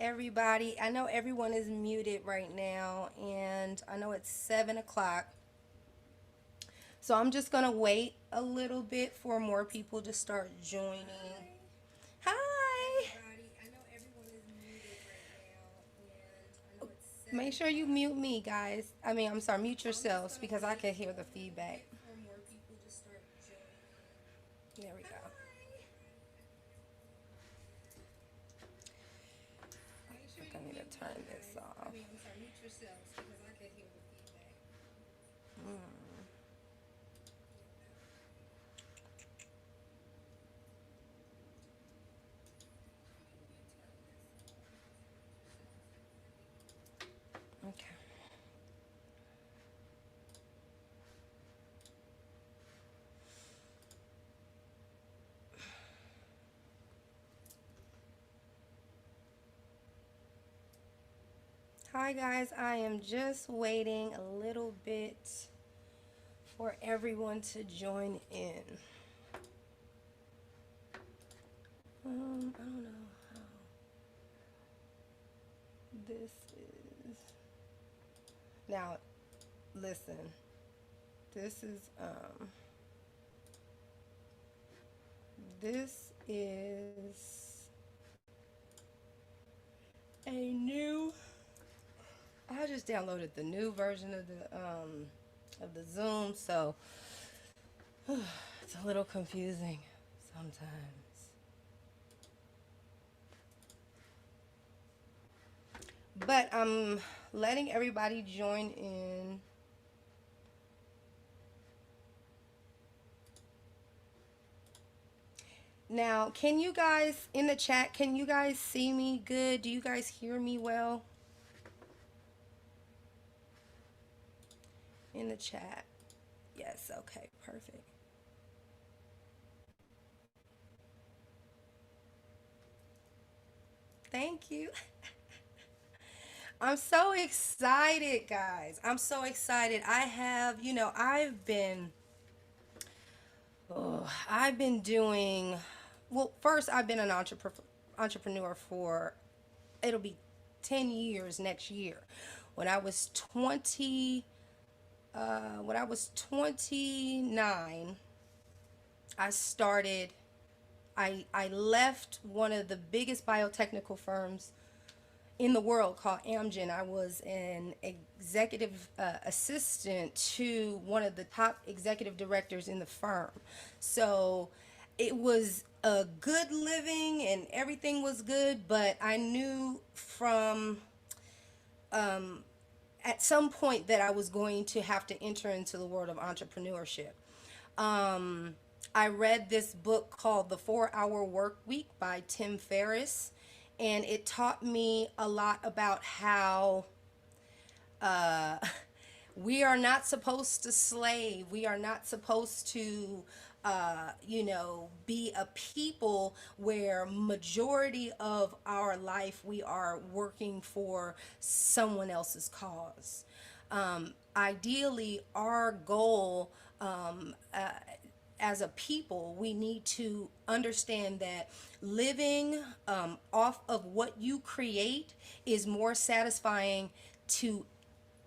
everybody. I know everyone is muted right now, and I know it's 7 o'clock. So I'm just gonna wait a little bit for more people to start joining. Hi. Make sure you mute me, guys. I'm sorry, mute yourselves because I can hear the feedback. There we go. I think I need to turn this off. Okay. Hi, guys. I am just waiting a little bit for everyone to join in. I don't know how this is. Now, listen. This is this is a new. I just downloaded the new version of the Zoom, so it's a little confusing sometimes. But I'm letting everybody join in. Now, can you guys in the chat, can you guys see me good? Do you guys hear me well in the chat? Yes, okay, perfect. Thank you. I'm so excited, guys. I'm so excited. I've been doing, well, first, I've been an entrepreneur for, it'll be 10 years next year. When I was 20, when I was 29, I started, I left one of the biggest biotechnical firms in the world called Amgen. I was an executive assistant to one of the top executive directors in the firm. So it was a good living and everything was good, but I knew from at some point that I was going to have to enter into the world of entrepreneurship. I read this book called The 4 Hour Work Week by Tim Ferriss, and it taught me a lot about how we are not supposed to slave. We are not supposed to, be a people where majority of our life we are working for someone else's cause. Ideally, our goal as a people, we need to understand that living off of what you create is more satisfying to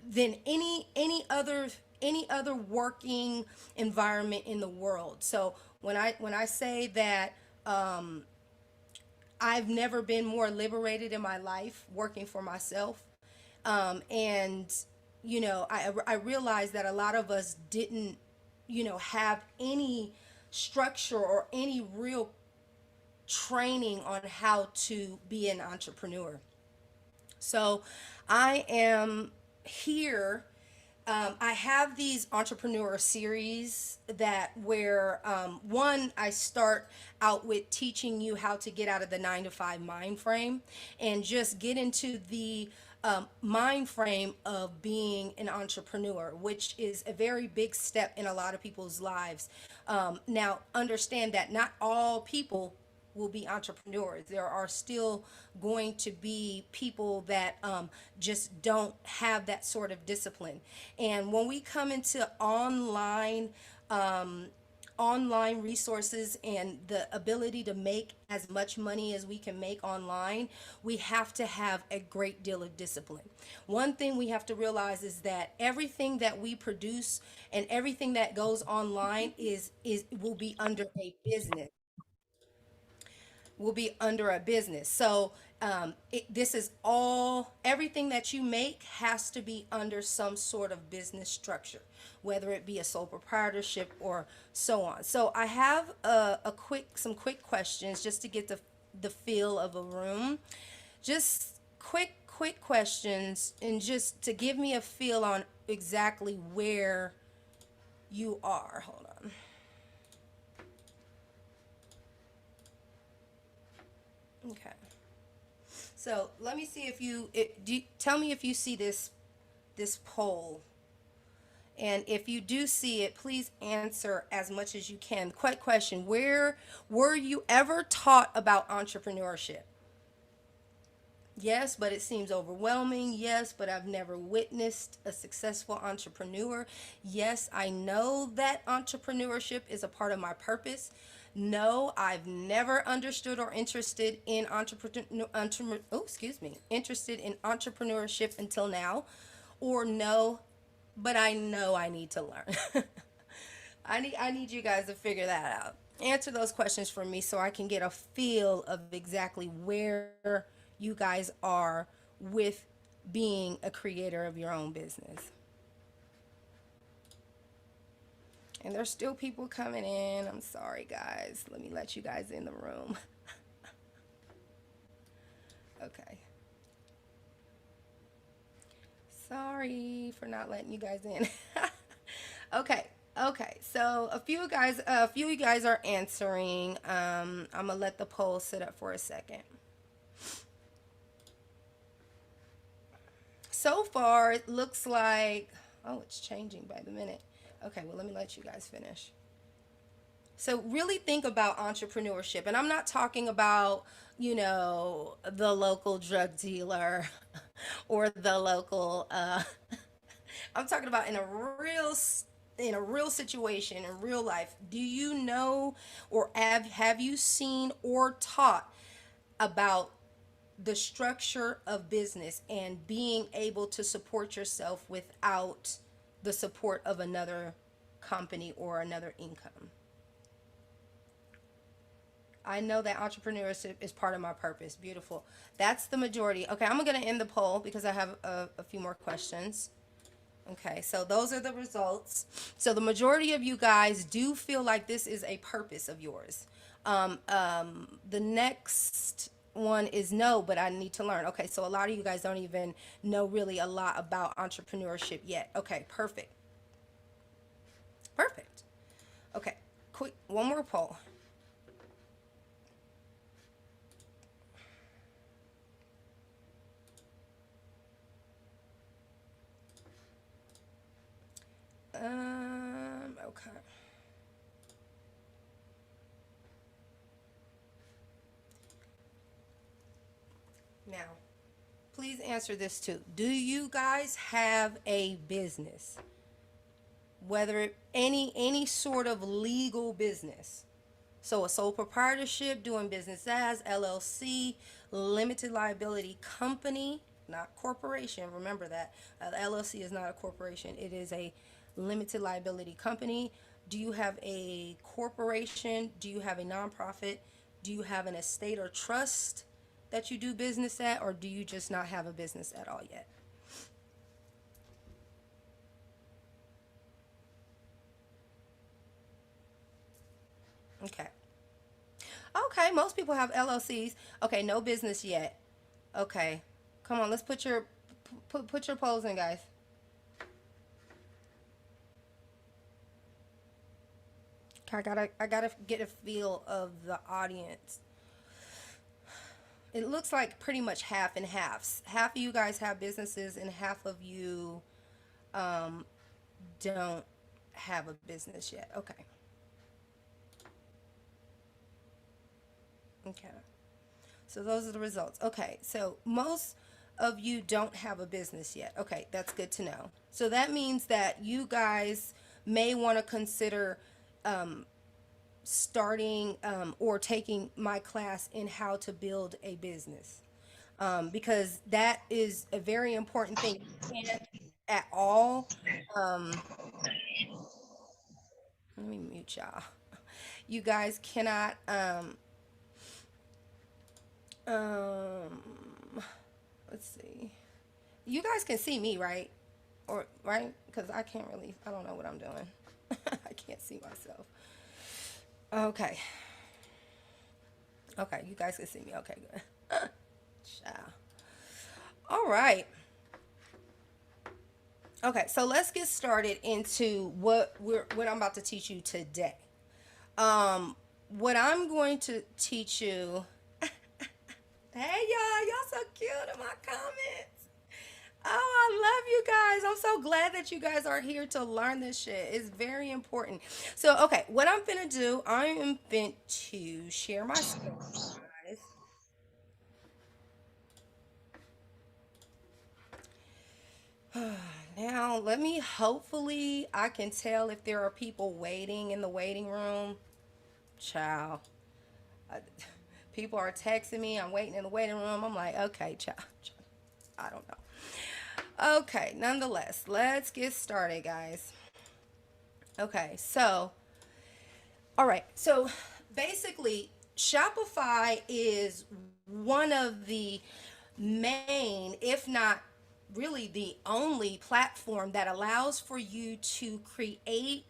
than any other working environment in the world. So when I say that I've never been more liberated in my life working for myself, and I realized that a lot of us didn't have any structure or any real training on how to be an entrepreneur. So I am here. I have these entrepreneur series that where one I start out with teaching you how to get out of the 9 to 5 mind frame and just get into the mind frame of being an entrepreneur, which is a very big step in a lot of people's lives. Now, understand that not all people will be entrepreneurs. There are still going to be people that just don't have that sort of discipline. And when we come into online resources and the ability to make as much money as we can make online, we have to have a great deal of discipline. One thing we have to realize is that everything that we produce and everything that goes online is will be under a business, will be under a business. So this is all, everything that you make has to be under some sort of business structure, whether it be a sole proprietorship or so on. So I have some quick questions just to get the feel of a room. Just quick questions, and just to give me a feel on exactly where you are. Hold on. Okay. So let me see if tell me if you see this poll, and if you do see it, please answer as much as you can. Quick question: where were you ever taught about entrepreneurship? Yes, but it seems overwhelming. Yes, but I've never witnessed a successful entrepreneur. Yes, I know that entrepreneurship is a part of my purpose. No, I've never understood or interested in entrepreneurship until now. Or no, but I know I need to learn. I need you guys to figure that out. Answer those questions for me so I can get a feel of exactly where you guys are with being a creator of your own business. And there's still people coming in. I'm sorry, guys. Let me let you guys in the room. Okay. Sorry for not letting you guys in. Okay. Okay. So a few of you guys are answering. I'm gonna let the poll sit up for a second. So far, it looks like, oh, it's changing by the minute. Okay, well, let me let you guys finish. So really think about entrepreneurship. And I'm not talking about, the local drug dealer or the local, I'm talking about in a real situation, in real life. Do you know, or have you seen or taught about the structure of business and being able to support yourself without the support of another company or another income? I know that entrepreneurship is part of my purpose. Beautiful. That's the majority. Okay, I'm going to end the poll because I have a few more questions. Okay, so those are the results. So the majority of you guys do feel like this is a purpose of yours. The next one is no, but I need to learn. Okay, so a lot of you guys don't even know really a lot about entrepreneurship yet. Okay, perfect. Perfect. Okay, quick, one more poll. Okay. Now, please answer this too. Do you guys have a business? Whether any sort of legal business. So a sole proprietorship, doing business as LLC, limited liability company, not corporation. Remember that. LLC is not a corporation. It is a limited liability company. Do you have a corporation? Do you have a nonprofit? Do you have an estate or trust that you do business at, or do you just not have a business at all yet? Okay. Okay, most people have LLCs. Okay, no business yet. Okay. Come on, let's put your polls in, guys. I gotta get a feel of the audience. It looks like pretty much half and halves. Half of you guys have businesses and half of you um don't have a business yet. Okay. Okay. So those are the results. Okay. So most of you don't have a business yet. Okay, that's good to know. So that means that you guys may want to consider starting or taking my class in how to build a business, because that is a very important thing. You can't at all. Um, Let me mute y'all. You guys cannot. Um, let's see. You guys can see me, right? Or right? Because I can't really. I don't know what I'm doing. I can't see myself. Okay. Okay. You guys can see me. Okay. Good. Ciao. All right. Okay. So let's get started into what I'm about to teach you today. What I'm going to teach you. Hey y'all so cute in my comments. Oh, I love you guys. I'm so glad that you guys are here to learn this shit. It's very important. So, okay, what I'm finna do, I am finna to share my screen, guys. Now, let me, hopefully, I can tell if there are people waiting in the waiting room. Child. I- People are texting me. I'm waiting in the waiting room. I'm like, okay, child. I don't know. Okay, nonetheless, let's get started, guys. Okay, so, all right. So basically, Shopify is one of the main, if not really the only platform that allows for you to create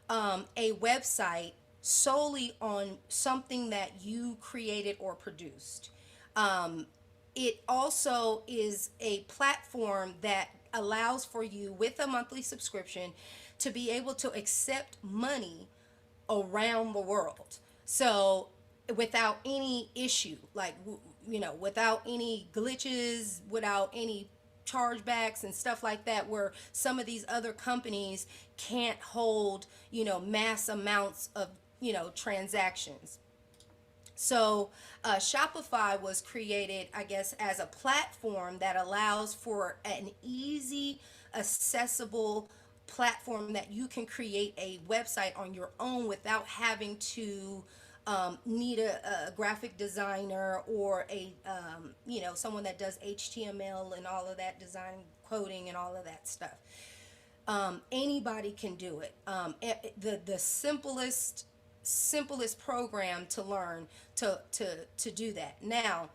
a website solely on something that you created or produced. Um, it also is a platform that allows for you, with a monthly subscription, to be able to accept money around the world. So without any issue, like, without any glitches, without any chargebacks and stuff like that, where some of these other companies can't hold, mass amounts of, transactions. So, Shopify was created, I guess, as a platform that allows for an easy, accessible platform that you can create a website on your own without having to need a graphic designer or someone that does HTML and all of that design, coding, and all of that stuff. Anybody can do it. The simplest program to learn to do that. Now,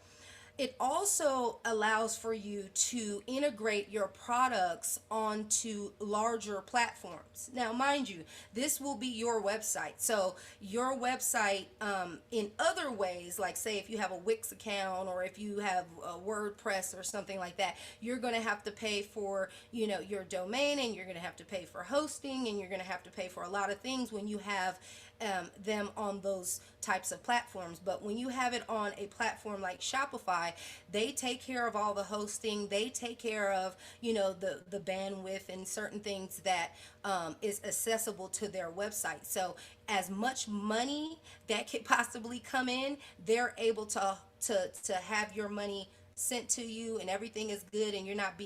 it also allows for you to integrate your products onto larger platforms. Now, mind you, this will be your website. So, your website, in other ways, like say if you have a Wix account or if you have a WordPress or something like that, you're going to have to pay for, your domain, and you're going to have to pay for hosting, and you're going to have to pay for a lot of things when you have them on those types of platforms. But when you have it on a platform like Shopify, they take care of all the hosting. They take care of, the bandwidth and certain things that is accessible to their website. So as much money that could possibly come in, they're able to have your money sent to you, and everything is good, and you're not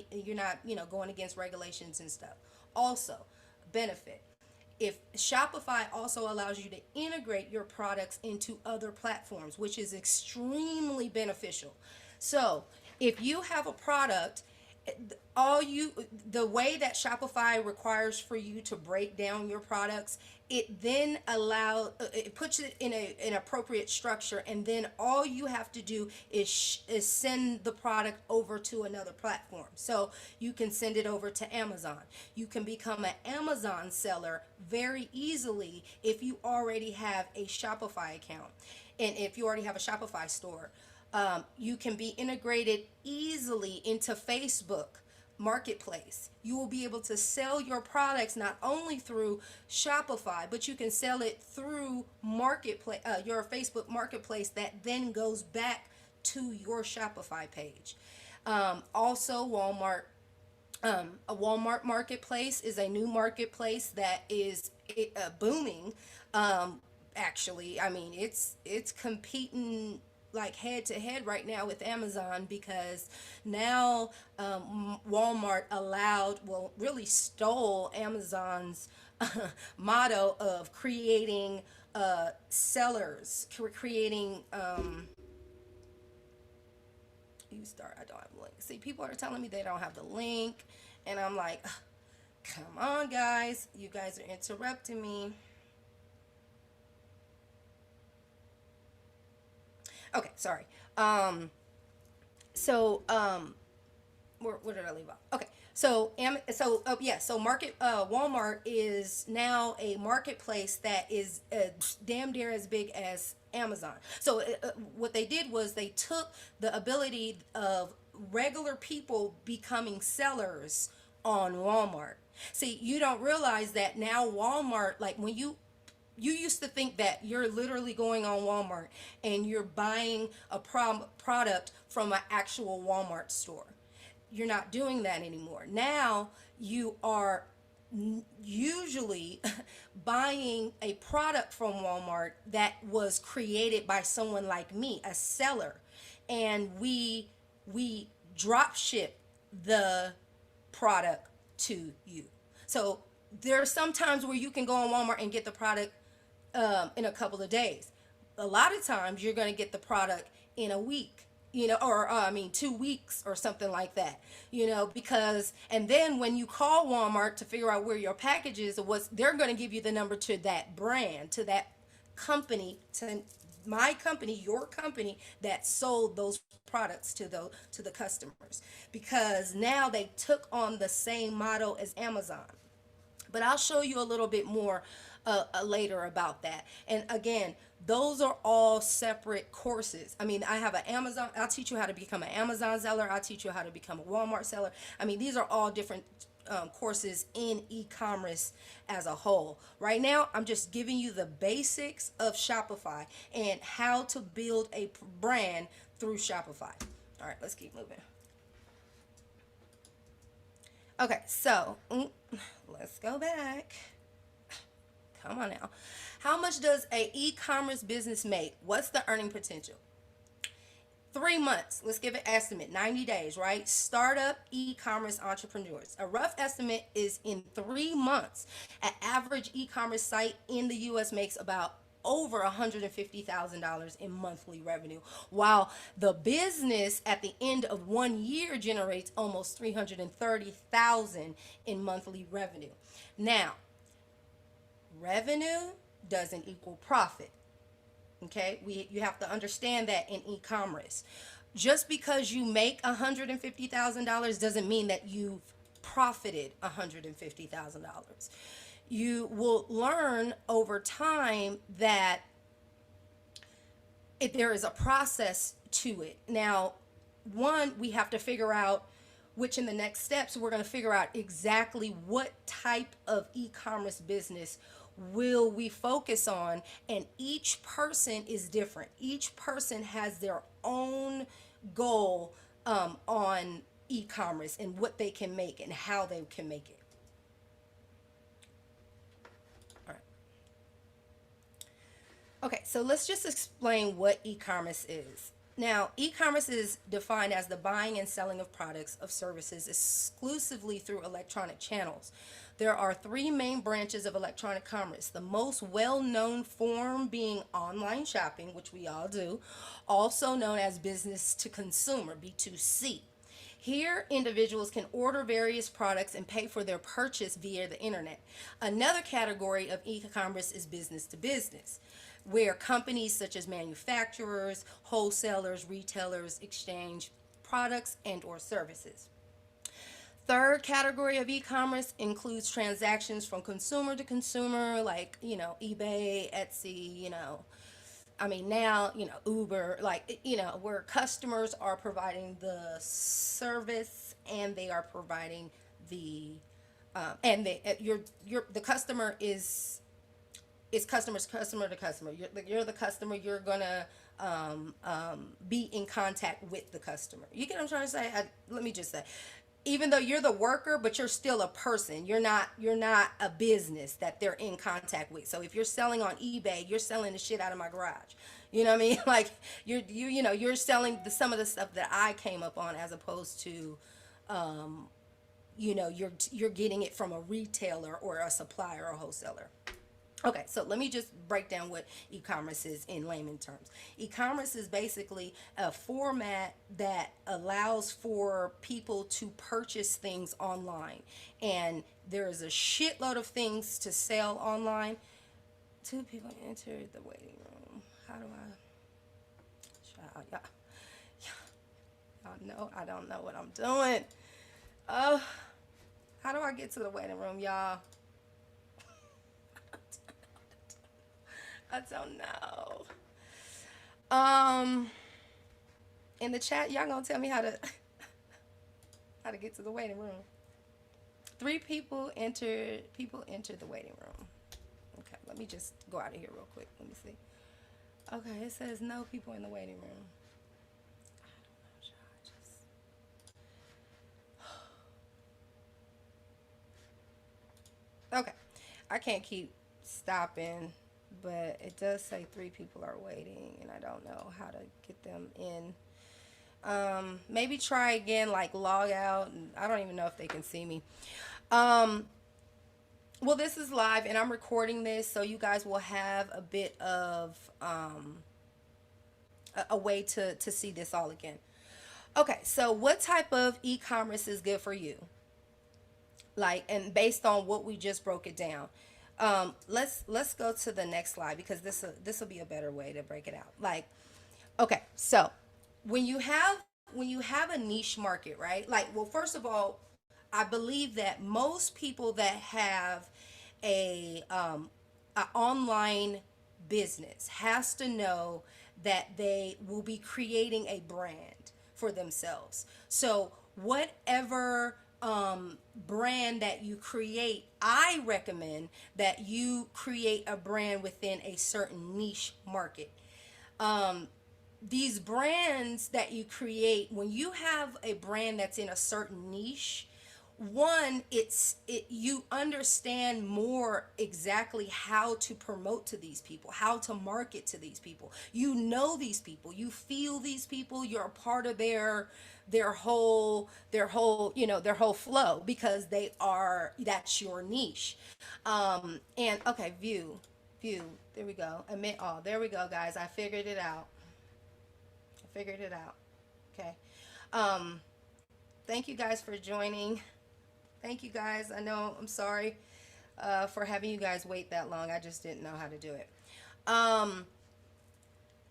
going against regulations and stuff. Also, benefit, if Shopify also allows you to integrate your products into other platforms, which is extremely beneficial. So if you have a product, the way that Shopify requires for you to break down your products, it puts it in an appropriate structure, and then all you have to do is send the product over to another platform. So you can send it over to Amazon. You can become an Amazon seller very easily if you already have a Shopify account, and if you already have a Shopify store. You can be integrated easily into Facebook Marketplace. You will be able to sell your products not only through Shopify, but you can sell it through Marketplace, your Facebook Marketplace, that then goes back to your Shopify page. Also, Walmart. A Walmart Marketplace is a new marketplace that is booming. Actually, I mean, it's competing like head to head right now with Amazon, because now Walmart allowed, well, really stole Amazon's motto of creating sellers, creating you start. I don't have a link. See, people are telling me they don't have the link, and I'm like, "Ugh, come on, guys, you guys are interrupting me." Okay, sorry. So where did I leave off? Okay, so yeah, so Walmart is now a marketplace that is damn near as big as Amazon. So what they did was they took the ability of regular people becoming sellers on Walmart. See, you don't realize that now Walmart, like when you used to think that you're literally going on Walmart and you're buying a product from an actual Walmart store. You're not doing that anymore. Now you are usually buying a product from Walmart that was created by someone like me, a seller, and we drop ship the product to you. So there are some times where you can go on Walmart and get the product in a couple of days. A lot of times you're going to get the product in a week, or I mean 2 weeks or something like that, because, and then when you call Walmart to figure out where your package is or what's, they're going to give you the number to that brand, to that company, to my company, your company that sold those products to the customers, because now they took on the same model as Amazon. But I'll show you a little bit more later about that. And again, those are all separate courses. I mean, I have an Amazon, I'll teach you how to become an Amazon seller. I'll teach you how to become a Walmart seller. I mean, these are all different courses in e-commerce as a whole. Right now, I'm just giving you the basics of Shopify and how to build a brand through Shopify. All right, let's keep moving. Okay, so let's go back. Come on now. How much does a e-commerce business make? What's the earning potential? 3 months. Let's give an estimate. 90 days, right? Startup e-commerce entrepreneurs. A rough estimate is in 3 months, an average e-commerce site in the U.S. makes about over $150,000 in monthly revenue, while the business at the end of 1 year generates almost $330,000 in monthly revenue. Now, revenue doesn't equal profit. Okay, you have to understand that in e-commerce. Just because you make $150,000 doesn't mean that you've profited $150,000. You will learn over time that there is a process to it. Now, one, we have to figure out, which in the next steps, we're going to figure out exactly what type of e-commerce business will we focus on, and each person is different. Each person has their own goal on e-commerce and what they can make and how they can make it. All right. Okay, so let's just explain what e-commerce is. Now, e-commerce is defined as the buying and selling of products, of services exclusively through electronic channels. There are three main branches of electronic commerce, the most well-known form being online shopping, which we all do, also known as business to consumer, B2C. Here, individuals can order various products and pay for their purchase via the internet. Another category of e-commerce is business to business, where companies such as manufacturers, wholesalers, retailers exchange products and or services. Third category of e-commerce includes transactions from consumer to consumer, like, eBay, Etsy, now, Uber, where customers are providing the service and they are providing the, the customer is customer to customer. You're the customer. You're gonna be in contact with the customer. You get what I'm trying to say? Let me just say, even though you're the worker, but you're still a person. You're not a business that they're in contact with. So if you're selling on eBay, you're selling the shit out of my garage. You know what I mean? Like you're selling some of the stuff that I came up on, as opposed to, you're getting it from a retailer or a supplier or wholesaler. Okay, so let me just break down what e-commerce is in layman terms. E-commerce is basically a format that allows for people to purchase things online. And there is a shitload of things to sell online. Two people entered the waiting room. How do I? Y'all, y'all know I don't know what I'm doing. Oh, how do I get to the waiting room, y'all? I don't know. Um, in the chat, y'all gonna tell me how to how to get to the waiting room. Three people entered the waiting room. Okay, let me just go out of here real quick. Let me see. Okay, it says no people in the waiting room. Okay, I can't keep stopping, but it does say three people are waiting, and I don't know how to get them in. Maybe try again, like log out, and I don't even know if they can see me. Um, well, this is live, and I'm recording this, so you guys will have a bit of a way to see this all again. Okay, so what type of e-commerce is good for you? Like, and based on what we just broke it down, let's go to the next slide, because this will be a better way to break it out. Like, okay, so when you have a niche market, right? Like, well, first of all, I believe that most people that have a online business has to know that they will be creating a brand for themselves. So whatever brand that you create, I recommend that you create a brand within a certain niche market. These brands that you create, when you have a brand that's in a certain niche, one, you understand more exactly how to promote to these people, how to market to these people. You know these people, you feel these people, you're a part of their whole flow, because that's your niche. And okay, view, there we go. Admit all. There we go, guys. I figured it out. Okay. Um, Thank you guys for joining. Thank you guys. I know, I'm sorry for having you guys wait that long. I just didn't know how to do it. Um,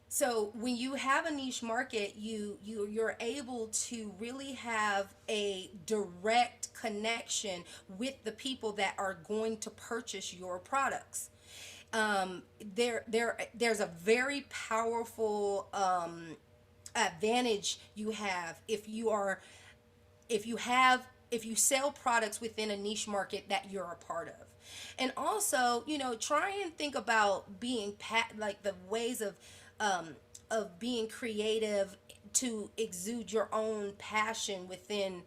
so when you have a niche market, you're able to really have a direct connection with the people that are going to purchase your products. There's a very powerful advantage you have if you sell products within a niche market that you're a part of. And also, try and think about being like the ways of being creative to exude your own passion within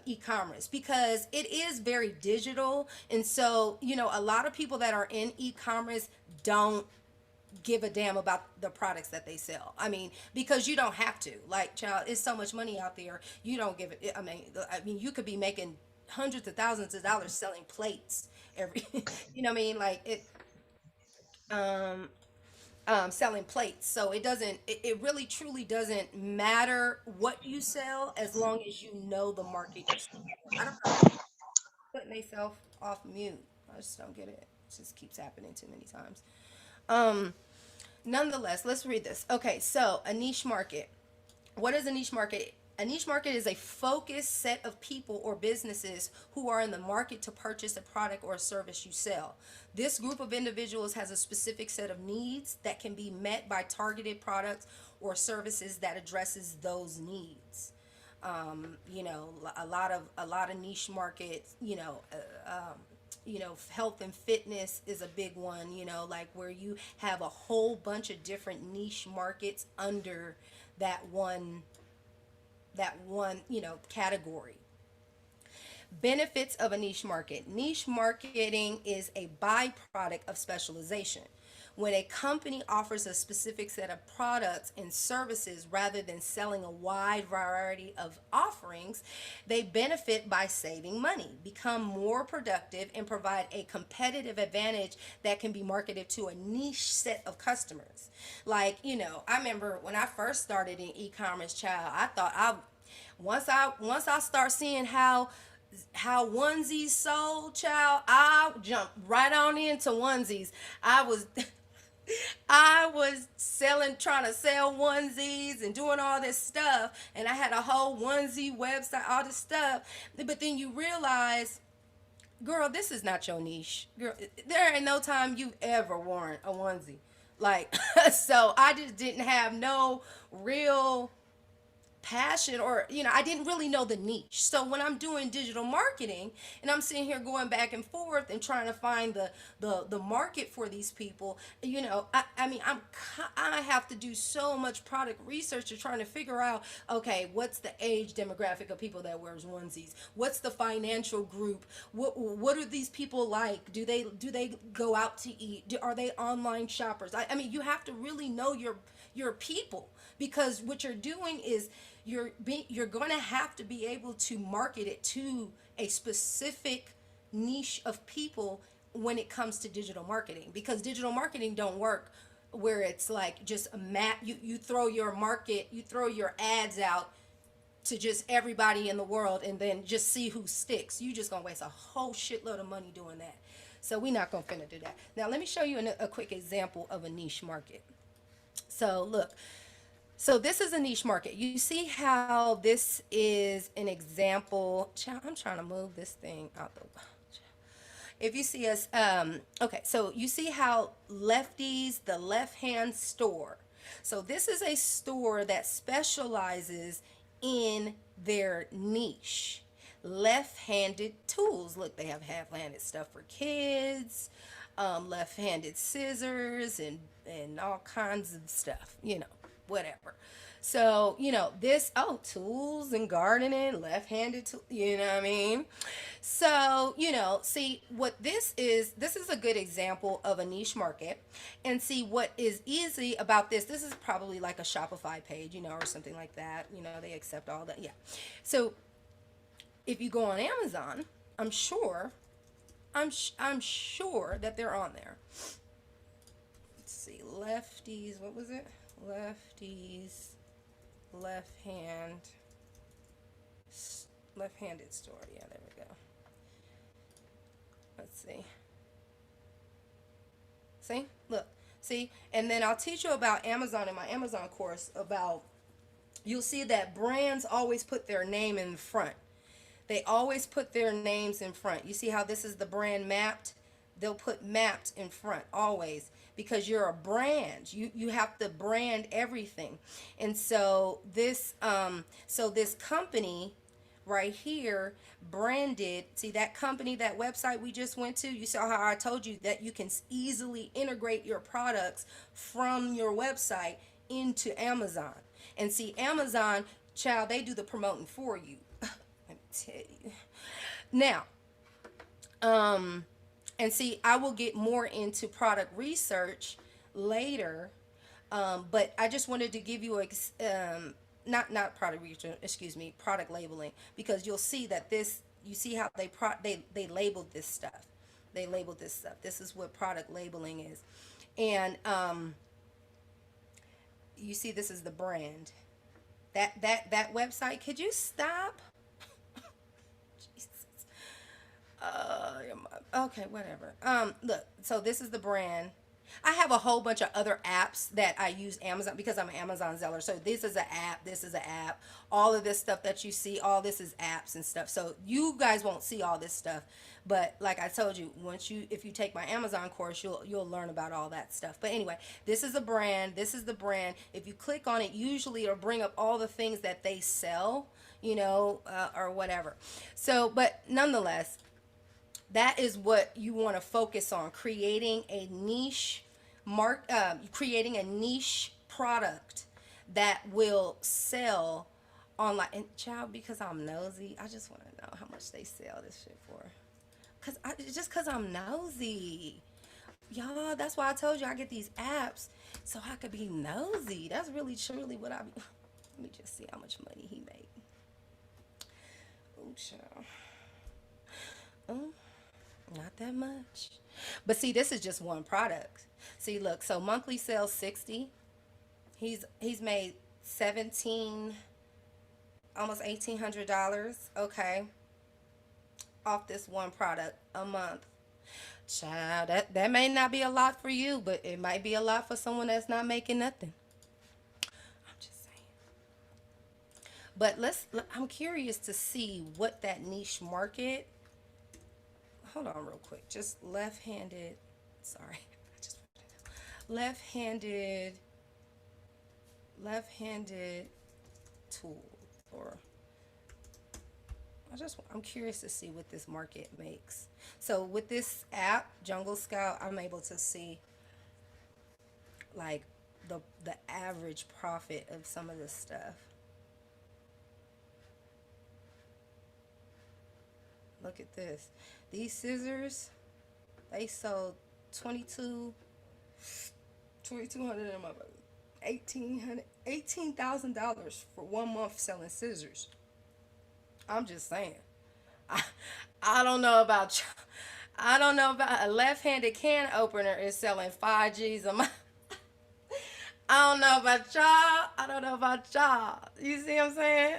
e-commerce, because it is very digital. And so, a lot of people that are in e-commerce don't give a damn about the products that they sell. I mean, because you don't have to. Like, child, it's so much money out there. You don't give it. I mean, you could be making hundreds of thousands of dollars selling plates every. You know what I mean? Like it. Um, Selling plates. So it really truly doesn't matter what you sell, as long as you know the market you're selling for. I don't know. Putting myself off mute. I just don't get it. It just keeps happening too many times. Um, Nonetheless, let's read this. Okay, so a niche market. What is a niche market? A niche market is a focused set of people or businesses who are in the market to purchase a product or a service you sell. This group of individuals has a specific set of needs that can be met by targeted products or services that addresses those needs. A lot of niche markets, health and fitness is a big one, like where you have a whole bunch of different niche markets under that one category. Benefits of a niche market. Niche marketing is a byproduct of specialization. When a company offers a specific set of products and services rather than selling a wide variety of offerings, they benefit by saving money, become more productive, and provide a competitive advantage that can be marketed to a niche set of customers. Like, I remember when I first started in e-commerce, child, I thought once I start seeing how onesies sold, child, I jumped right on into onesies. I was I was trying to sell onesies and doing all this stuff, and I had a whole onesie website, all this stuff. But then you realize, girl, this is not your niche. Girl, there ain't no time you've ever worn a onesie. Like, so I just didn't have no real passion, or I didn't really know the niche. So when I'm doing digital marketing and I'm sitting here going back and forth and trying to find the market for these people, I mean, I have to do so much product research to trying to figure out, okay, what's the age demographic of people that wears onesies, what's the financial group, what are these people like, do they go out to eat, are they online shoppers? I mean, you have to really know your people, because what you're doing is you're going to have to be able to market it to a specific niche of people when it comes to digital marketing, because digital marketing don't work where it's like just a map. You throw your ads out to just everybody in the world and then just see who sticks. You just gonna waste a whole shitload of money doing that. So we're not gonna finna do that. Now let me show you a quick example of a niche market. So look, so this is a niche market. You see how this is an example. I'm trying to move this thing out the way. If you see us, okay, so you see how Lefties, the left hand store. So this is a store that specializes in their niche. Left-handed tools. Look, they have half-handed stuff for kids, left-handed scissors, and all kinds of stuff, whatever. So, tools and gardening, left-handed, you know what I mean? So, see what this is a good example of a niche market. And see what is easy about this is probably like a Shopify page, or something like that. They accept all that. Yeah. So if you go on Amazon, I'm sure that they're on there. Let's see, Lefties, what was it? Lefties, left-handed store. Yeah, there we go. Let's see. See, look, see, and then I'll teach you about Amazon in my Amazon course. You'll see that brands always put their name in front. They always put their names in front. You see how this is the brand mapped? They'll put mapped in front always, because you're a brand. You have to brand everything. And so this company right here branded, see that company, that website we just went to, you saw how I told you that you can easily integrate your products from your website into Amazon. And see, Amazon, child, they do the promoting for you. Let me tell you. Now, and see, I will get more into product research later, but I just wanted to give you not product research, excuse me, product labeling, because you'll see that you see how they labeled this stuff. They labeled this stuff. This is what product labeling is, and you see this is the brand. That website. Could you stop? Okay, whatever. Look, so this is the brand. I have a whole bunch of other apps that I use Amazon, because I'm an Amazon seller. So this is an app, this is an app. All of this stuff that you see, all this is apps and stuff. So you guys won't see all this stuff. But like I told you, if you take my Amazon course, you'll learn about all that stuff. But anyway, this is a brand, this is the brand. If you click on it, usually it'll bring up all the things that they sell, or whatever. So, but nonetheless, that is what you want to focus on: creating a niche creating a niche product that will sell online. And child, because I'm nosy, I just want to know how much they sell this shit for. Cause I'm nosy. Y'all, that's why I told you I get these apps so I could be nosy. That's really truly what I be. Let me just see how much money he made. Oh, child. Oh, not that much. But see, this is just one product. See, look, so monthly sales 60. He's made 17, almost $1,800. Okay, off this one product a month. Child, that may not be a lot for you, but it might be a lot for someone that's not making nothing. I'm just saying. But I'm curious to see what that niche market. Hold on real quick. Just left-handed. Sorry. Just left-handed left-handed tool, or I'm curious to see what this market makes. So with this app, Jungle Scout, I'm able to see like the average profit of some of this stuff. Look at this. These scissors, they sold 22 2200 in my 18,000 for 1 month selling scissors. I'm just saying. I, I don't know about I don't know about a left-handed can opener is selling 5 G's a month. I don't know about y'all. I don't know about y'all. You see what I'm saying?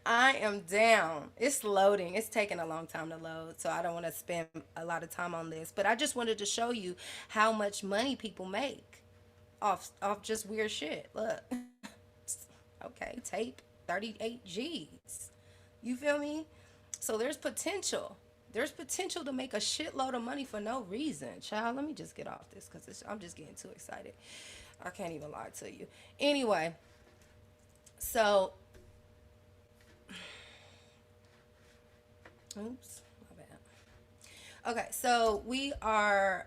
I am down. It's loading. It's taking a long time to load, so I don't want to spend a lot of time on this. But I just wanted to show you how much money people make off just weird shit. Look. Okay, tape 38 G's. You feel me? So there's potential. There's potential to make a shitload of money for no reason. Child, let me just get off this because I'm just getting too excited. I can't even lie to you. Anyway, so, oops, my bad. Okay, so we are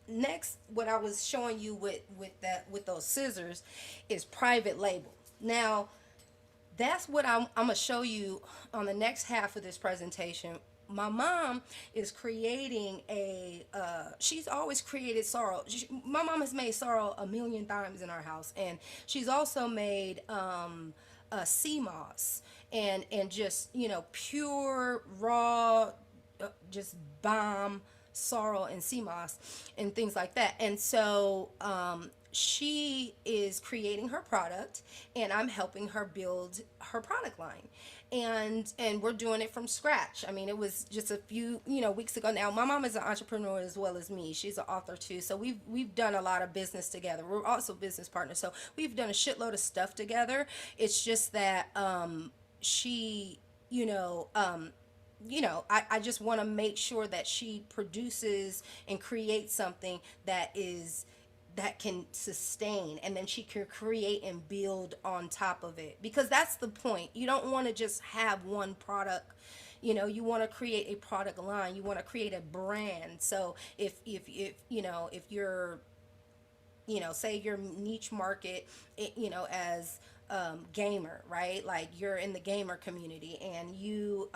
next. What I was showing you with those scissors is private label. Now, that's what I'm gonna show you on the next half of this presentation. My mom is creating she's always created sorrel. My mom has made sorrel a million times in our house, and she's also made sea moss and just pure raw, just bomb sorrel and sea moss and things like that. And so she is creating her product, and I'm helping her build her product line, and we're doing it from scratch. I mean, it was just a few weeks ago. Now my mom is an entrepreneur as well as me. She's an author too, so we've done a lot of business together. We're also business partners, so we've done a shitload of stuff together. It's just that she I just want to make sure that she produces and creates something that can sustain, and then she can create and build on top of it, because that's the point. You don't want to just have one product. You want to create a product line. You want to create a brand. So if you're say your niche market, as gamer, right? Like you're in the gamer community, and you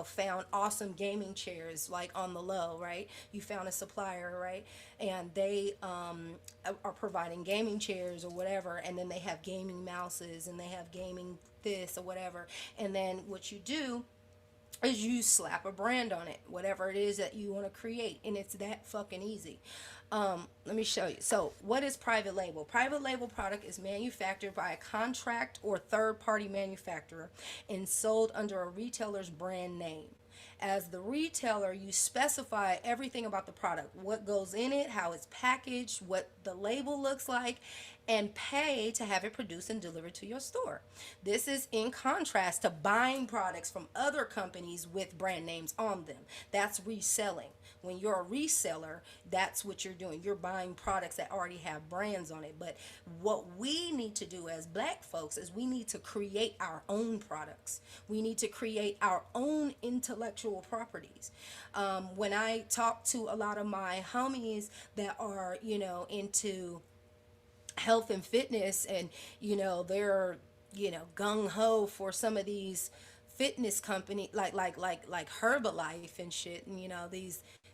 found awesome gaming chairs like on the low, right? You found a supplier, right? And they are providing gaming chairs or whatever, and then they have gaming mouses, and they have gaming this or whatever. And then what you do is you slap a brand on it, whatever it is that you want to create, and it's that fucking easy. Let me show you. So what is private label? Private label product is manufactured by a contract or third party manufacturer and sold under a retailer's brand name. As the retailer, you specify everything about the product, what goes in it, how it's packaged, what the label looks like, and pay to have it produced and delivered to your store. This is in contrast to buying products from other companies with brand names on them. That's reselling. When you're a reseller, that's what you're doing. You're buying products that already have brands on it. But what we need to do as black folks is we need to create our own products. We need to create our own intellectual properties. When I talk to a lot of my homies that are, into health and fitness, and they're gung-ho for some of these fitness company like Herbalife and shit, and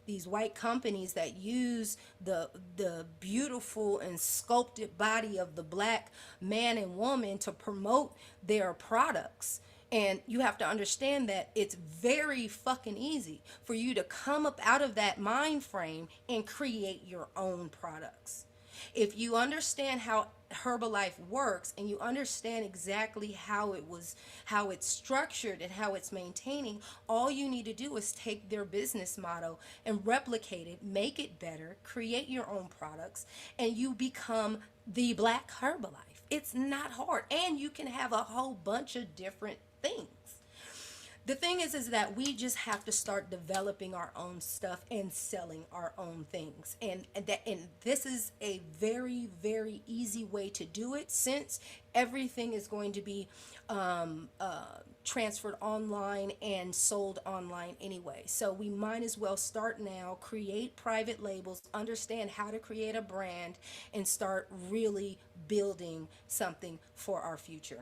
these white companies that use the beautiful and sculpted body of the black man and woman to promote their products. And you have to understand that it's very fucking easy for you to come up out of that mind frame and create your own products. If you understand how Herbalife works and you understand exactly how it's structured and how it's maintaining, all you need to do is take their business model and replicate it, make it better, create your own products, and you become the black Herbalife. It's not hard, and you can have a whole bunch of different things. The thing is that we just have to start developing our own stuff and selling our own things, and this is a very, very easy way to do it, since everything is going to be transferred online and sold online anyway. So we might as well start now, create private labels, understand how to create a brand, and start really building something for our future.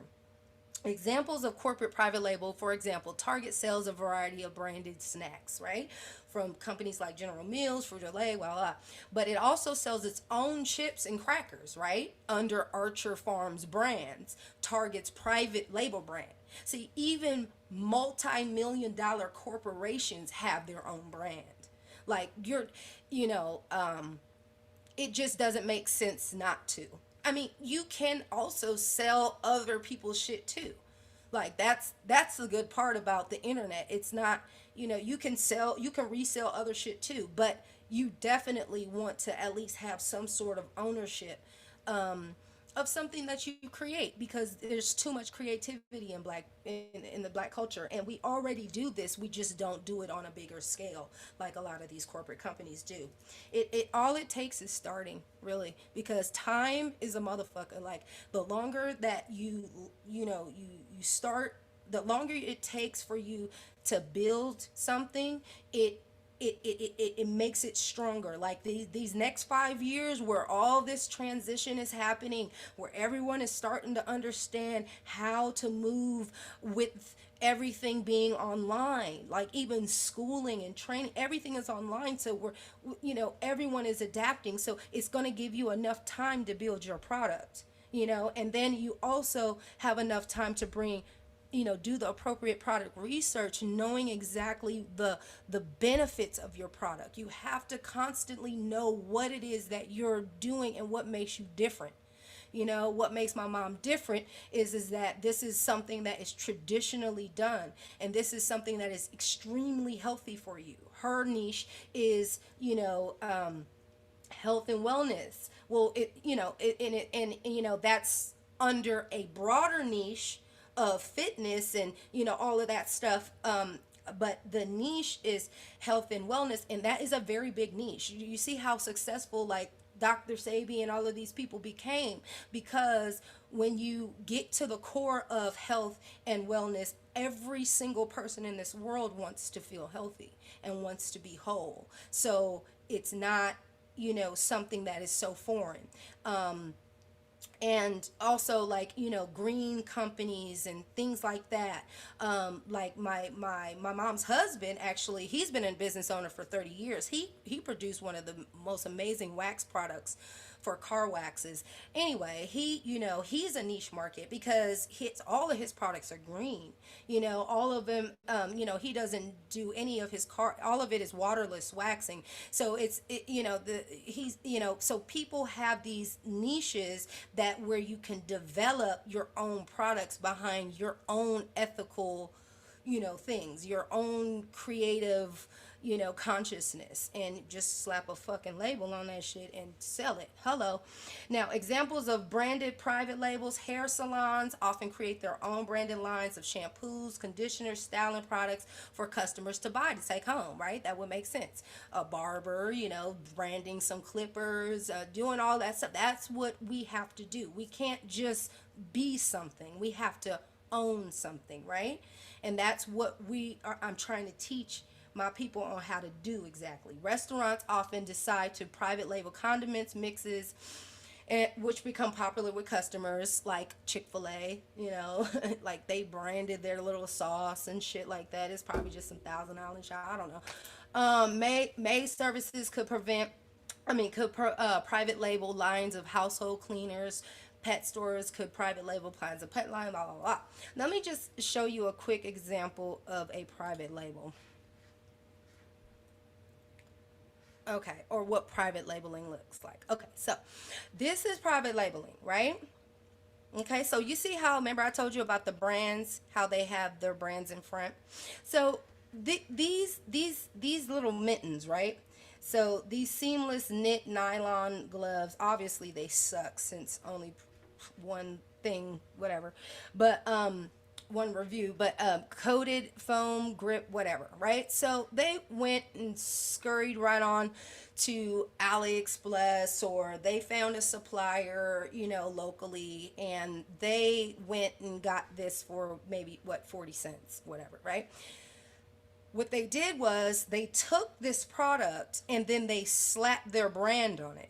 Examples of corporate private label: for example, Target sells a variety of branded snacks, right? From companies like General Mills, Frito-Lay, blah, blah. But it also sells its own chips and crackers, right? Under Archer Farms brands, Target's private label brand. See, even multi-million dollar corporations have their own brand. Like you know, it just doesn't make sense not to. I mean, you can also sell other people's shit too. Like that's the good part about the internet. It's not, you can resell other shit too, but you definitely want to at least have some sort of ownership um, of something that you create, because there's too much creativity in the black culture, and we already do this. We just don't do it on a bigger scale like a lot of these corporate companies do. It all it takes is starting, really, because time is a motherfucker. Like, the longer that you start, the longer it takes for you to build something, it makes it stronger. Like these next 5 years, where all this transition is happening, where everyone is starting to understand how to move with everything being online, like even schooling and training, everything is online. So everyone is adapting. So it's going to give you enough time to build your product, and then you also have enough time to do the appropriate product research, knowing exactly the benefits of your product. You have to constantly know what it is that you're doing and what makes you different. What makes my mom different is that this is something that is traditionally done, and this is something that is extremely healthy for you. Her niche is health and wellness. Well, that's under a broader niche of fitness and all of that stuff. But the niche is health and wellness, and that is a very big niche. You see how successful, like, Dr. Sabi and all of these people became, because when you get to the core of health and wellness, every single person in this world wants to feel healthy and wants to be whole. So it's not something that is so foreign. And also, like, green companies and things like that. Like my mom's husband, actually, he's been a business owner for 30 years. He produced one of the most amazing wax products for car waxes. Anyway, he's a niche market, because all of his products are green. All of them. He doesn't do any of his car. All of it is waterless waxing. So so people have these niches that where you can develop your own products behind your own ethical things, your own creative consciousness, and just slap a fucking label on that shit and sell it. Hello. Now, examples of branded private labels: hair salons often create their own branded lines of shampoos, conditioners, styling products for customers to buy to take home, right? That would make sense. A barber, branding some clippers, doing all that stuff. That's what we have to do. We can't just be something. We have to own something, right? And that's what I'm trying to teach my people on how to do exactly. Restaurants often decide to private label condiments, mixes, and which become popular with customers like Chick-fil-A, you know, like they branded their little sauce and shit like that. It's probably just some $1,000 shop. I don't know. May services could private label lines of household cleaners. Pet stores could private label lines of pet line, blah, blah, blah. Let me just show you a quick example of a private label. Okay, or what private labeling looks like. Okay, so this is private labeling, right? Okay, so you see how, remember I told you about the brands, how they have their brands in front. So these little mittens, right? So these seamless knit nylon gloves, obviously they suck since only one thing, whatever. But one review, but coated foam grip, whatever, right? So they went and scurried right on to AliExpress, or they found a supplier, you know, locally, and they went and got this for maybe what, 40 cents, whatever, right? What they did was they took this product and then they slapped their brand on it.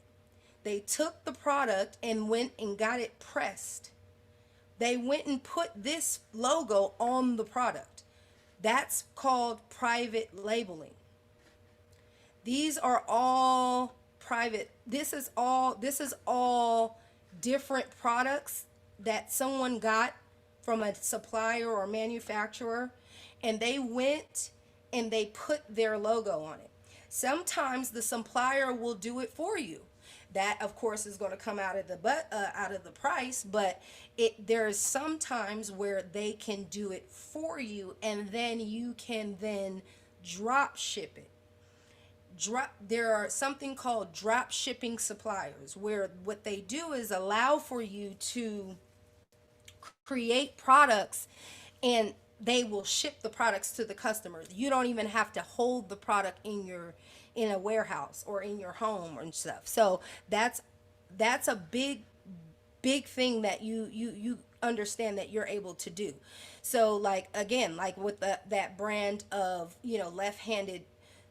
They took the product and went and got it pressed. They went and put this logo on the product. That's called private labeling. These are all private. This is all different products that someone got from a supplier or manufacturer, and they went and they put their logo on it. Sometimes the supplier will do it for you. That of course is going to come out of the price, but there's sometimes where they can do it for you, and then you can then drop ship it. There are something called drop shipping suppliers, where what they do is allow for you to create products, and they will ship the products to the customers. You don't even have to hold the product in a warehouse or in your home and stuff. So that's a big thing that you understand that you're able to do. So like again, like with that brand of, you know, left-handed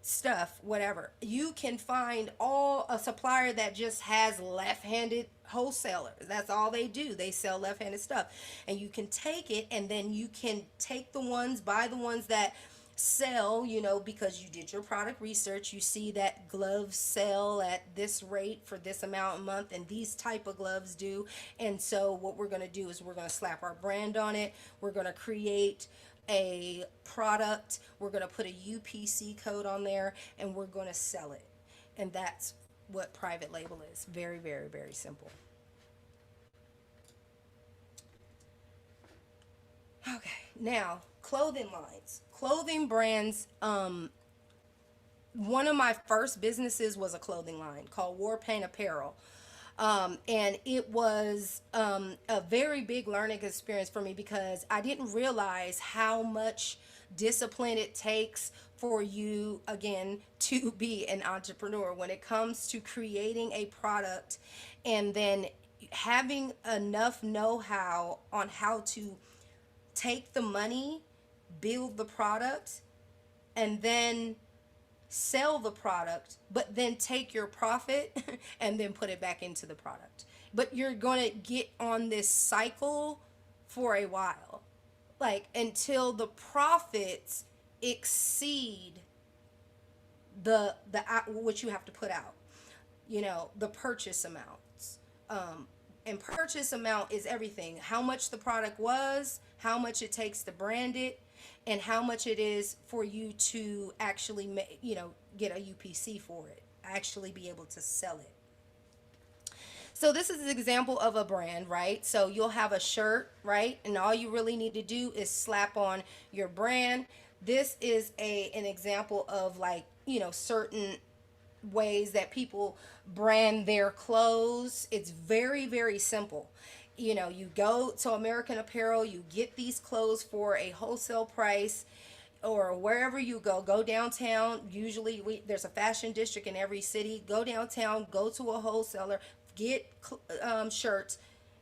stuff, whatever, you can find a supplier that just has left-handed wholesalers. That's all they do. They sell left-handed stuff, and you can take it, and then you can buy the ones that sell, you know, because you did your product research. You see that gloves sell at this rate for this amount a month, and these type of gloves do. And so what we're going to do is we're going to slap our brand on it. We're going to create a product. We're going to put a UPC code on there, and we're going to sell it. And that's what private label is. Very, very, very simple. Okay, now clothing lines, clothing brands. One of my first businesses was a clothing line called War Paint Apparel. And it was a very big learning experience for me, because I didn't realize how much discipline it takes for you, again, to be an entrepreneur when it comes to creating a product, and then having enough know-how on how to take the money, build the product, and then sell the product, but then take your profit and then put it back into the product. But you're going to get on this cycle for a while, like until the profits exceed the what you have to put out, you know, the purchase amounts. And purchase amount is everything: how much the product was, how much it takes to brand it, and how much it is for you to actually get a UPC for it, actually be able to sell it. So this is an example of a brand, right? So you'll have a shirt, right? And all you really need to do is slap on your brand. This is an example of, like, you know, certain ways that people brand their clothes. It's very, very simple. You know, you go to American Apparel, you get these clothes for a wholesale price, or wherever you go downtown. Usually there's a fashion district in every city. Go downtown, go to a wholesaler, get shirts.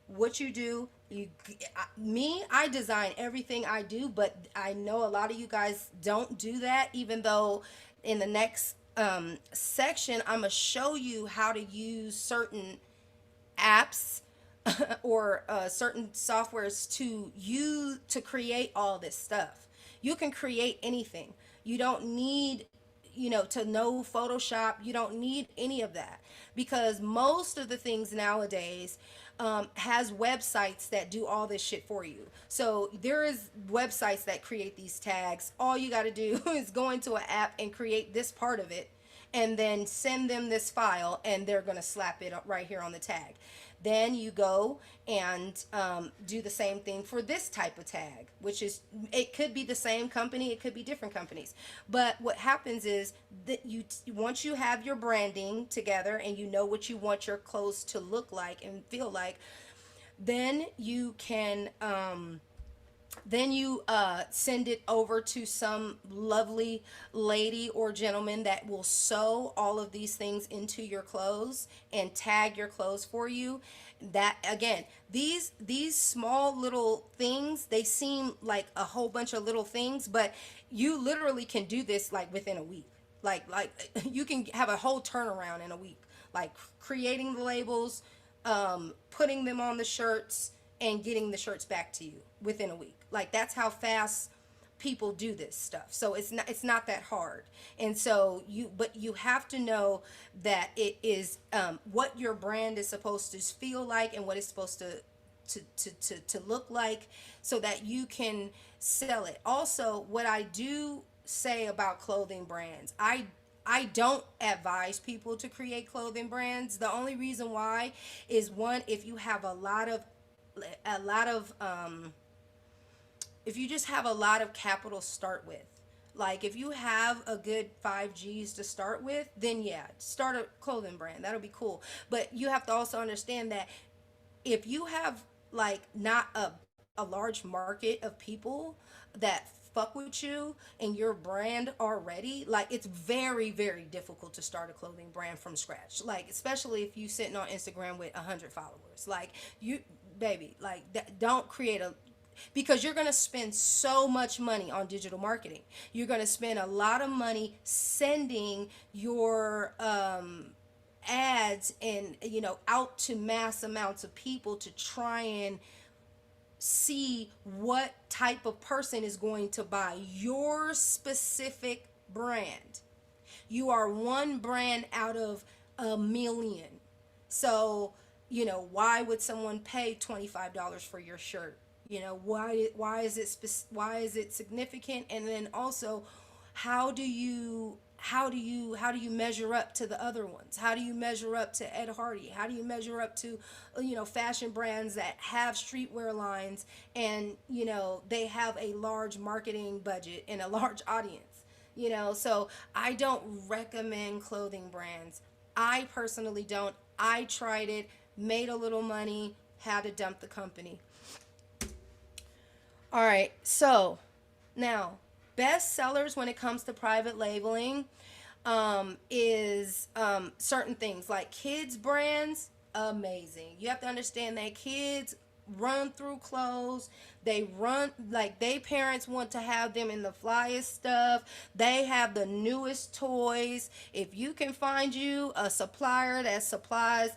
What you do, I design everything I do, but I know a lot of you guys don't do that, even though in the next section I'm going to show you how to use certain apps or certain softwares to use to create all this stuff. You can create anything. You don't need, to know Photoshop. You don't need any of that, because most of the things nowadays has websites that do all this shit for you. So there is websites that create these tags. All you got to do is go into an app and create this part of it, and then send them this file, and they're going to slap it up right here on the tag. Then you go and do the same thing for this type of tag, which is, it could be the same company, it could be different companies. But what happens is that once you have your branding together and you know what you want your clothes to look like and feel like, then you can send it over to some lovely lady or gentleman that will sew all of these things into your clothes and tag your clothes for you. That, again, these small little things, they seem like a whole bunch of little things, but you literally can do this like within a week. Like you can have a whole turnaround in a week, like creating the labels, putting them on the shirts, and getting the shirts back to you within a week. Like, that's how fast people do this stuff. So it's not that hard. And so you have to know that it is what your brand is supposed to feel like and what it's supposed to look like, so that you can sell it. Also, what I do say about clothing brands, I don't advise people to create clothing brands. The only reason why is, one, if you have a lot of if you just have a lot of capital to start with, like if you have a good 5 G's to start with, then yeah, start a clothing brand. That'll be cool. But you have to also understand that if you have like not a large market of people that fuck with you and your brand already, like, it's very, very difficult to start a clothing brand from scratch. Like, especially if you sitting on Instagram with 100 followers. Like, you, baby, like, don't create a, because you're going to spend so much money on digital marketing. You're going to spend a lot of money sending your ads and, out to mass amounts of people to try and see what type of person is going to buy your specific brand. You are one brand out of a million. So, why would someone pay $25 for your shirt? Why is it significant? And then also, how do you measure up to the other ones? How do you measure up to Ed Hardy? How do you measure up to fashion brands that have streetwear lines, and they have a large marketing budget and a large audience? So I don't recommend clothing brands. I personally don't. I tried it, made a little money, had to dump the company. All right, so now, best sellers when it comes to private labeling is certain things like kids brands. Amazing. You have to understand that kids run through clothes. They run, like, they parents want to have them in the flyest stuff. They have the newest toys. If you can find you a supplier that supplies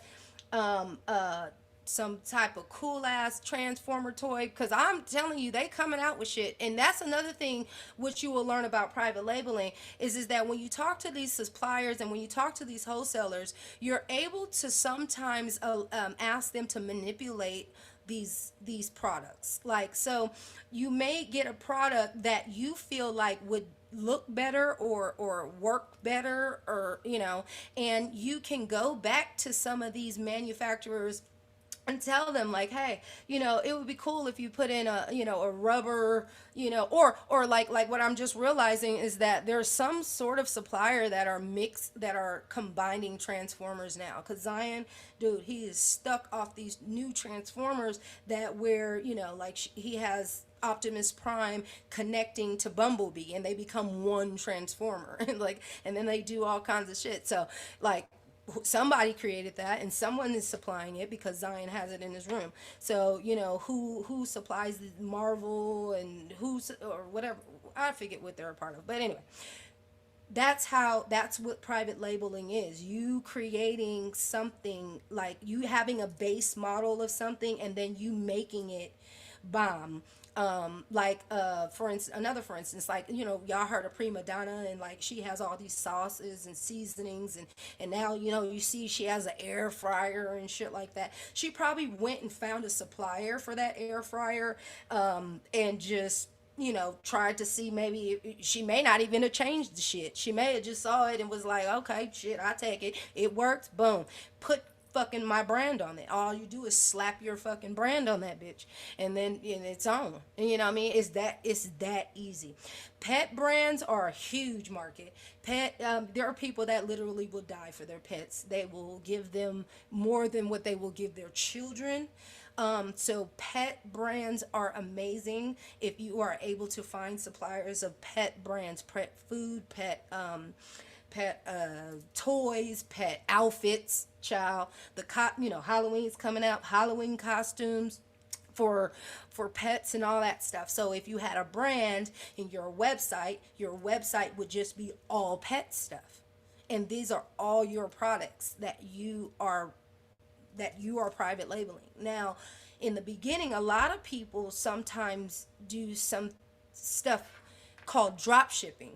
some type of cool ass transformer toy, because I'm telling you, they coming out with shit. And that's another thing which you will learn about private labeling is that when you talk to these suppliers and when you talk to these wholesalers, you're able to sometimes ask them to manipulate these products. Like, so you may get a product that you feel like would look better or work better, or and you can go back to some of these manufacturers and tell them, like, hey, it would be cool if you put in a rubber, or like what I'm just realizing is that there's some sort of supplier that are combining transformers now, because Zion, dude, he is stuck off these new transformers that where like he has Optimus Prime connecting to Bumblebee, and they become one transformer, and then they do all kinds of shit. So, like, somebody created that and someone is supplying it because Zion has it in his room. So who supplies Marvel and who's or whatever, I forget what they're a part of, but anyway, that's what private labeling is. You creating something, like you having a base model of something and then you making it bomb. Like for instance, for instance, like, y'all heard of prima donna, and like she has all these sauces and seasonings, and now, you see she has an air fryer and shit like that. She probably went and found a supplier for that air fryer, and just, tried to see, maybe she may not even have changed the shit. She may have just saw it and was like, okay, shit, I take it. It worked. Boom. Put fucking my brand on it. All you do is slap your fucking brand on that bitch, and then it's on. And you know what I mean? It's that easy. Pet brands are a huge market. There are people that literally will die for their pets. They will give them more than what they will give their children. So pet brands are amazing if you are able to find suppliers of pet brands, pet food, pet toys, pet outfits. Child, Halloween's coming out, Halloween costumes for pets and all that stuff. So if you had a brand in your website would just be all pet stuff, and these are all your products that you are private labeling. Now, in the beginning, a lot of people sometimes do some stuff called drop shipping,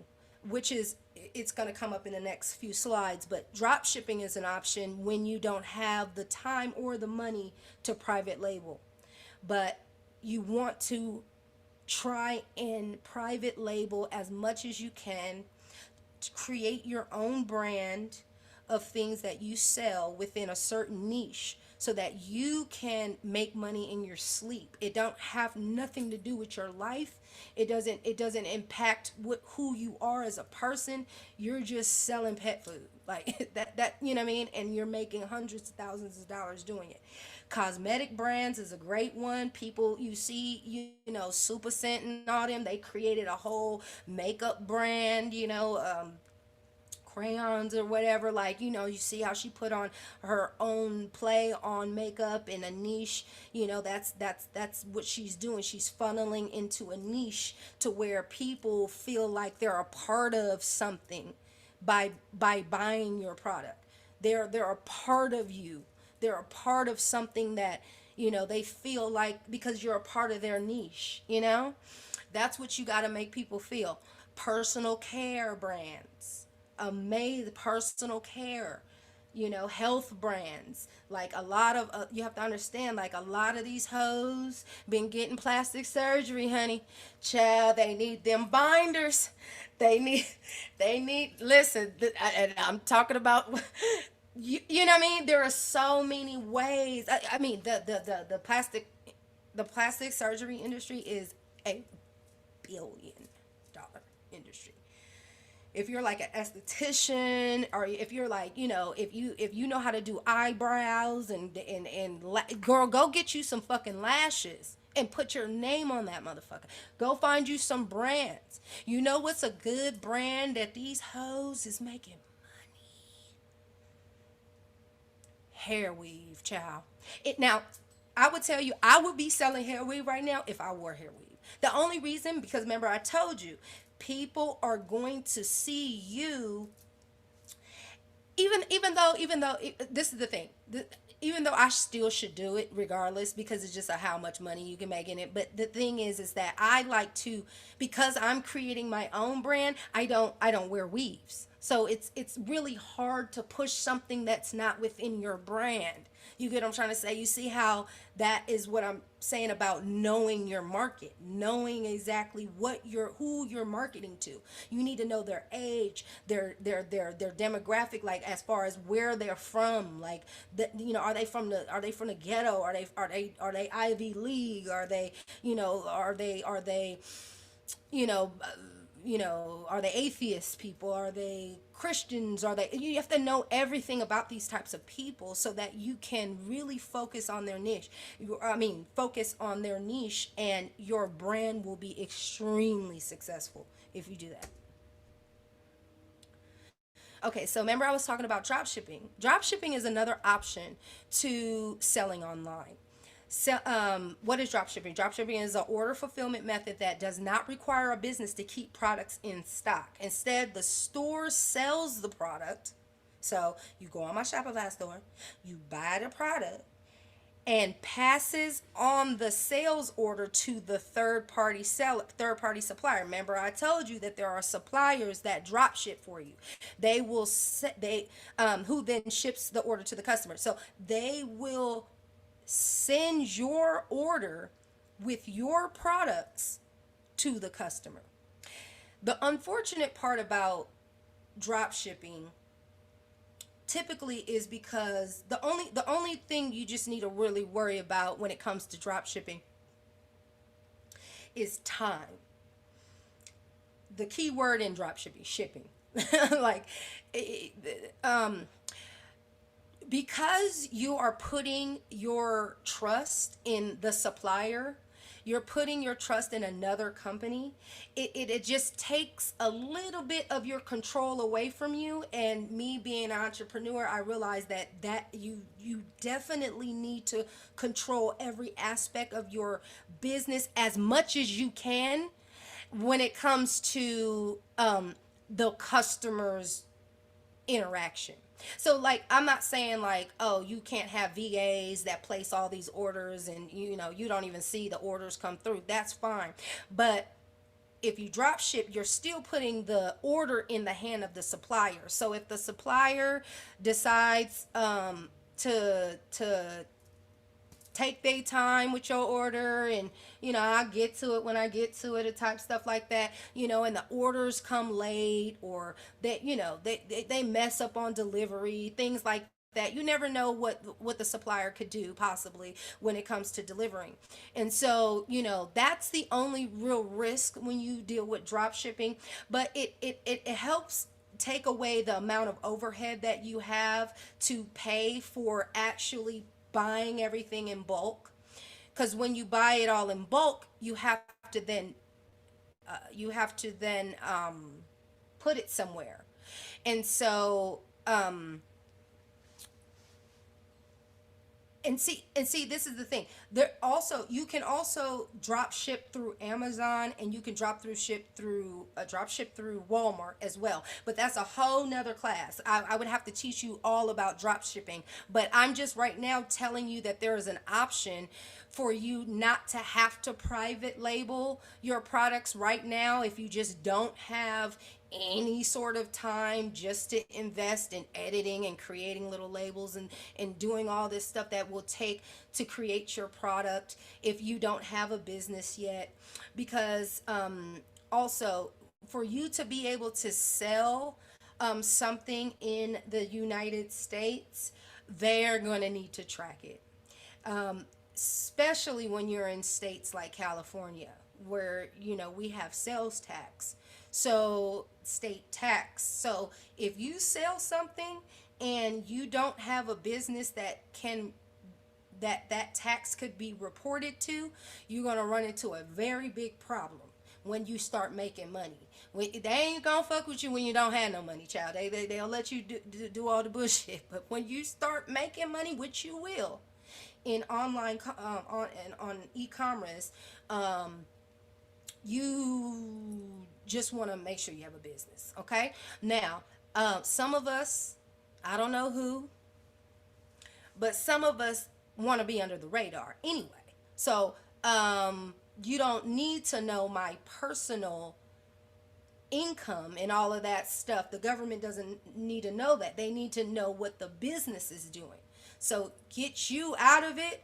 which is, it's going to come up in the next few slides, but drop shipping is an option when you don't have the time or the money to private label, but you want to try and private label as much as you can to create your own brand of things that you sell within a certain niche, so that you can make money in your sleep. It don't have nothing to do with your life. It doesn't impact who you are as a person. You're just selling pet food. Like that, you know what I mean? And you're making hundreds of thousands of dollars doing it. Cosmetic brands is a great one. People, you see, Super Scent and all them, they created a whole makeup brand, crayons or whatever. Like, you see how she put on her own play on makeup in a niche. That's what she's doing. She's funneling into a niche to where people feel like they're a part of something by buying your product. They're a part of you. They're a part of something that, they feel like, because you're a part of their niche. That's what you got to make people feel. Personal care brands, amazing personal care, health brands. Like, a lot of you have to understand, like, a lot of these hoes been getting plastic surgery, honey. Child, they need them binders. They need listen, and I'm talking about you know what I mean? There are so many ways. I mean, the plastic surgery industry is a $1 billion industry. If you're like an esthetician, or if you're like, if you know how to do eyebrows, girl, go get you some fucking lashes and put your name on that motherfucker. Go find you some brands. You know what's a good brand that these hoes is making? Hair weave, child. Now, I would tell you, I would be selling hair weave right now if I wore hair weave. The only reason, because remember I told you, people are going to see you. Even though this is the thing, even though I still should do it regardless, because it's just how much money you can make in it. But the thing is that I like to, because I'm creating my own brand. I don't wear weaves, so it's really hard to push something that's not within your brand. You get what I'm trying to say? You see how that is what I'm saying about knowing your market, knowing exactly who you're marketing to. You need to know their age, their demographic, like as far as where they're from, like are they from the ghetto? Are they Ivy League? Are they you know, are they atheists people? Are they Christians? You have to know everything about these types of people so that you can really focus on their niche. Focus on their niche, and your brand will be extremely successful if you do that. Okay, so remember I was talking about drop shipping. Drop shipping is another option to selling online. So, what is dropshipping? Dropshipping is an order fulfillment method that does not require a business to keep products in stock. Instead, the store sells the product. So, you go on my Shopify store, you buy the product, and passes on the sales order to the third party supplier. Remember, I told you that there are suppliers that drop ship for you. They will who then ships the order to the customer. So they will send your order with your products to the customer. The unfortunate part about drop shipping typically is because the only thing you just need to really worry about when it comes to drop shipping is time. The key word in drop shipping, like because you are putting your trust in the supplier, you're putting your trust in another company, it just takes a little bit of your control away from you. And me being an entrepreneur, I realize that you definitely need to control every aspect of your business as much as you can when it comes to the customers interaction. So like I'm not saying like, oh, you can't have VAs that place all these orders and you don't even see the orders come through. That's fine. But if you drop ship, you're still putting the order in the hand of the supplier. So if the supplier decides to take their time with your order, and I get to it when I get to it, type stuff like that, and the orders come late, or that they mess up on delivery, things like that. You never know what the supplier could do possibly when it comes to delivering. And so that's the only real risk when you deal with drop shipping. But it helps take away the amount of overhead that you have to pay for actually buying everything in bulk. Because when you buy it all in bulk, to then you have to then put it somewhere. And so and see this is the thing. There also, you can also drop ship through Amazon, and you can drop ship through Walmart as well. But that's a whole nother class. I would have to teach you all about drop shipping, but I'm just right now telling you that there is an option for you not to have to private label your products right now if you just don't have any sort of time just to invest in editing and creating little labels and doing all this stuff that will take to create your product if you don't have a business yet. Because also, for you to be able to sell something in the United States, they're going to need to track it. Especially when you're in states like California, where we have sales tax, so state tax. So if you sell something and you don't have a business that tax could be reported to, you're going to run into a very big problem when you start making money. They ain't gonna fuck with you when you don't have no money, child. They'll let you do all the bullshit. But when you start making money, which you will, in online on e-commerce, you just want to make sure you have a business. Okay, now some of us, I don't know who, but some of us want to be under the radar anyway. So you don't need to know my personal income and all of that stuff. The government doesn't need to know that. They need to know what the business is doing. So get you out of it,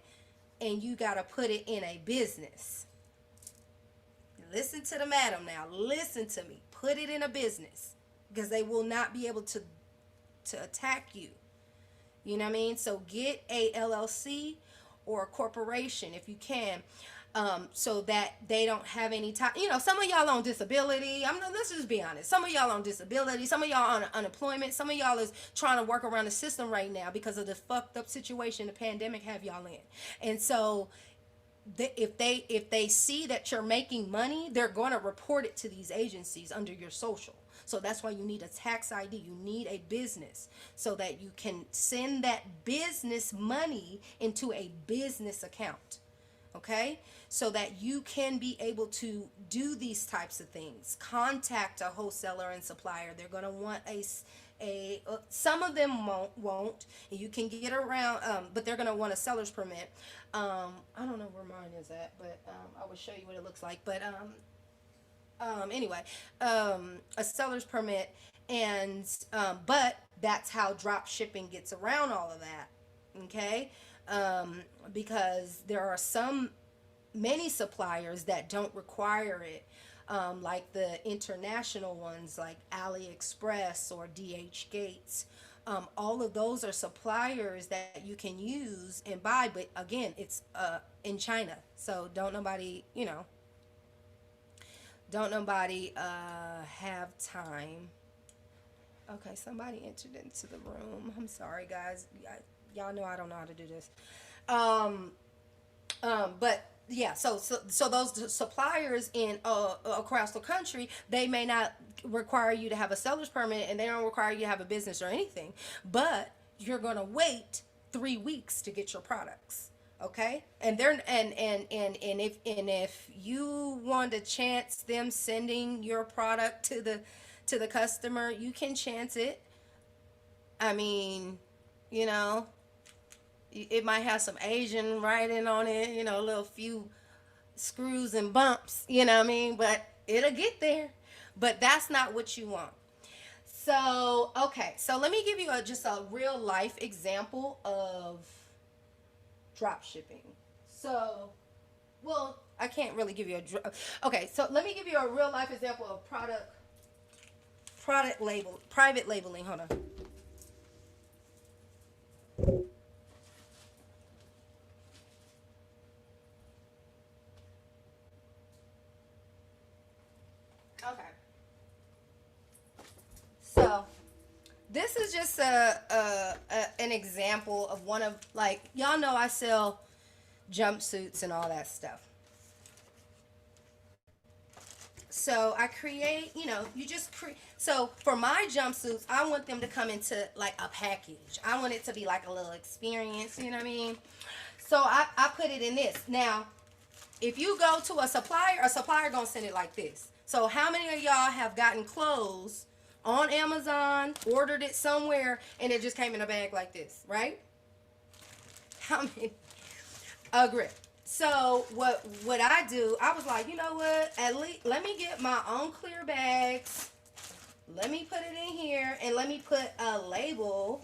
and you got to put it in a business. Listen to the madam now. Listen to me. Put it in a business, because they will not be able to attack you. You know what I mean? So get a LLC or a corporation if you can, so that they don't have any time. Some of y'all on disability. Let's just be honest. Some of y'all on disability. Some of y'all on unemployment. Some of y'all is trying to work around the system right now because of the fucked up situation the pandemic have y'all in. And so if they see that you're making money, they're going to report it to these agencies under your social. So that's why you need a tax ID. You need a business so that you can send that business money into a business account. Okay, so that you can be able to do these types of things. Contact a wholesaler and supplier. They're going to want some of them won't, and you can get around, but they're going to want a seller's permit. I don't know where mine is at, but I will show you what it looks like. But anyway, a seller's permit, and but that's how drop shipping gets around all of that. Okay, because there are many suppliers that don't require it, like the international ones like AliExpress or DH Gates. All of those are suppliers that you can use and buy, but again, it's in China, so don't nobody have time. Okay, somebody entered into the room. I'm sorry, guys. Y'all know I don't know how to do this. But yeah, so those suppliers in across the country, they may not require you to have a seller's permit, and they don't require you to have a business or anything. But you're gonna wait 3 weeks to get your products. Okay, and they're and if you want to chance them sending your product to the customer, you can chance it. I mean, you know, it might have some Asian writing on it, a little few screws and bumps, you know what I mean? But it'll get there. But that's not what you want. So, okay, so let me give you just a real life example of drop shipping. So, well, I can't really give you okay, so let me give you a real life example of private labeling. Hold on. Okay. So this is just an example of one of, like, y'all know I sell jumpsuits and all that stuff. So I create, you just create. So for my jumpsuits, I want them to come into like a package. I want it to be like a little experience, you know what I mean? So I put it in this. Now, if you go to a supplier gonna send it like this. So how many of y'all have gotten clothes on Amazon, ordered it somewhere, and it just came in a bag like this, right? How many? Agree. So what I do, I was like, you know what? At least let me get my own clear bags. Let me put it in here, and let me put a label.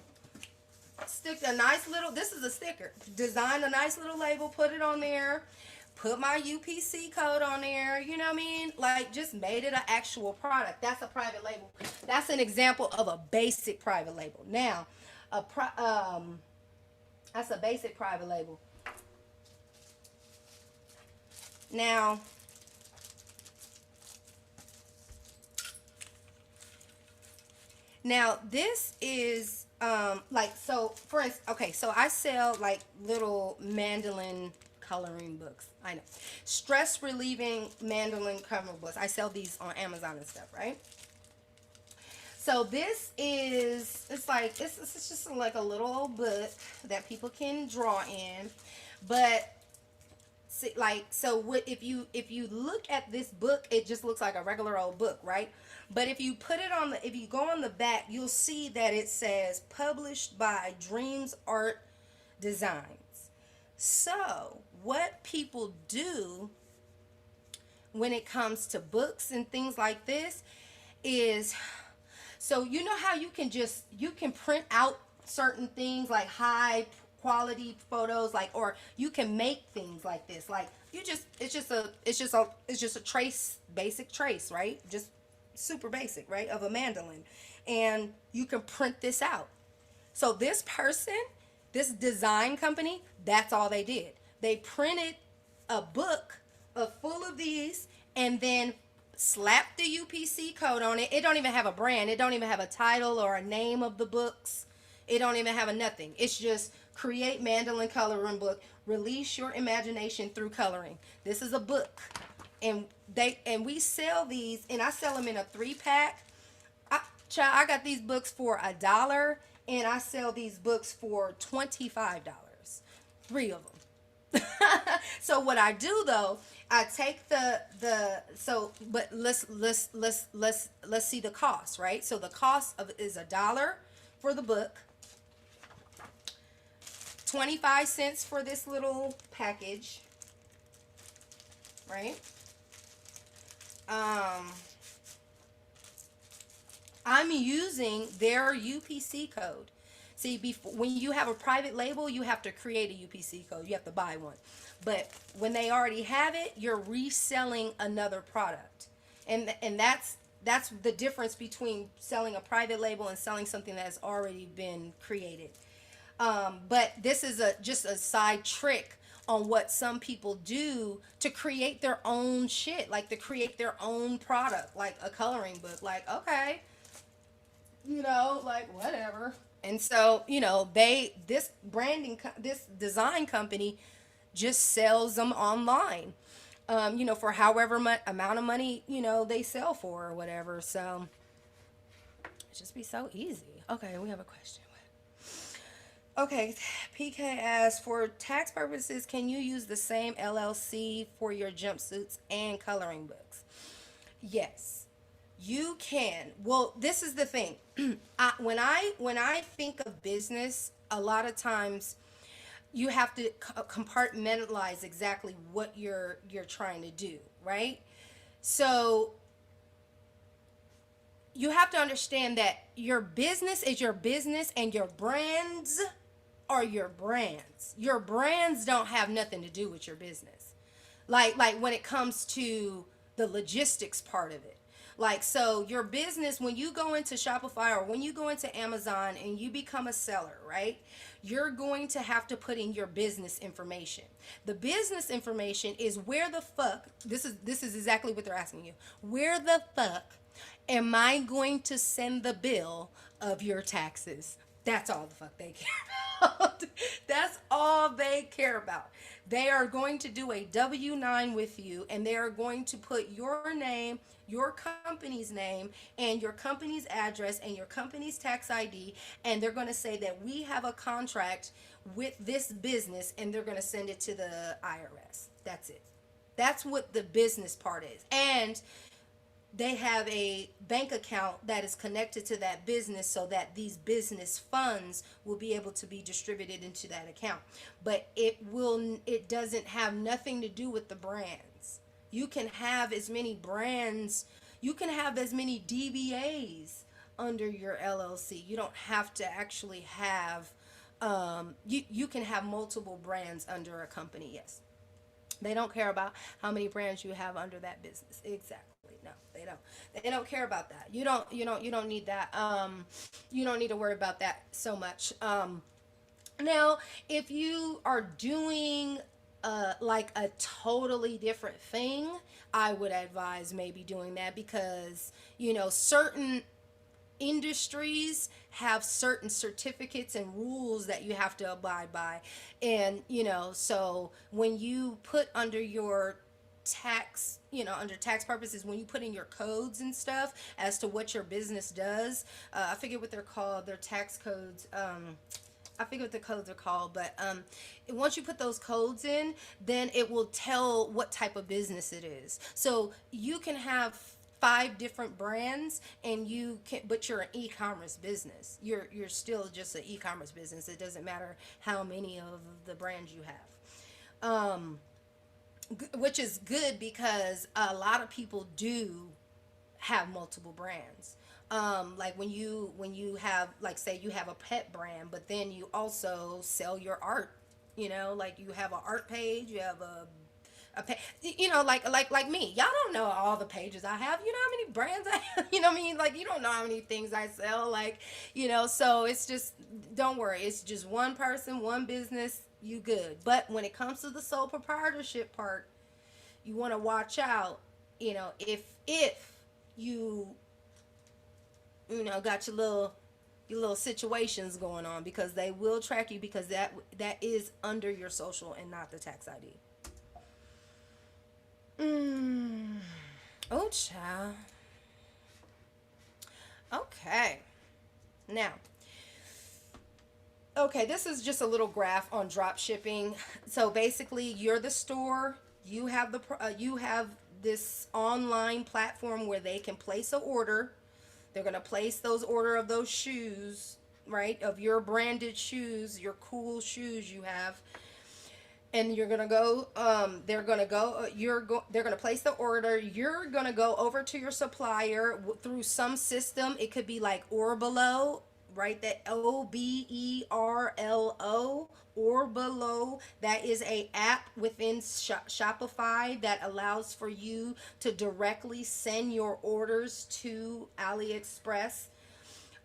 Stick a nice little. This is a sticker. Design a nice little label. Put it on there. Put my UPC code on there. You know what I mean? Like, just made it an actual product. That's a private label. That's an example of a basic private label. Now, that's a basic private label. Now this is like, so for instance, okay, so I sell like little mandolin coloring books. I know, stress relieving mandolin coloring books. I sell these on Amazon and stuff, right? So this is, it's just like a little old book that people can draw in, but see, like, so what if you look at this book, it just looks like a regular old book, right? But if you if you go on the back, you'll see that it says published by Dreams Art Designs. So what people do when it comes to books and things like this is, so you know how you can print out certain things like high quality photos, like, or you can make things like this, like it's just a trace, basic trace, right? Just super basic, right, of a mandolin, and you can print this out. So this person, this design company, that's all they did. They printed a book full of these, and then slapped the UPC code on it. It don't even have a brand. It don't even have a title or a name of the books. It don't even have a nothing. It's just create mandolin coloring book. Release your imagination through coloring. This is a book, and we sell these, and I sell them in a 3-pack. Child, I got these books for $1, and I sell these books for $25. Three of them. So what I do though, I take but let's see the cost, right? So the cost of is $1 for the book, 25 cents for this little package, right? I'm using their UPC code. See, when you have a private label, you have to create a UPC code. You have to buy one. But when they already have it, you're reselling another product. And that's the difference between selling a private label and selling something that has already been created. But this is just a side trick on what some people do to create their own shit, like to create their own product, like a coloring book. Like, okay, like whatever. And so, this this design company just sells them online, for however amount of money, they sell for or whatever. So it just be so easy. Okay, we have a question. Okay, PK asks, for tax purposes, can you use the same LLC for your jumpsuits and coloring books? Yes, you can. Well, this is the thing. When I think of business, a lot of times you have to compartmentalize exactly what you're trying to do, right? So you have to understand that your business is your business and your brands are your brands. Your brands don't have nothing to do with your business. Like when it comes to the logistics part of it. Like, so your business, when you go into Shopify or when you go into Amazon and you become a seller, right? You're going to have to put in your business information. The business information is where the fuck, this is exactly what they're asking you. Where the fuck am I going to send the bill of your taxes? That's all the fuck they care about. That's all they care about. They are going to do a W-9 with you, and they are going to put your name, your company's name, and your company's address, and your company's tax ID, and they're going to say that we have a contract with this business, and they're going to send it to the IRS. That's it. That's what the business part is. And they have a bank account that is connected to that business so that these business funds will be able to be distributed into that account. But it doesn't have nothing to do with the brands. You can have as many brands, you can have as many DBAs under your LLC. You don't have to actually have, you can have multiple brands under a company, yes. They don't care about how many brands you have under that business. Exactly. No, they don't. They don't care about that. You don't need that. You don't need to worry about that so much. Now, if you are doing like a totally different thing, I would advise maybe doing that because, certain industries have certain certificates and rules that you have to abide by. And, so when you put under your tax, under tax purposes, when you put in your codes and stuff as to what your business does, I forget what they're called, their tax codes. I forget what the codes are called, but once you put those codes in, then it will tell what type of business it is. So you can have 5 different brands and but you're an e-commerce business. You're still just an e-commerce business. It doesn't matter how many of the brands you have. Which is good because a lot of people do have multiple brands. Like when you have, like, say you have a pet brand, but then you also sell your art, like you have an art page, you have a like me. Y'all don't know all the pages I have. You know how many brands I have? You know what I mean? Like, you don't know how many things I sell. Like, so it's just, don't worry. It's just one person, one business, you good. But when it comes to the sole proprietorship part, you want to watch out, if you got your little situations going on, because they will track you, because that is under your social and not the tax ID. Oh, child. Okay. Now, okay, this is just a little graph on drop shipping. So basically, you're the store. You have you have this online platform where they can place an order. They're gonna place those order of those shoes, right? Of your branded shoes, your cool shoes you have, and you're gonna go. They're gonna go. They're gonna place the order. You're gonna go over to your supplier through some system. It could be like Orbelo, right? That Oberlo, or below. That is a app within Shopify that allows for you to directly send your orders to AliExpress.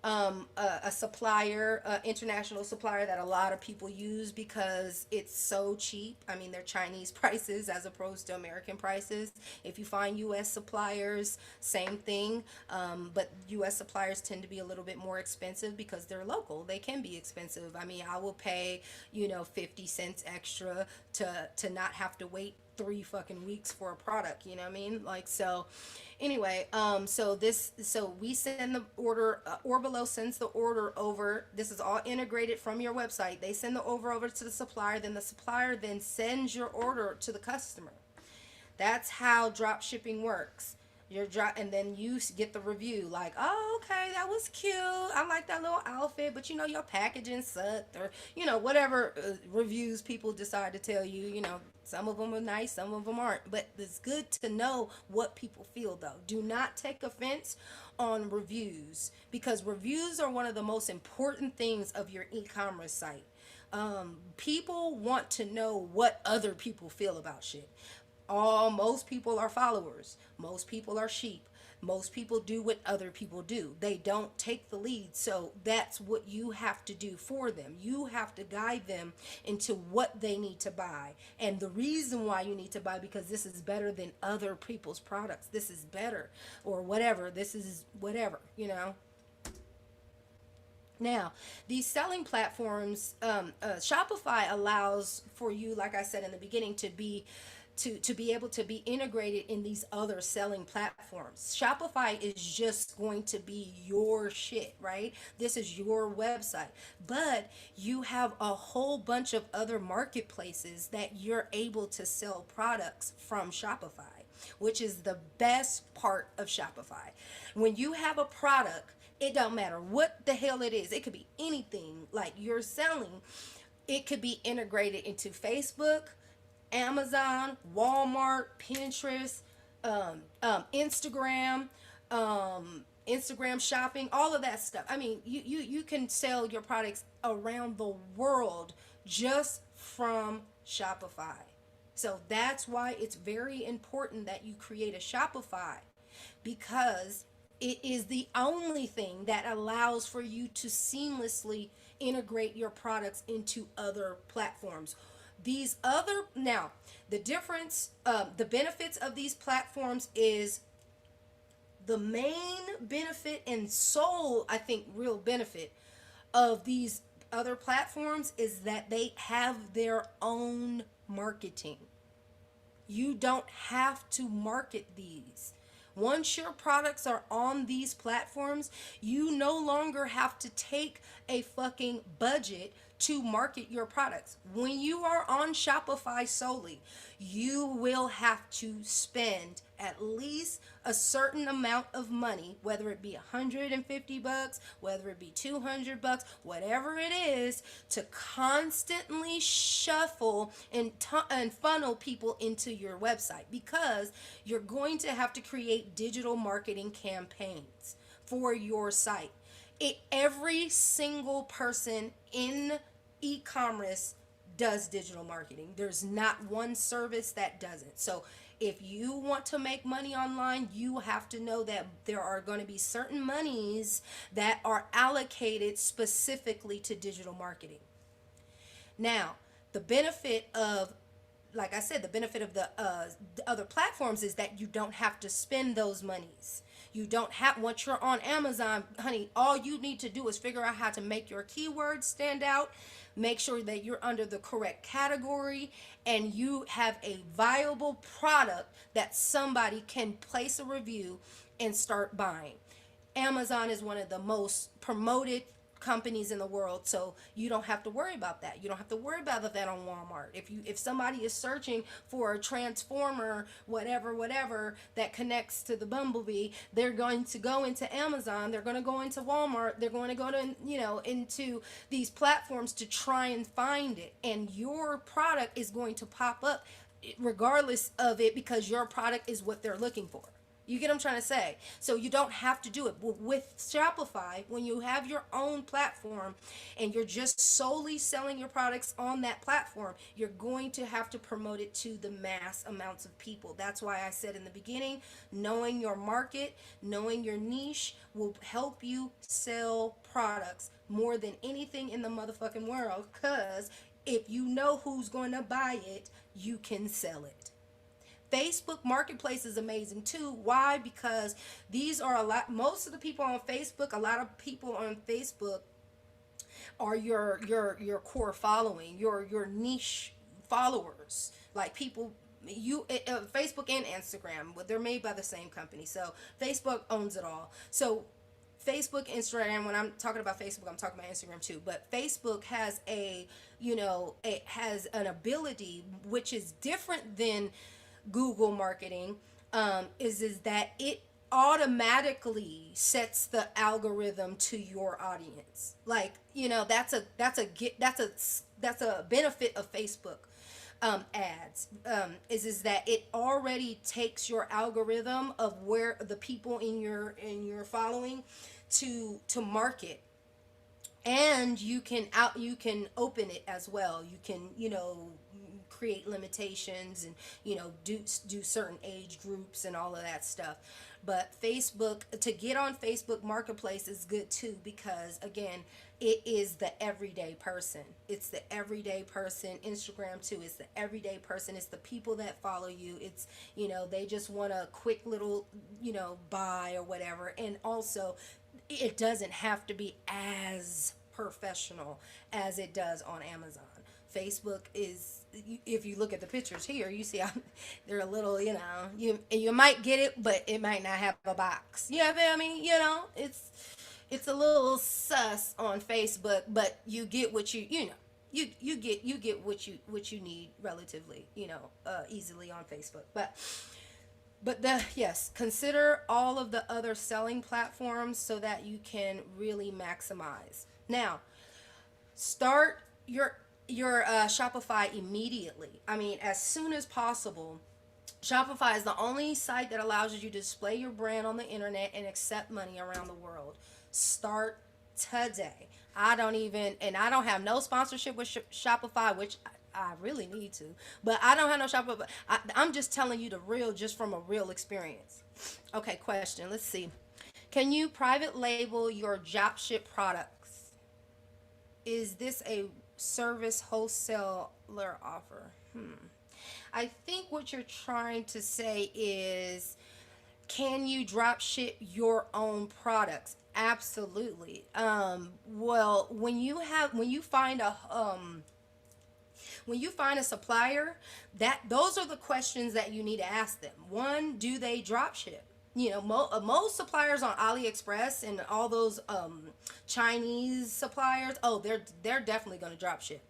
A supplier, international supplier that a lot of people use because it's so cheap. I mean, they're Chinese prices as opposed to American prices. If you find U.S. suppliers, same thing. But U.S. suppliers tend to be a little bit more expensive because they're local. They can be expensive. I mean, I will pay, 50 cents extra to not have to wait 3 fucking weeks for a product. You know what I mean? Like, so anyway, so we send the order, Orbelo sends the order over. This is all integrated from your website. They send the over to the supplier, then the supplier then sends your order to the customer. That's how drop shipping works. Your drop, and then you get the review like, oh, okay, that was cute. I like that little outfit, but your packaging sucked, or whatever reviews people decide to tell you. Some of them are nice, some of them aren't. But it's good to know what people feel, though. Do not take offense on reviews, because reviews are one of the most important things of your e-commerce site. People want to know what other people feel about shit. Most people are followers. Most people are sheep. Most people do what other people do. They don't take the lead. So that's what you have to do for them. You have to guide them into what they need to buy. And the reason why you need to buy, because this is better than other people's products. This is better, or whatever. This is whatever. Now, these selling platforms, Shopify allows for you, like I said in the beginning, to be able to be integrated in these other selling platforms. Shopify is just going to be your shit, right? This is your website. But you have a whole bunch of other marketplaces that you're able to sell products from Shopify, which is the best part of Shopify. When you have a product, it don't matter what the hell it is. It could be anything like you're selling. It could be integrated into Facebook, Amazon, Walmart, Pinterest, Instagram, Instagram shopping, all of that stuff. I mean, you can sell your products around the world just from Shopify. So that's why it's very important that you create a Shopify, because it is the only thing that allows for you to seamlessly integrate your products into other platforms. These other, now, the difference, the benefits of these platforms is, the main benefit and sole, I think, real benefit of these other platforms is that they have their own marketing. You don't have to market these. Once your products are on these platforms, you no longer have to take a fucking budget to market your products. When you are on Shopify solely, you will have to spend at least a certain amount of money, whether it be $150, whether it be $200, whatever it is, to constantly shuffle and funnel people into your website, because you're going to have to create digital marketing campaigns for your site. Every single person in e-commerce does digital marketing. There's not one service that doesn't. So if you want to make money online, you have to know that there are going to be certain monies that are allocated specifically to digital marketing. Now, the benefit of, like I said, the benefit of the other platforms is that you don't have to spend those monies. You don't have, once you're on Amazon, honey, all you need to do is figure out how to make your keywords stand out, make sure that you're under the correct category, and you have a viable product that somebody can place a review and start buying. Amazon is one of the most promoted companies in the world, so you don't have to worry about that. You don't have to worry about that on Walmart. If somebody is searching for a transformer, whatever that connects to the Bumblebee, they're going to go into Amazon, they're going to go into Walmart, they're going to go to, into these platforms to try and find it, and your product is going to pop up regardless of it, because your product is what they're looking for. You get what I'm trying to say? So you don't have to do it. With Shopify, when you have your own platform and you're just solely selling your products on that platform, you're going to have to promote it to the mass amounts of people. That's why I said in the beginning, knowing your market, knowing your niche will help you sell products more than anything in the motherfucking world, because if you know who's going to buy it, you can sell it. Facebook Marketplace is amazing too. Why? Because these are most of the people on Facebook, a lot of people on Facebook are your core following, your niche followers, like people. Facebook and Instagram, but they're made by the same company, so Facebook owns it all. So Facebook, Instagram, when I'm talking about Facebook, I'm talking about Instagram too, but Facebook has it has an ability which is different than Google marketing, is that it automatically sets the algorithm to your audience. Like, that's a benefit of Facebook ads, is that it already takes your algorithm of where the people in your following to market. And you can open it as well. You can create limitations and do certain age groups and all of that stuff. But Facebook, to get on Facebook Marketplace is good too, because again, it is the everyday person. It's the everyday person. Instagram too, it's the everyday person. It's the people that follow you. It's they just want a quick little buy or whatever. And also, it doesn't have to be as professional as it does on Amazon. Facebook is, if you look at the pictures here, you see how they're a little, you might get it, but it might not have a box. You know what I mean? It's a little sus on Facebook, but you get what you get what you need relatively, easily on Facebook. But yes, consider all of the other selling platforms so that you can really maximize. Now, start your Shopify immediately. I mean, as soon as possible. Shopify is the only site that allows you to display your brand on the internet and accept money around the world. Start today. I don't have no sponsorship with Shopify, which I really need to, but I don't have no Shopify. I'm just telling you the real, just from a real experience. Okay, question. Let's see. Can you private label your dropship products? Is this a service wholesaler offer? I think what you're trying to say is, can you drop ship your own products? Absolutely. Well, when you find a supplier, those are the questions that you need to ask them. One, do they drop ship? Most suppliers on AliExpress and all those Chinese suppliers, they're definitely going to drop ship.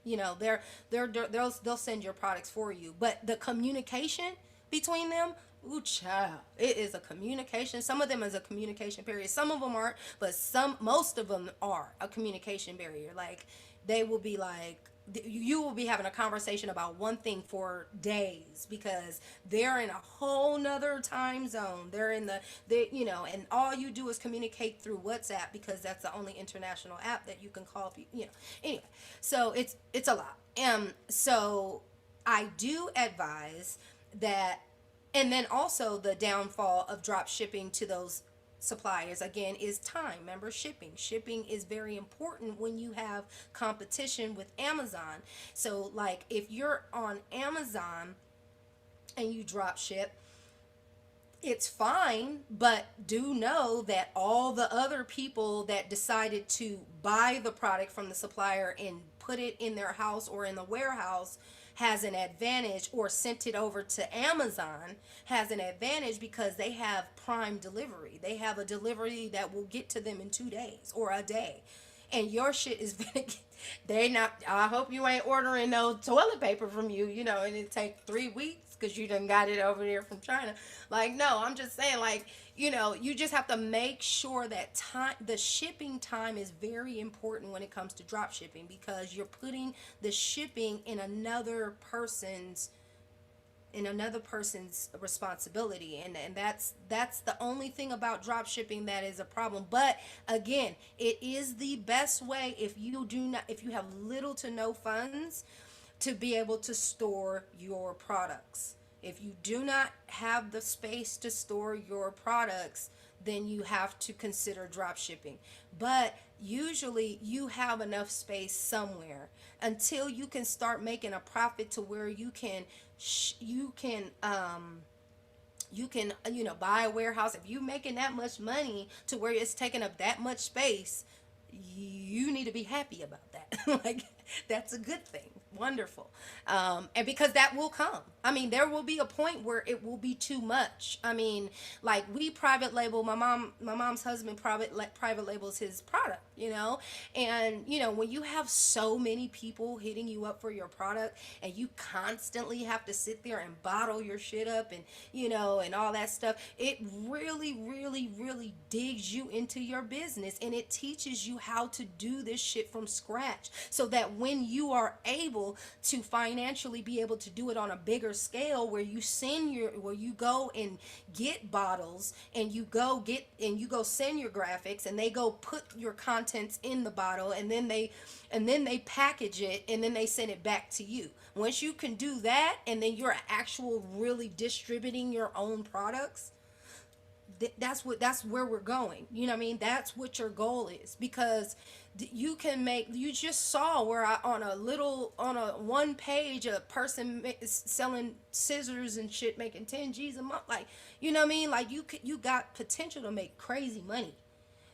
They'll send your products for you. But the communication between them, ooh, child, it is a communication. Some of them is a communication barrier. Some of them aren't, but most of them are a communication barrier. Like, they will be like, you will be having a conversation about one thing for days, because they're in a whole nother time zone. And all you do is communicate through WhatsApp, because that's the only international app that you can call people, anyway. So it's a lot. So I do advise that. And then also, the downfall of drop shipping to those suppliers, again, is time. Remember, shipping is very important when you have competition with Amazon. So like, if you're on Amazon and you drop ship, it's fine, but do know that all the other people that decided to buy the product from the supplier and put it in their house or in the warehouse has an advantage, or sent it over to Amazon has an advantage because they have prime delivery. They have a delivery that will get to them in 2 days or a day. And your shit is they not, I hope you ain't ordering no toilet paper from you, and it take 3 weeks because you done got it over there from China. Like, no, I'm just saying, like, you just have to make sure that the shipping time is very important when it comes to drop shipping, because you're putting the shipping in another person's responsibility, and that's the only thing about drop shipping that is a problem. But again, it is the best way if you have little to no funds to be able to store your products. If you do not have the space to store your products, then you have to consider drop shipping. But usually you have enough space somewhere until you can start making a profit to where you can buy a warehouse. If you're making that much money to where it's taking up that much space, you need to be happy about that. Like, that's a good thing. Wonderful. And because that will come. I mean, there will be a point where it will be too much. I mean, like, we private label, my mom's husband private labels his product, and when you have so many people hitting you up for your product, and you constantly have to sit there and bottle your shit up, and and all that stuff, it really, really, really digs you into your business, and it teaches you how to do this shit from scratch, so that when you are able to financially be able to do it on a bigger scale, where you go and get bottles, and you go send your graphics, and they go put your contents in the bottle, and then they package it, and then they send it back to you. Once you can do that, and then you're really distributing your own products, that's where we're going. You know what I mean? That's what your goal is, because you just saw where on a one page, a person is selling scissors and shit, making 10 G's a month. Like, you know what I mean? Like, you got potential to make crazy money.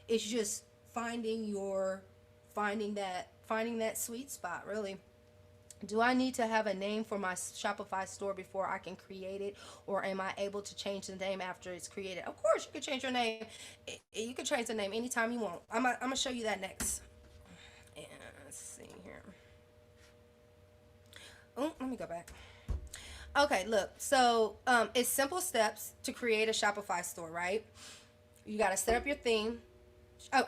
It's just finding that sweet spot, really. Do I need to have a name for my Shopify store before I can create it, or am I able to change the name after it's created? Of course, you can change your name. You can change the name anytime you want. I'm gonna show you that next. And let's see here. Oh, let me go back. Okay, look. So it's simple steps to create a Shopify store, right? You got to set up your theme.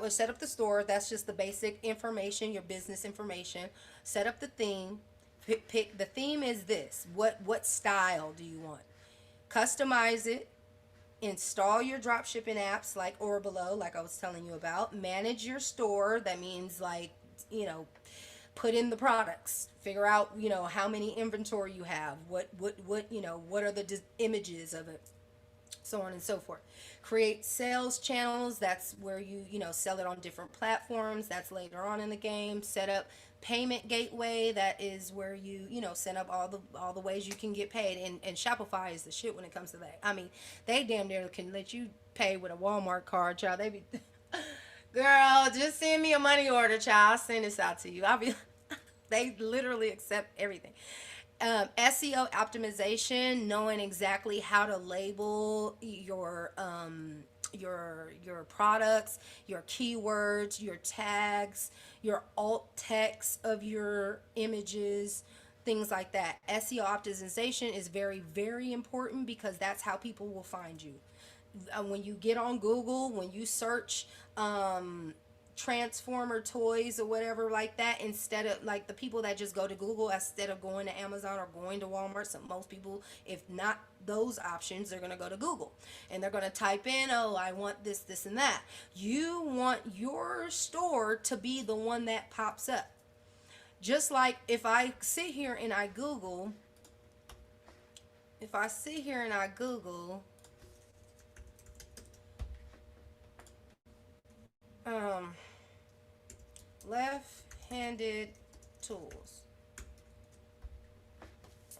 Set up the store. That's just the basic information, your business information. Set up the theme. Pick the theme is this. What style do you want? Customize it. Install your dropshipping apps like or below, like I was telling you about. Manage your store. That means, like, put in the products. Figure out, how many inventory you have. What are the images of it, so on and so forth. Create sales channels. That's where you sell it on different platforms. That's later on in the game. Set up payment gateway. That is where you set up all the ways you can get paid. And Shopify is the shit when it comes to that. I mean, they damn near can let you pay with a Walmart card, child. They be girl, just send me a money order, child. I'll send this out to you. They literally accept everything. SEO optimization, knowing exactly how to label your products, your keywords, your tags, your alt text of your images, things like that. SEO optimization is very, very important, because that's how people will find you. When you get on Google, when you search Transformer toys or whatever like that, instead of, like, the people that just go to Google instead of going to Amazon or going to Walmart, so most people, if not those options, they're going to go to Google, and they're going to type in, oh, I want this and that. You want your store to be the one that pops up. Just like if I sit here and I Google left-handed tools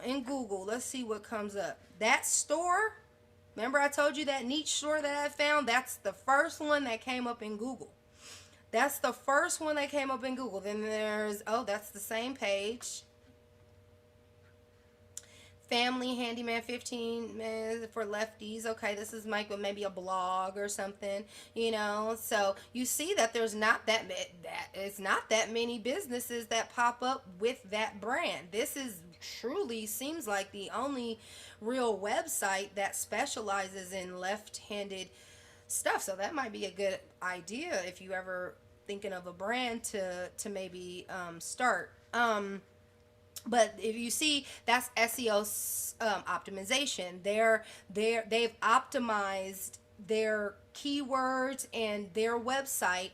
in Google, let's see what comes up. That store, remember I told you that niche store that I found? That's the first one that came up in Google. Then there's, oh, that's the same page. Family handyman 15 minutes for lefties. Okay, this is like maybe a blog or something, you know. So you see that there's not that it's not that many businesses that pop up with that brand. This is truly seems like the only real website that specializes in left-handed stuff. So that might be a good idea if you ever thinking of a brand to maybe start. But if you see, that's SEO optimization. They've optimized their keywords and their website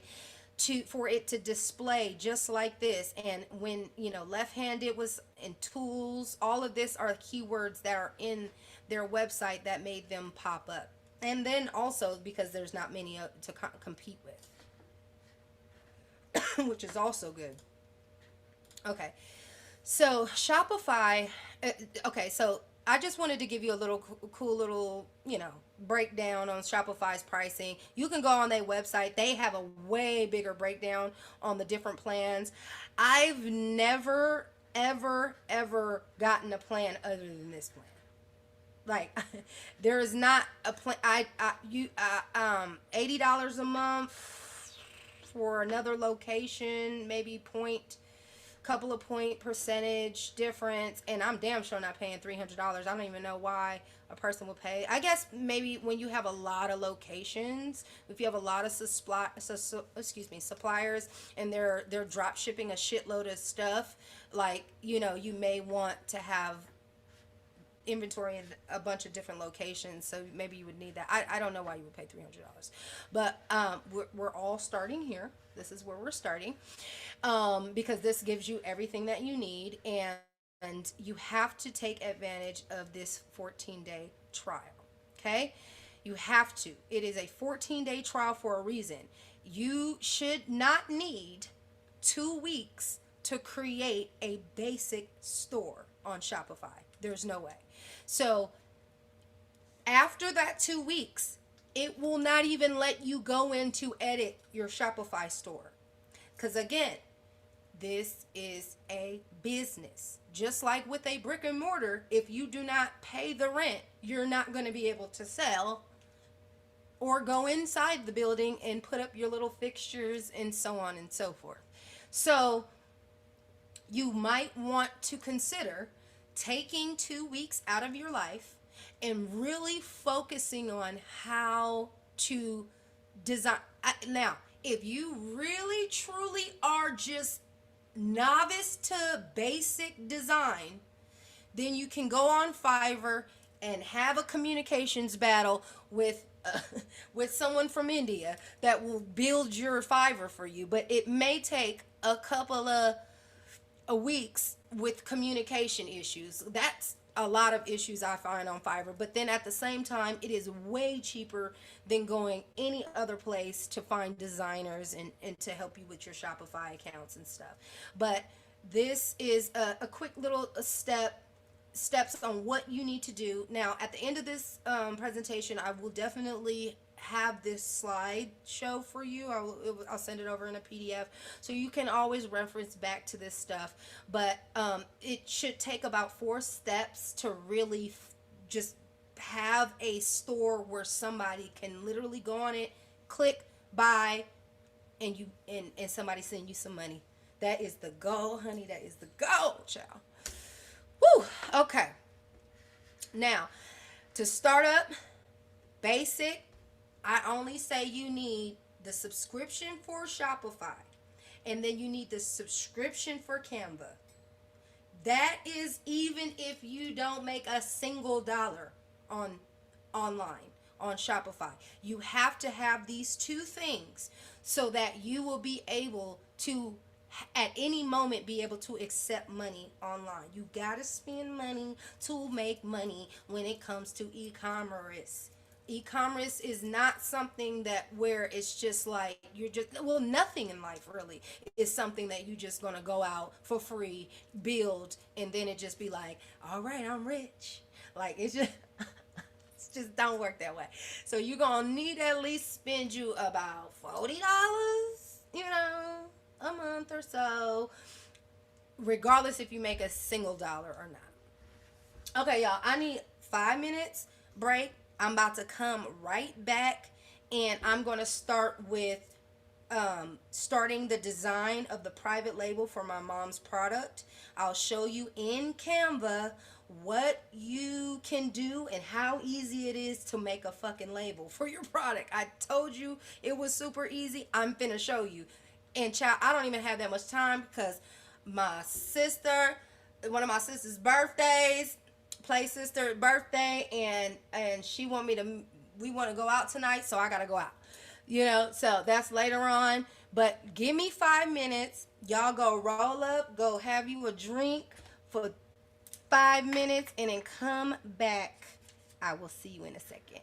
to for it to display just like this. And when left-handed was in tools, all of this are keywords that are in their website that made them pop up. And then also because there's not many to compete with, which is also good. Okay. So Shopify, okay, so I just wanted to give you a little cool little, breakdown on Shopify's pricing. You can go on their website. They have a way bigger breakdown on the different plans. I've never, ever, ever gotten a plan other than this plan. Like, there is not a plan. $80 a month for another location, maybe couple of point percentage difference, and I'm damn sure not paying $300. I don't even know why a person would pay. I guess maybe when you have a lot of locations, if you have a lot of suppliers, and they're drop shipping a shitload of stuff, like you may want to have inventory in a bunch of different locations, so maybe you would need that. I don't know why you would pay $300, but we're all starting here. This is where we're starting, because this gives you everything that you need, and you have to take advantage of this 14-day trial. Okay, you have to. It is a 14-day trial for a reason. You should not need 2 weeks to create a basic store on Shopify. There's no way. So after that 2 weeks, it will not even let you go in to edit your Shopify store. Because again, this is a business. Just like with a brick and mortar, if you do not pay the rent, you're not going to be able to sell or go inside the building and put up your little fixtures and so on and so forth. So you might want to consider taking 2 weeks out of your life and really focusing on how to design. Now, if you really truly are just novice to basic design, then you can go on Fiverr and have a communications battle with with someone from India that will build your Fiverr for you. But it may take a couple of weeks with communication issues. That's a lot of issues I find on Fiverr. But then at the same time, it is way cheaper than going any other place to find designers and to help you with your Shopify accounts and stuff. But this is a quick little steps on what you need to do. Now, at the end of this presentation, I will definitely have this slide show for you. I'll send it over in a PDF, so you can always reference back to this stuff. But it should take about 4 steps to really just have a store where somebody can literally go on it, click buy, and somebody send you some money. That is the goal, honey. That is the goal, child. Woo! Okay. Now, to start up, basic, I only say you need the subscription for Shopify, and then you need the subscription for Canva. That is even if you don't make a single dollar online on Shopify. You have to have these 2 things so that you will be able to at any moment be able to accept money online. You gotta spend money to make money when it comes to e-commerce. E-commerce is not something that where it's just like nothing in life really is something that you just gonna go out for free, build, and then it just be like, all right, I'm rich. Like it's just don't work that way. So you're gonna need at least spend you about $40, a month or so, regardless if you make a single dollar or not. Okay, y'all, I need 5 minutes break. I'm about to come right back, and I'm going to start with starting the design of the private label for my mom's product. I'll show you in Canva what you can do and how easy it is to make a fucking label for your product. I told you it was super easy. I'm finna show you. And child, I don't even have that much time because my sister, one of my sister's birthdays, play sister birthday, and she want me to, we want to go out tonight, so I gotta go out. So that's later on. But give me 5 minutes. Y'all go roll up, go have you a drink for 5 minutes, and then come back. I will see you in a second.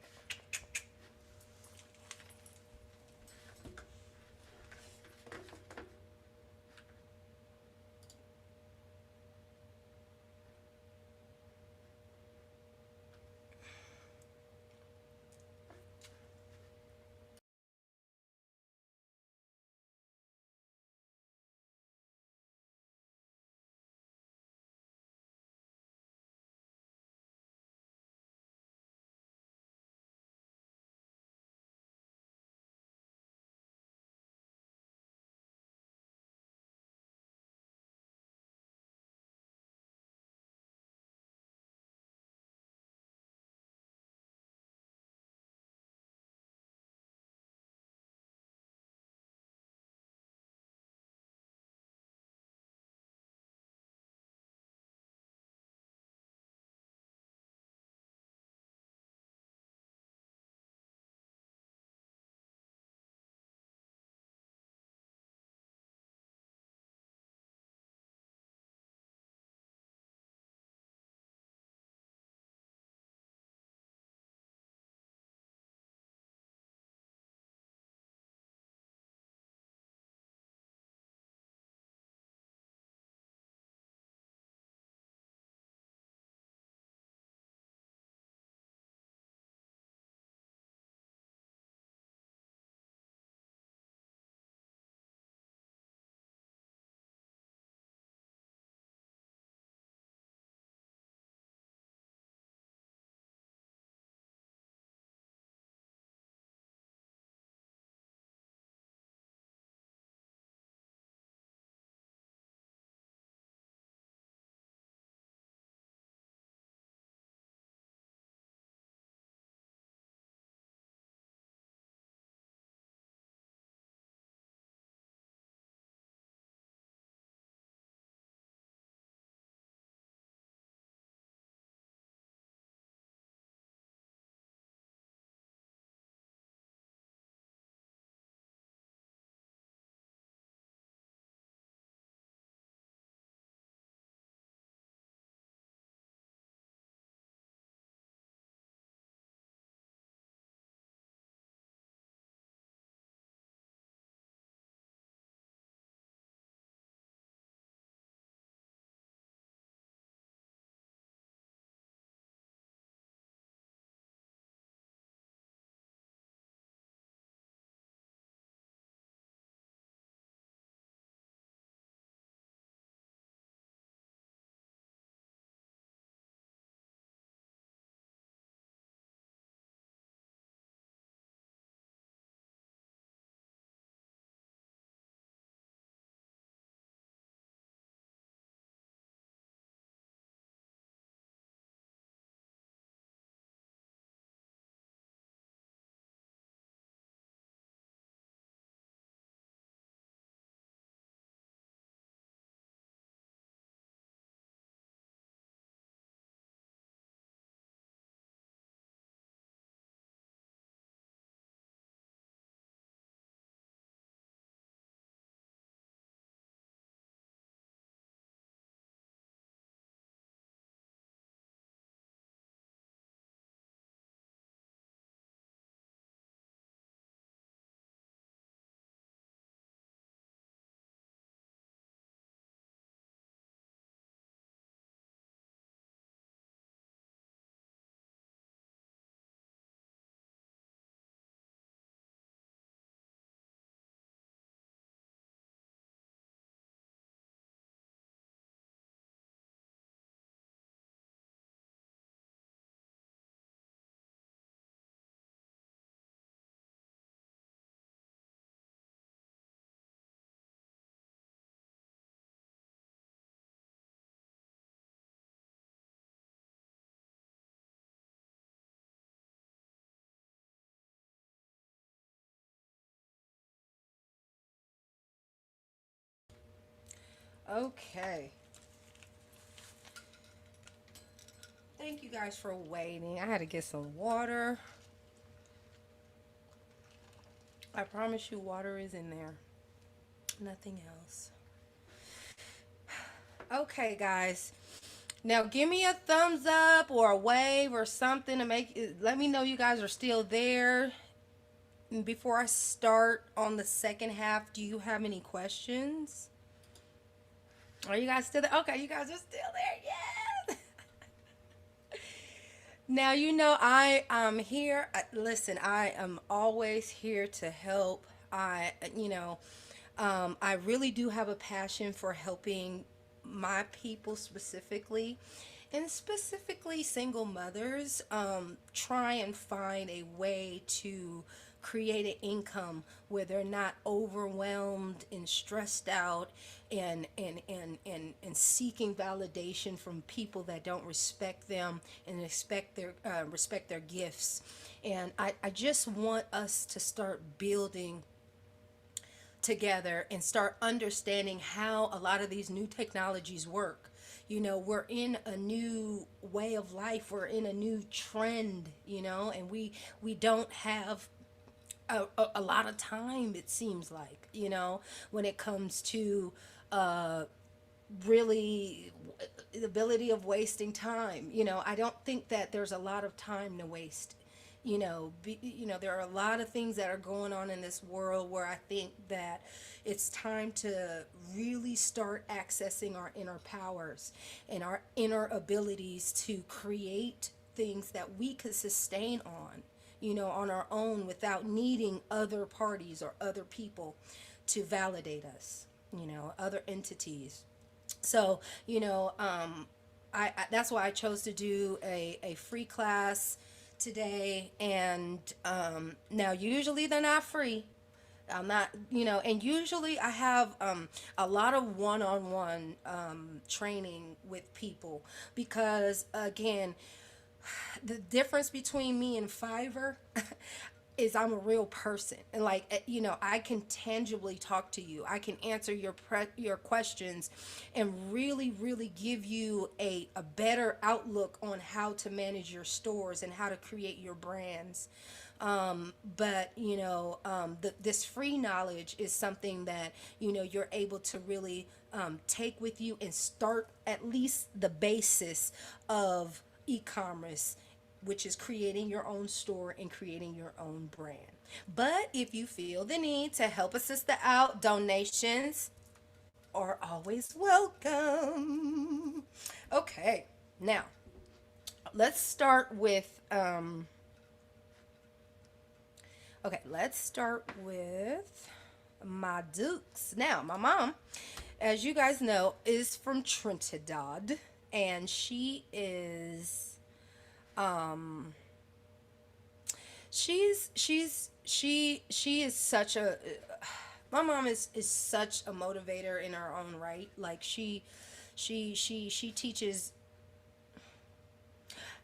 Okay. Thank you guys for waiting. I had to get some water. I promise you, water is in there. Nothing else. Okay, guys. Now, give me a thumbs up or a wave or something to let me know you guys are still there. And before I start on the second half, do you have any questions? Are you guys still there? Okay, you guys are still there. Yes. Now, I am here. Listen, I am always here to help. I really do have a passion for helping my people specifically, and specifically single mothers, try and find a way to create an income where they're not overwhelmed and stressed out and seeking validation from people that don't respect them and respect their gifts. And I just want us to start building together and start understanding how a lot of these new technologies work. We're in a new way of life, we're in a new trend, and we don't have a lot of time, it seems like, when it comes to uh really the ability of wasting time. I don't think that there's a lot of time to waste. There are a lot of things that are going on in this world where I think that it's time to really start accessing our inner powers and our inner abilities to create things that we could sustain on our own without needing other parties or other people to validate us, other entities. So, that's why I chose to do a free class today. And now, usually they're not free. I'm not, and usually I have a lot of one on one training with people because, again, the difference between me and Fiverr is I'm a real person, and like I can tangibly talk to you. I can answer your questions and really give you a better outlook on how to manage your stores and how to create your brands. But this free knowledge is something that you're able to really take with you and start at least the basis of e-commerce, which is creating your own store and creating your own brand. But if you feel the need to help a sister out, donations are always welcome. Okay, now let's start with my dukes. Now, my mom, as you guys know, is from Trinidad, and she is such a my mom is such a motivator in her own right. Like she teaches.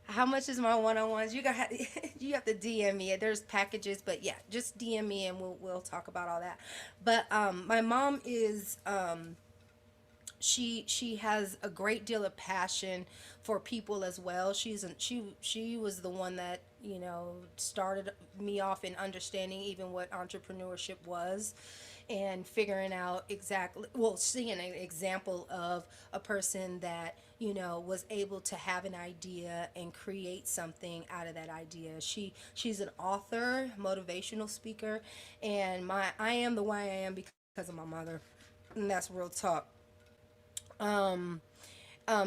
How much is my one-on-ones? You have to DM me. There's packages, but yeah, just DM me and we'll talk about all that. But my mom is she has a great deal of passion for people as well. She was the one that started me off in understanding even what entrepreneurship was, and figuring out exactly, well, seeing an example of a person that was able to have an idea and create something out of that idea. She's an author, motivational speaker, and I am the way I am because of my mother, and that's real talk. Um,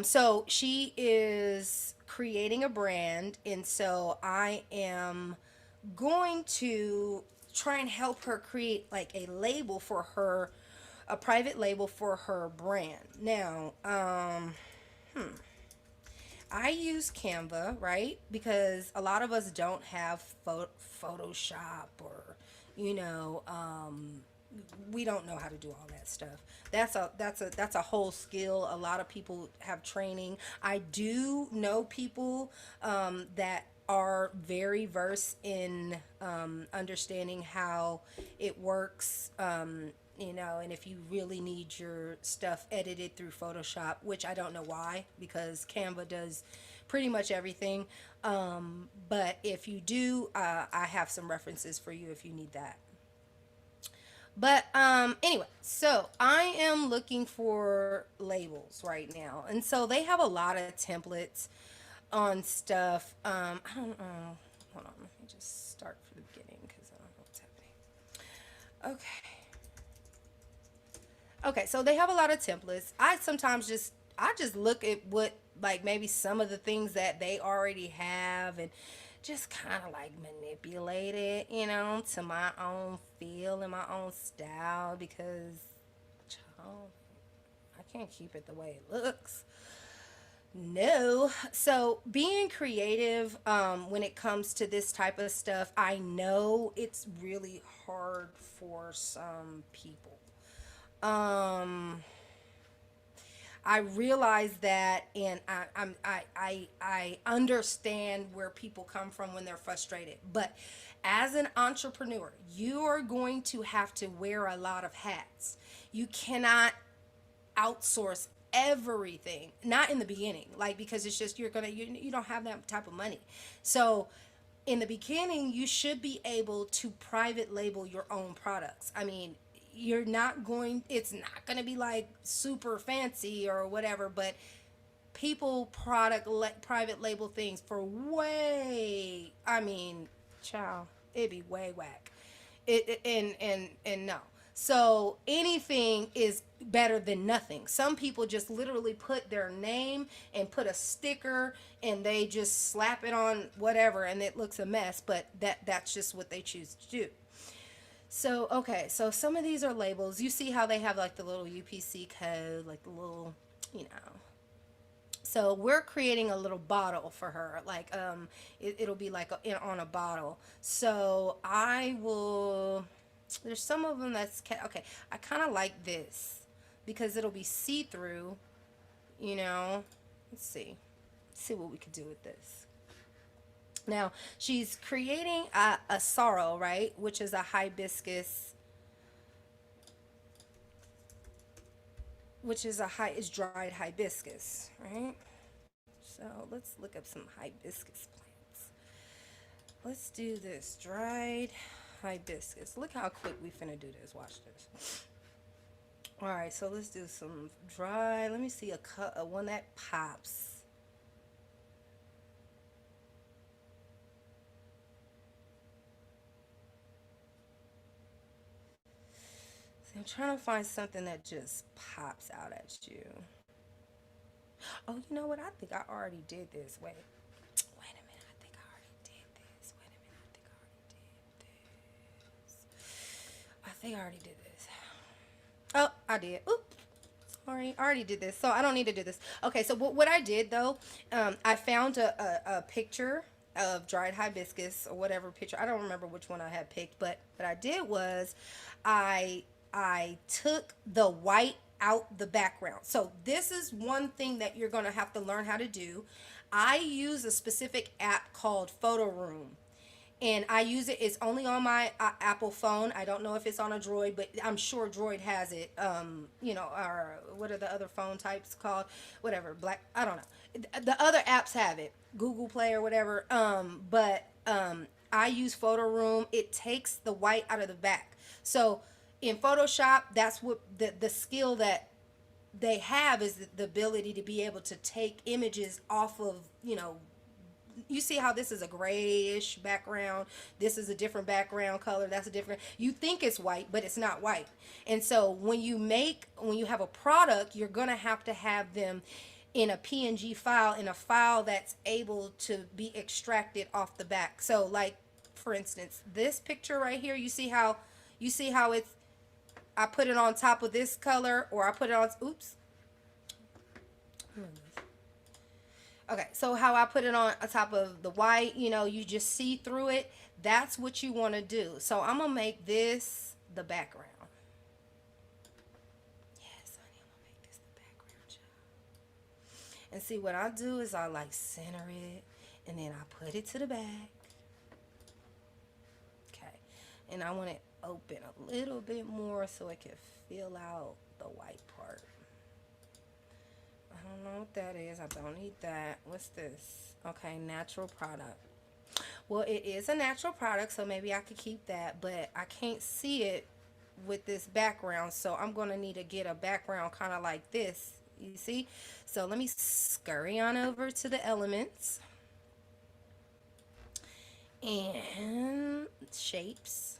so she is creating a brand, and so I am going to try and help her create like a label for her, a private label for her brand. Now, I use Canva, right? Because a lot of us don't have Photoshop, or you know, we don't know how to do all that stuff. That's a whole skill. A lot of people have training. I do know people that are very versed in understanding how it works. you know, and if you really need your stuff edited through Photoshop, which I don't know why, because Canva does pretty much everything. But if you do, I have some references for you if you need that. But anyway, so I am looking for labels right now. And so they have a lot of templates on stuff. I don't know. Hold on, let me just start from the beginning because I don't know what's happening. Okay, so they have a lot of templates. I just look at what, like, maybe some of the things that they already have, and just kind of like manipulate it, you know, to my own feel and my own style, because child, I can't keep it the way it looks. No. So being creative, when it comes to this type of stuff, I know it's really hard for some people. Um, I realize that, and I understand where people come from when they're frustrated. But as an entrepreneur, you are going to have to wear a lot of hats. You cannot outsource everything, not in the beginning, like, because it's just, you don't have that type of money. So in the beginning, you should be able to private label your own products. I mean, it's not going to be like super fancy or whatever, but people private label things for way, I mean, child, it'd be way whack. And no. So anything is better than nothing. Some people just literally put their name and put a sticker and they just slap it on whatever and it looks a mess, but that's just what they choose to do. So, okay, so some of these are labels. You see how they have like the little UPC code, like the little, you know. So we're creating a little bottle for her. Like, it'll be like on a bottle. So I will, there's some of them okay. I kind of like this because it'll be see-through, you know. Let's see what we could do with this. Now, she's creating a sorrel, right? Which is a hibiscus, is dried hibiscus, right? So let's look up some hibiscus plants. Let's do this dried hibiscus. Look how quick we finna do this. Watch this. All right, so let's do some dry. Let me see a one that pops. I'm trying to find something that just pops out at you. Oh, you know what? I think I already did this. Wait a minute. I think I already did this. Wait a minute. I think I already did this. Oh, I did. Oops. Sorry, I already did this, so I don't need to do this. Okay, so what I did though, I found a picture of dried hibiscus or whatever picture. I don't remember which one I had picked, but what I did was, I I took the white out the background. So this is one thing that you're gonna have to learn how to do. I use a specific app called Photo Room, and I use it. It's only on my Apple phone. I don't know if it's on a Droid, but I'm sure Droid has it. Or what are the other phone types called? Whatever, Black. I don't know. The other apps have it, Google Play or whatever. But I use Photo Room. It takes the white out of the back. So in Photoshop, that's what the skill that they have is the ability to be able to take images off of, you see how this is a grayish background, this is a different background color, that's a different, you think it's white but it's not white. And so when you have a product, you're gonna have to have them in a PNG file, in a file that's able to be extracted off the back. So like, for instance, this picture right here, you see how it's, I put it on top of this color, or I put it on, oops. Okay, so how I put it on top of the white, you just see through it. That's what you want to do. So I'm going to make this the background. Yes, honey, I'm going to make this the background, child. And see, what I do is I like center it, and then I put it to the back. Okay, and I want it open a little bit more so it can fill out the white part. I don't know what that is. I don't need that. What's this? Okay, natural product. Well, it is a natural product, so maybe I could keep that, but I can't see it with this background, so I'm going to need to get a background kind of like this, you see? So let me scurry on over to the elements and shapes.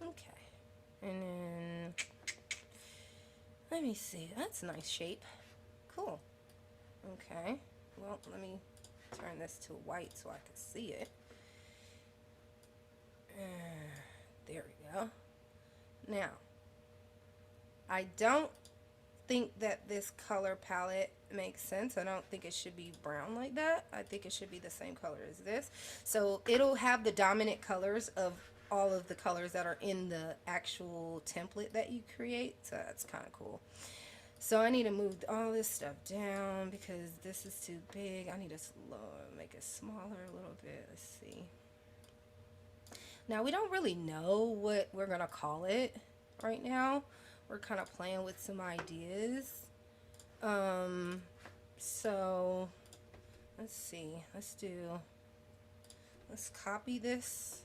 Okay, and then let me see. That's a nice shape. Cool. Okay, well, let me turn this to white so I can see it. There we go. Now, I don't think that this color palette makes sense. I don't think it should be brown like that. I think it should be the same color as this. So it'll have the dominant colors of all of the colors that are in the actual template that you create. So that's kind of cool. So I need to move all this stuff down because this is too big. I need to make it smaller a little bit. Let's see. Now, we don't really know what we're going to call it right now. We're kind of playing with some ideas. So, let's see. Let's copy this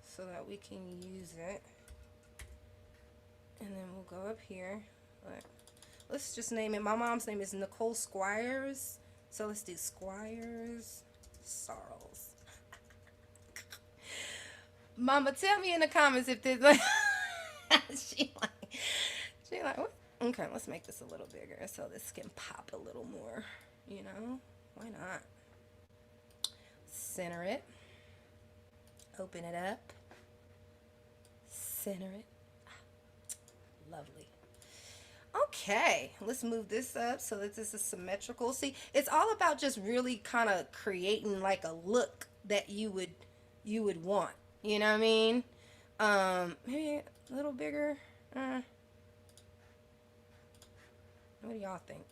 so that we can use it. And then we'll go up here. Let's just name it. My mom's name is Nicole Squires. So let's do Squires Sarles. Mama, tell me in the comments if this she like what? Okay, let's make this a little bigger so this can pop a little more, you know? Why not? Center it. Open it up. Center it. Lovely. Okay, let's move this up so that this is symmetrical. See, it's all about just really kind of creating like a look that you would want. You know what I mean? Maybe a little bigger. What do y'all think?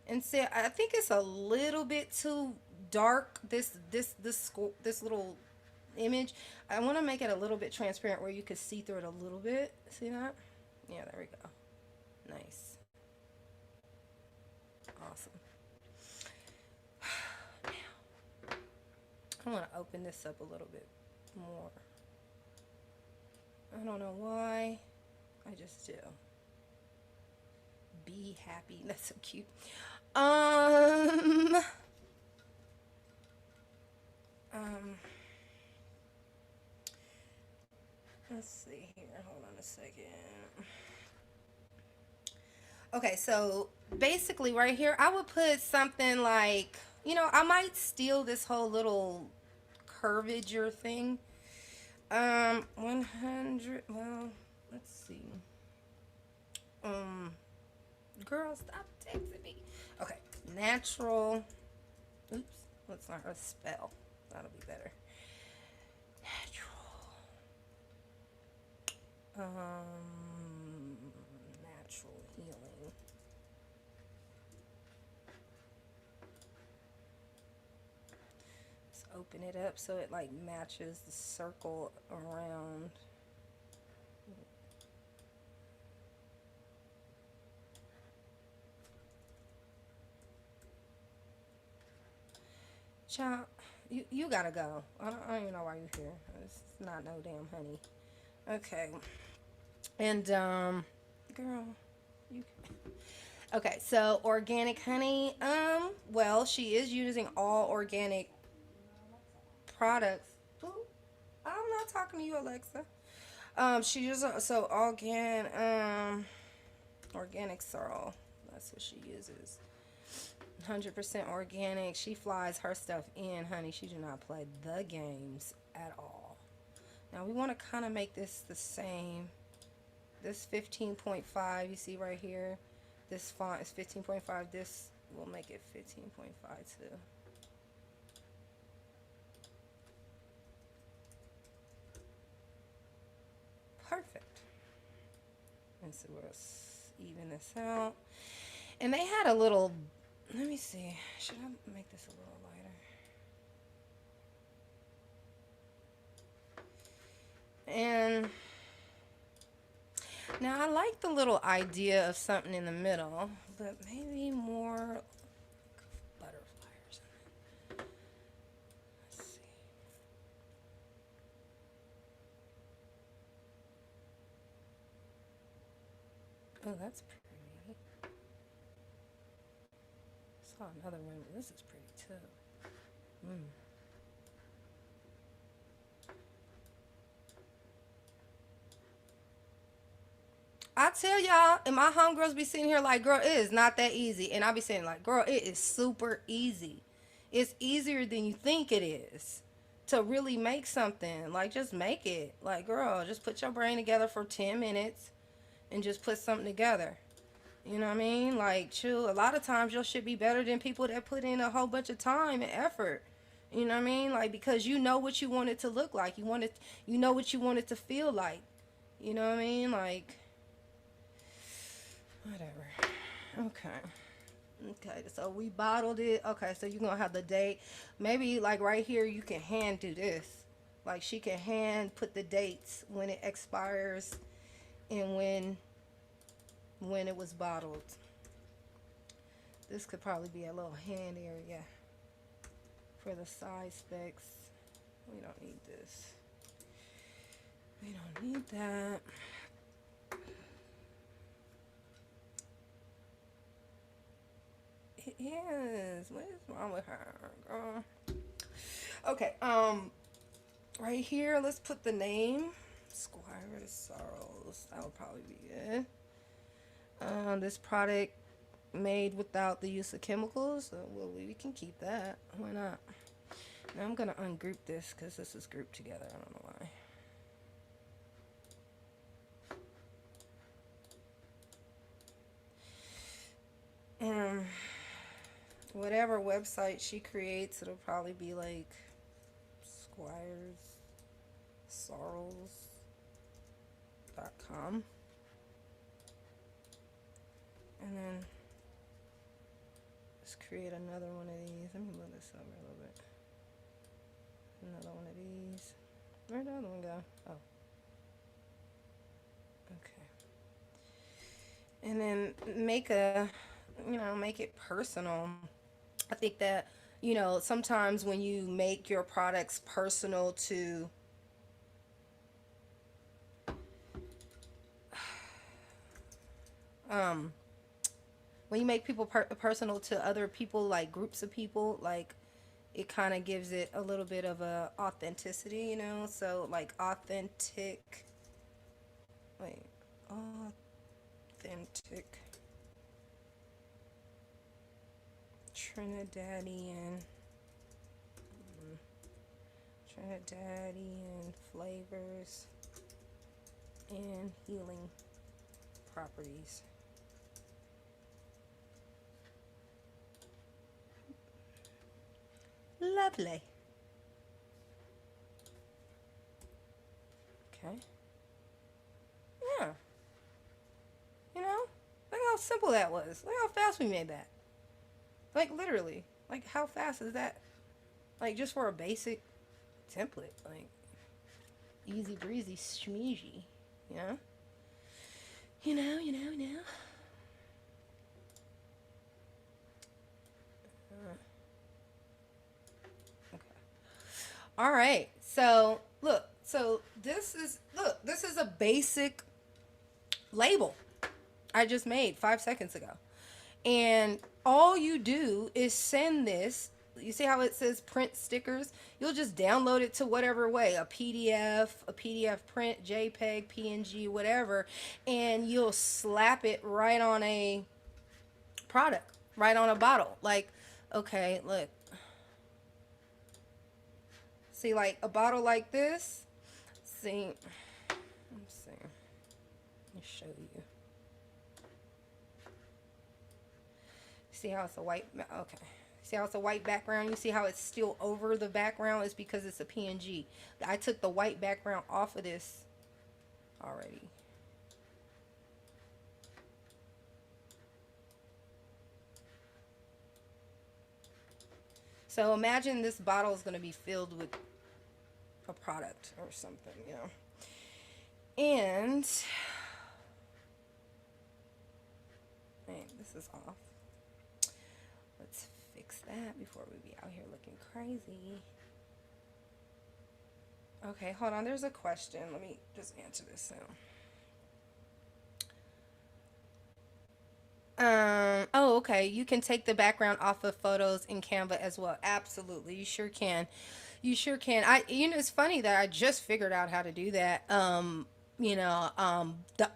And see, I think it's a little bit too dark. This little image. I want to make it a little bit transparent where you could see through it a little bit. See that? Yeah, there we go. Nice. Awesome. I want to open this up a little bit more. I don't know why. I just do. Be happy. That's so cute. Let's see here. Hold on a second. Okay, so basically right here, I would put something like, you know, I might steal this whole little curvature thing. 100, well, let's see. Girl, stop texting me. Okay, natural. Oops, let's learn how to spell. That'll be better. Natural. Natural healing. Let's open it up so it like matches the circle around. Child, you gotta go. I don't even know why you're here. It's not no damn honey. Okay. And girl, you. Okay, so organic honey. Well, she is using all organic products. Who? I'm not talking to you, Alexa. She uses so organic sorrel. That's what she uses. 100% organic. She flies her stuff in, honey. She do not play the games at all. Now we want to kind of make this the same. This 15.5, you see right here. This font is 15.5. This will make it 15.5 too. Perfect. And so we'll even this out. And they had a little. Let me see. Should I make this a little lighter? And now I like the little idea of something in the middle, but maybe more butterfly or something. Let's see. Oh, that's pretty. Saw another one, but this is pretty too. Mm. I tell y'all, and my homegirls be sitting here like, girl, it is not that easy. And I be saying, like, girl, it is super easy. It's easier than you think it is to really make something. Like, just make it. Like, girl, just put your brain together for 10 minutes and just put something together. You know what I mean? Like, chill. A lot of times your shit be better than people that put in a whole bunch of time and effort. You know what I mean? Like, because you know what you want it to look like. You know what you want it to feel like. You know what I mean? Like, whatever. Okay. Okay, so we bottled it. Okay, so you're gonna have the date. Maybe like right here you can hand do this. Like she can hand put the dates when it expires and when it was bottled. This could probably be a little hand area for the size specs. We don't need this. We don't need that. It is. What is wrong with her, girl? Okay, right here, let's put the name. Squire's Sorrows. That would probably be good. This product made without the use of chemicals. So, well, we can keep that. Why not? Now I'm gonna ungroup this because this is grouped together. I don't know why. Whatever website she creates, it'll probably be like squiresorrows.com. And then let's create another one of these. Let me move this over a little bit. Another one of these. Where'd the other one go? Oh. Okay. And then make it personal. I think that, sometimes when you make your products personal to um when you make people personal to other people, like groups of people, like it kind of gives it a little bit of a authenticity. So like wait authentic Trinidadian flavors and healing properties. Lovely. Okay. Yeah. Look how simple that was. Look how fast we made that. Like, literally. Like, how fast is that? Like, just for a basic template. Like, easy breezy, schmeezy. You know? You know. Okay. All right. So, look. This is a basic label I just made 5 seconds ago. And all you do is send this. You see how it says print stickers? You'll just download it to whatever way, a PDF print, JPEG, PNG, whatever, and you'll slap it right on a product, right on a bottle. Like, okay, look. See, like a bottle like this. See, let's see. Let me show you. See how it's a white, okay. See how it's a white background? You see how it's still over the background? It's because it's a PNG. I took the white background off of this already. So imagine this bottle is going to be filled with a product or something. And man, this is off. Let's fix that before we be out here looking crazy. Okay, hold on. There's a question. Let me just answer this now. Oh, okay. You can take the background off of photos in Canva as well. Absolutely. You sure can. You sure can. It's funny that I just figured out how to do that. The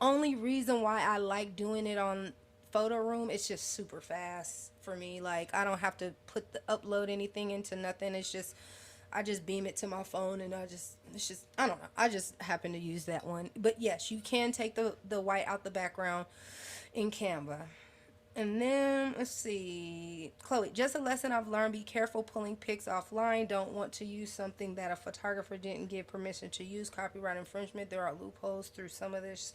only reason why I like doing it on Photo Room, it's just super fast for me. Like, I don't have to upload anything into nothing. I just beam it to my phone and I don't know. I just happen to use that one. But yes, you can take the white out the background in Canva. And then let's see, Chloe, just a lesson I've learned: be careful pulling pics offline. Don't want to use something that a photographer didn't give permission to use. Copyright infringement. There are loopholes through some of this,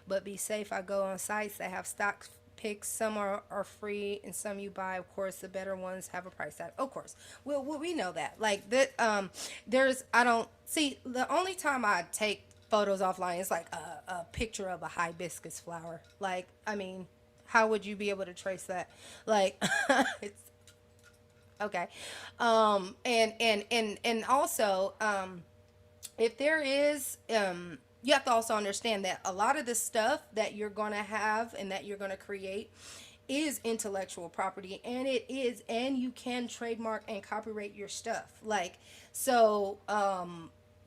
but be safe. I go on sites that have stock pics. Some are free and some you buy. Of course, the better ones have a price tag. Of course, we know that. Like that. I don't see, the only time I take photos offline is like a picture of a hibiscus flower. Like, I mean, how would you be able to trace that? Like, it's okay. And also, if there is, you have to also understand that a lot of the stuff that you're gonna have and that you're gonna create is intellectual property, and you can trademark and copyright your stuff. Like, so,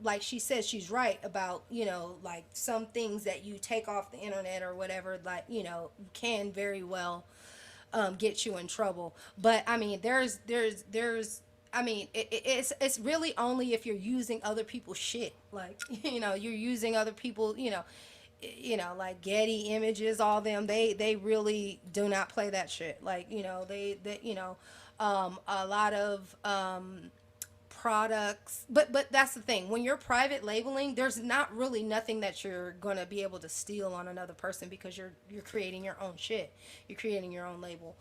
like she says, she's right about, like some things that you take off the internet or whatever, like, can very well get you in trouble. But I mean, I mean, it's really only if you're using other people's shit. Like, you're using other people, like Getty Images, all them. They really do not play that shit. Like, a lot of products, but that's the thing, when you're private labeling, there's not really nothing that you're gonna be able to steal on another person, because you're creating your own shit, you're creating your own label.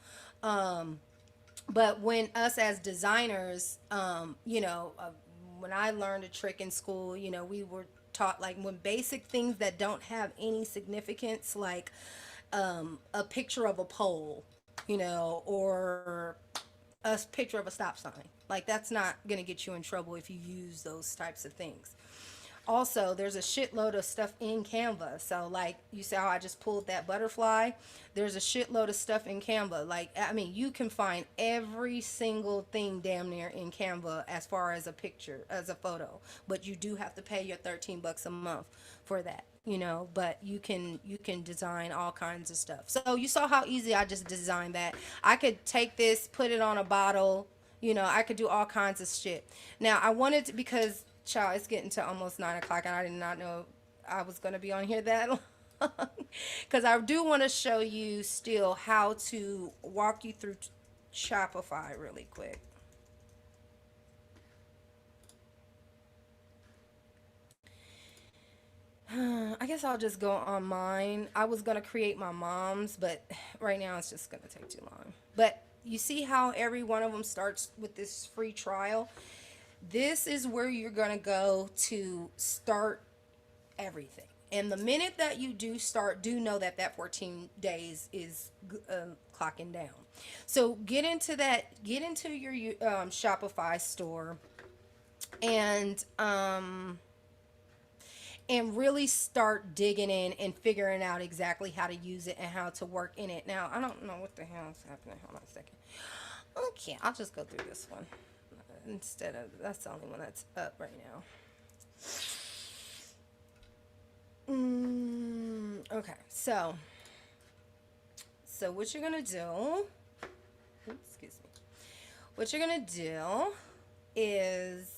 But when us as designers, when I learned a trick in school, we were taught, like, when basic things that don't have any significance, like a picture of a pole, or a picture of a stop sign. Like, that's not going to get you in trouble if you use those types of things. Also, there's a shitload of stuff in Canva. So, like, you saw how I just pulled that butterfly. There's a shitload of stuff in Canva. Like, I mean, you can find every single thing damn near in Canva as far as a picture, as a photo. But you do have to pay your $13 a month for that. But you can design all kinds of stuff. So you saw how easy I just designed that. I could take this, put it on a bottle. I could do all kinds of shit. Now, I wanted to, because, child, it's getting to almost 9 o'clock, and I did not know I was going to be on here that long. Because I do want to show you still how to walk you through Shopify really quick. I guess I'll just go on mine. I was going to create my mom's, but right now it's just going to take too long. But you see how every one of them starts with this free trial? This is where you're going to go to start everything. And the minute that you do start, do know that 14 days is clocking down. So get into your Shopify store, and really start digging in and figuring out exactly how to use it and how to work in it. Now, I don't know what the hell is happening. Hold on a second. Okay, I'll just go through this one instead of, that's the only one that's up right now. Okay, so what you're gonna do, excuse me, what you're gonna do is,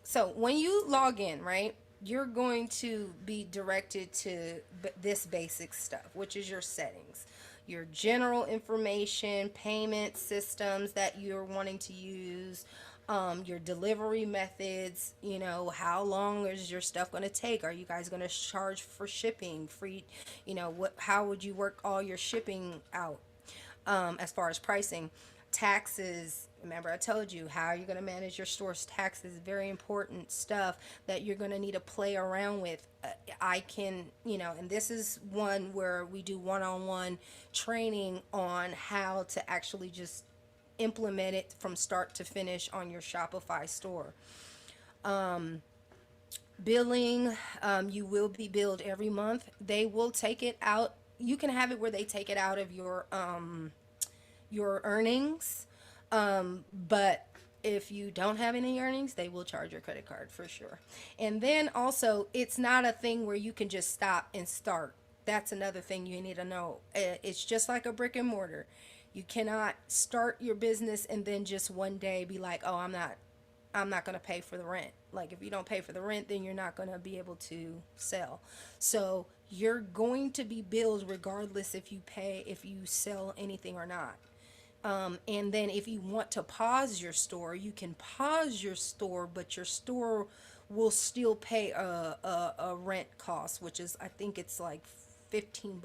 so when you log in, right, you're going to be directed to this basic stuff, which is your settings, your general information, payment systems that you're wanting to use, your delivery methods, how long is your stuff going to take? Are you guys going to charge for shipping, free, how would you work all your shipping out, as far as pricing? taxes. Remember, I told you how you're going to manage your store's taxes. Very important stuff that you're going to need to play around with. I can, and this is one where we do one-on-one training on how to actually just implement it from start to finish on your Shopify store. Billing, you will be billed every month. They will take it out. You can have it where they take it out of your earnings. But if you don't have any earnings, they will charge your credit card for sure. And then also, it's not a thing where you can just stop and start. That's another thing you need to know. It's just like a brick and mortar. You cannot start your business and then just one day be like, "Oh, I'm not going to pay for the rent." Like, if you don't pay for the rent, then you're not going to be able to sell. So you're going to be billed regardless if you sell anything or not. And then if you want to pause your store, you can pause your store, but your store will still pay a rent cost, which is, I think it's like $15.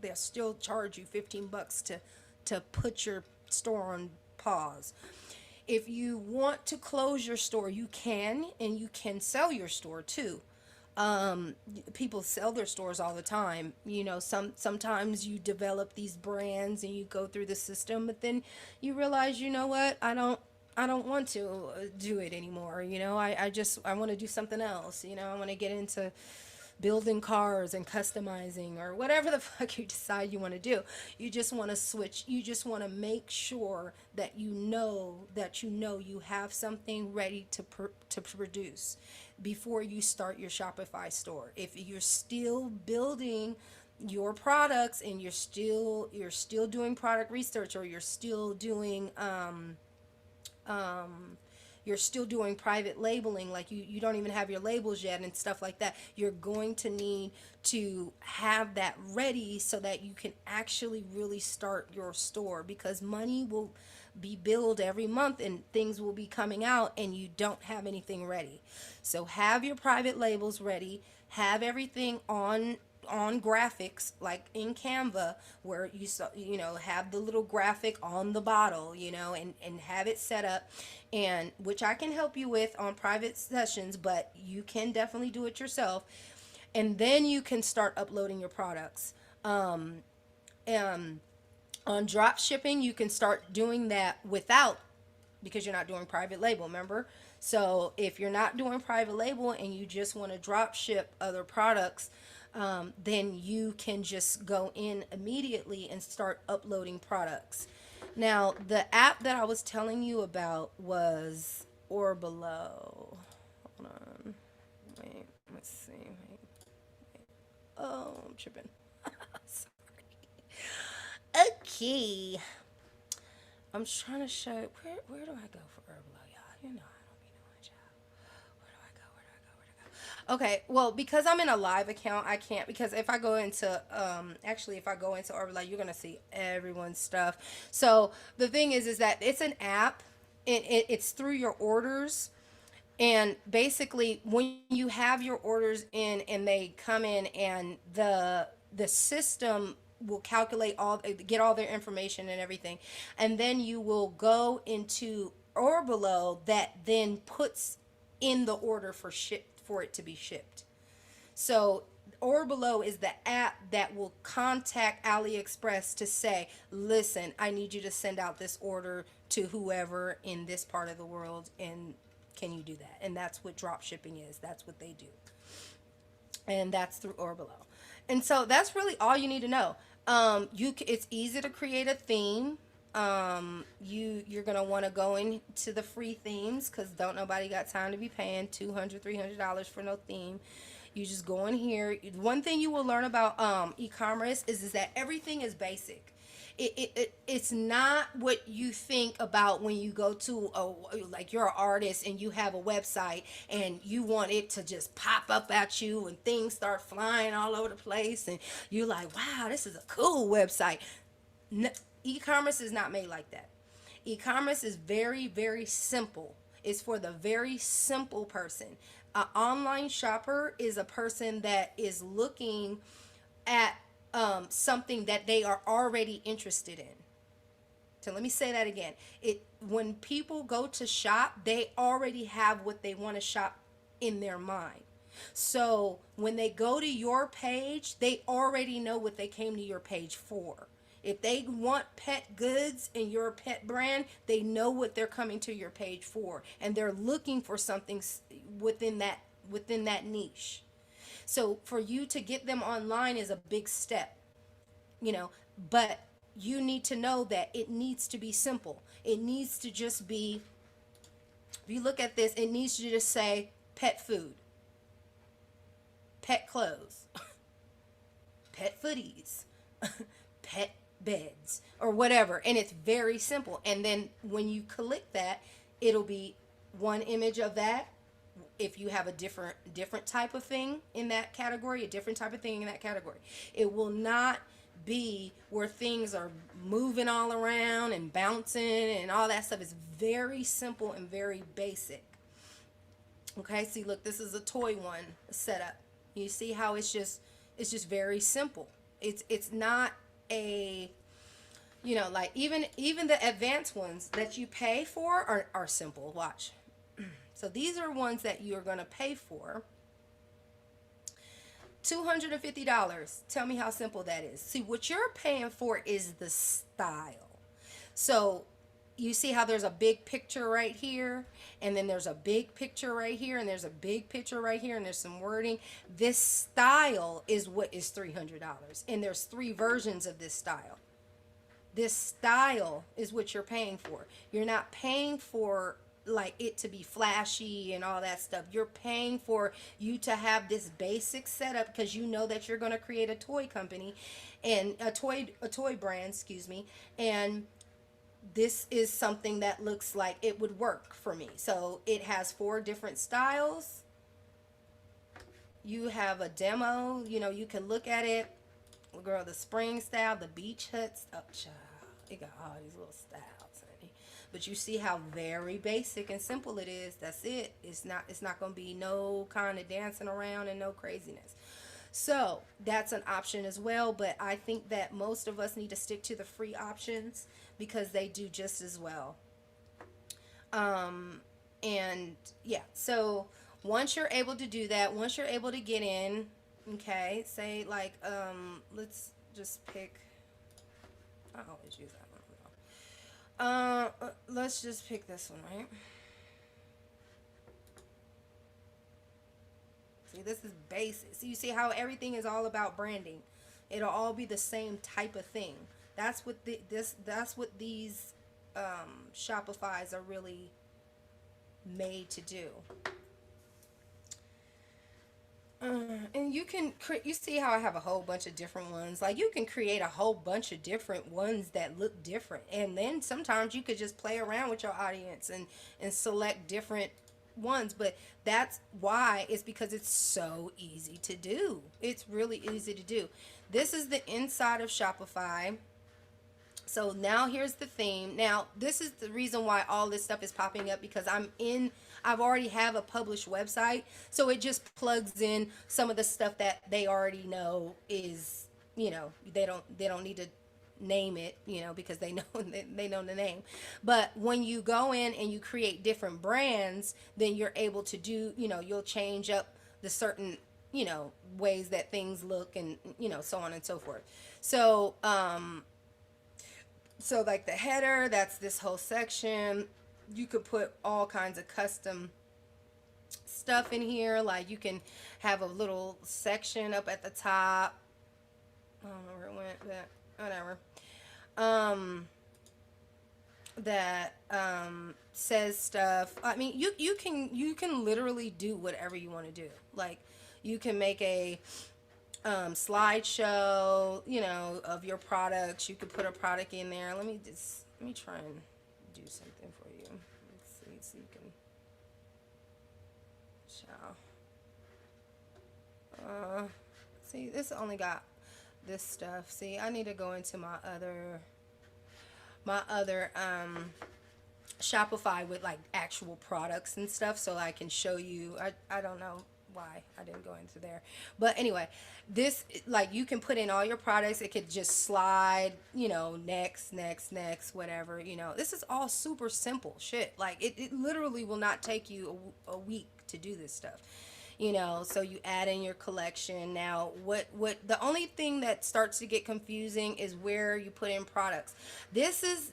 They'll still charge you $15 to put your store on pause. If you want to close your store, you can, and you can sell your store too. People sell their stores all the time. Sometimes you develop these brands and you go through the system, but then you realize, you know what, I don't want to do it anymore. I want to do something else. I want to get into building cars and customizing or whatever the fuck you decide you want to do. You just want to switch. You just want to make sure that you have something ready to produce before you start your Shopify store. If you're still building your products and you're still doing product research, or you're still doing private labeling, like you don't even have your labels yet and stuff like that, you're going to need to have that ready so that you can actually really start your store, because money will be billed every month and things will be coming out and you don't have anything ready. So have your private labels ready, have everything on graphics, like in Canva, where have the little graphic on the bottle, and have it set up, and which I can help you with on private sessions, but you can definitely do it yourself. And then you can start uploading your products. On drop shipping, you can start doing that because you're not doing private label, remember? So if you're not doing private label and you just want to drop ship other products, then you can just go in immediately and start uploading products. Now, the app that I was telling you about was Orbelow. Hold on. Wait, let's see. Wait. Oh, I'm tripping. Sorry. Okay. I'm trying to show where do I go for Orbelow, y'all? I don't be knowing, y'all. Okay, well, because I'm in a live account, I can't, because if I go into Orbelow, you're gonna see everyone's stuff. So the thing is that it's an app, and it's through your orders, and basically when you have your orders in and they come in, and the system will get all their information and everything, and then you will go into Orbelow that then puts in the order for it to be shipped. So Orbelow is the app that will contact AliExpress to say, listen, I need you to send out this order to whoever in this part of the world, and can you do that? And that's what drop shipping is. That's what they do. And that's through Orbelow. And so that's really all you need to know. It's easy to create a theme. You're gonna want to go into the free themes, because don't nobody got time to be paying $200-$300 for no theme. You just go in here. One thing you will learn about e-commerce is that everything is basic. It's not what you think about when you go to like you're an artist and you have a website and you want it to just pop up at you and things start flying all over the place and you're like, wow, this is a cool website. No, e-commerce is not made like that. E-commerce is very, very simple. It's for the very simple person. An online shopper is a person that is looking at something that they are already interested in. So let me say that again. When people go to shop, they already have what they want to shop in their mind. So when they go to your page, they already know what they came to your page for. If they want pet goods and you're a pet brand, they know what they're coming to your page for, and they're looking for something within that niche. So for you to get them online is a big step, but you need to know that it needs to be simple. It needs to just be, if you look at this, it needs to just say pet food, pet clothes, pet footies, pet beds, or whatever. And it's very simple. And then when you click that, it'll be one image of that. If you have a different type of thing in that category, a different type of thing in that category. It will not be where things are moving all around and bouncing and all that stuff. Is very simple and very basic. Okay, see, look, this is a toy one setup. You see how it's just very simple. It's not a, like even the advanced ones that you pay for are simple. Watch. So these are ones that you're going to pay for. $250. Tell me how simple that is. See, what you're paying for is the style. So you see how there's a big picture right here, and then there's a big picture right here, and there's a big picture right here, and there's some wording. This style is what is $300, and there's 3 versions of this style. This style is what you're paying for. You're not paying for like it to be flashy and all that stuff. You're paying for you to have this basic setup because you know that you're going to create a toy company and a toy brand, excuse me, and this is something that looks like it would work for me. So it has 4 different styles. You have a demo, you can look at it. Girl, the spring style, the beach huts, oh child, it got all these little styles. But you see how very basic and simple it is. That's it. It's not going to be no kind of dancing around and no craziness. So that's an option as well. But I think that most of us need to stick to the free options because they do just as well. And yeah, so once you're able to do that, once you're able to get in, okay, say like, let's just pick, I always use that one. Let's just pick this one, right? See, this is basic. So you see how everything is all about branding. It'll all be the same type of thing. That's what that's what these Shopify's are really made to do. And you see how I have a whole bunch of different ones. Like you can create a whole bunch of different ones that look different. And then sometimes you could just play around with your audience and select different ones. But that's why, it's because it's so easy to do. It's really easy to do. This is the inside of Shopify. So now here's the theme. Now this is the reason why all this stuff is popping up, because I've already have a published website, so it just plugs in some of the stuff that they already know is, they don't need to name it, because they know they know the name. But when you go in and you create different brands, then you're able to do, you'll change up the certain, ways that things look and, so on and so forth. So, so like the header, that's this whole section. You could put all kinds of custom stuff in here. Like you can have a little section up at the top. I don't know where it went, but whatever. That says stuff. I mean, you can literally do whatever you want to do. Like you can make a slideshow, of your products. You could put a product in there. Let me try and do something for you. Let's see, so you can show. See, this only got this stuff. See, I need to go into my other Shopify with like actual products and stuff, so I can show you. I don't know why I didn't go into there. But anyway, this, like, you can put in all your products. It could just slide, next, next, next, whatever. This is all super simple shit. Like, it literally will not take you a week to do this stuff. So you add in your collection. Now, what the only thing that starts to get confusing is where you put in products. This is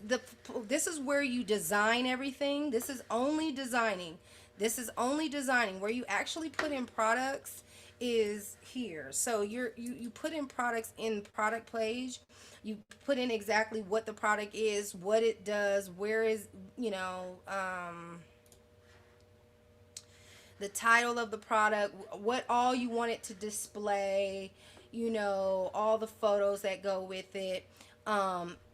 where you design everything. This is only designing where you actually put in products is here. So you put in products in product page. You put in exactly what the product is, what it does, where is, the title of the product, what all you want it to display, all the photos that go with it,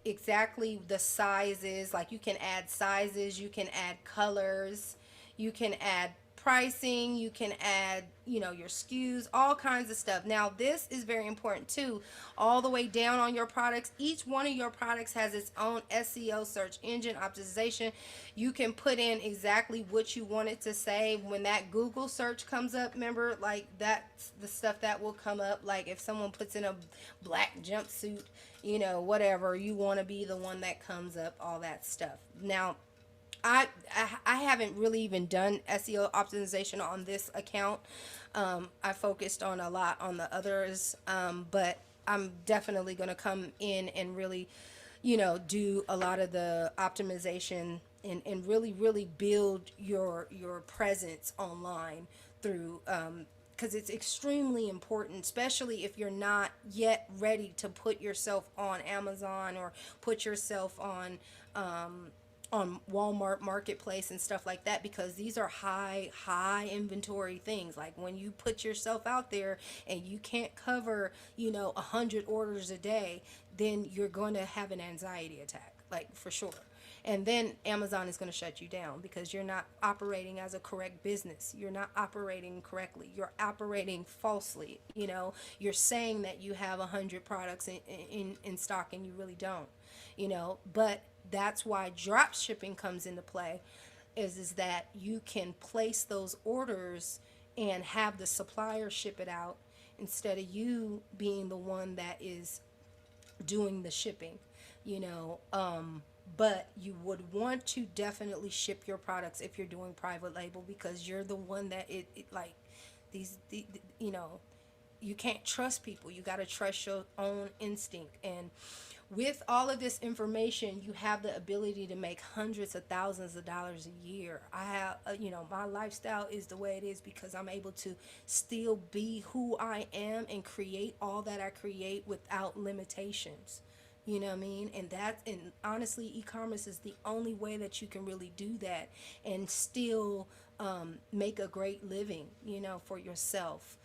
exactly the sizes. Like, you can add sizes, you can add colors, you can add pricing, you can add, your SKUs, all kinds of stuff. Now, this is very important too. All the way down on your products, each one of your products has its own SEO, search engine optimization. You can put in exactly what you want it to say. When that Google search comes up, remember, like, that's the stuff that will come up. Like, if someone puts in a black jumpsuit, whatever, you want to be the one that comes up, all that stuff. Now, I haven't really even done SEO optimization on this account. I focused on a lot on the others, but I'm definitely going to come in and really, do a lot of the optimization and really, really build your presence online through, because it's extremely important, especially if you're not yet ready to put yourself on Amazon or put yourself on Walmart marketplace and stuff like that, because these are high inventory things. Like, when you put yourself out there and you can't cover 100 orders a day, then you're going to have an anxiety attack, like, for sure. And then Amazon is going to shut you down because you're not operating as a correct business. You're not operating correctly. You're operating falsely. You're saying that you have 100 products in stock and you really don't. But that's why drop shipping comes into play, is that you can place those orders and have the supplier ship it out instead of you being the one that is doing the shipping. But you would want to definitely ship your products if you're doing private label, because you're the one that it like you can't trust people. You got to trust your own instinct. And with all of this information, you have the ability to make hundreds of thousands of dollars a year. I have, my lifestyle is the way it is because I'm able to still be who I am and create all that I create without limitations. You know what I mean? And honestly, e-commerce is the only way that you can really do that and still make a great living, for yourself.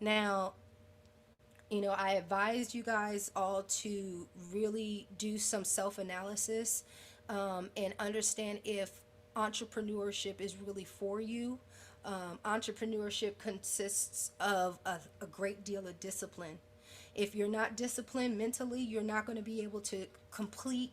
Now, I advise you guys all to really do some self-analysis, and understand if entrepreneurship is really for you. Entrepreneurship consists of a great deal of discipline. If you're not disciplined mentally, you're not going to be able to complete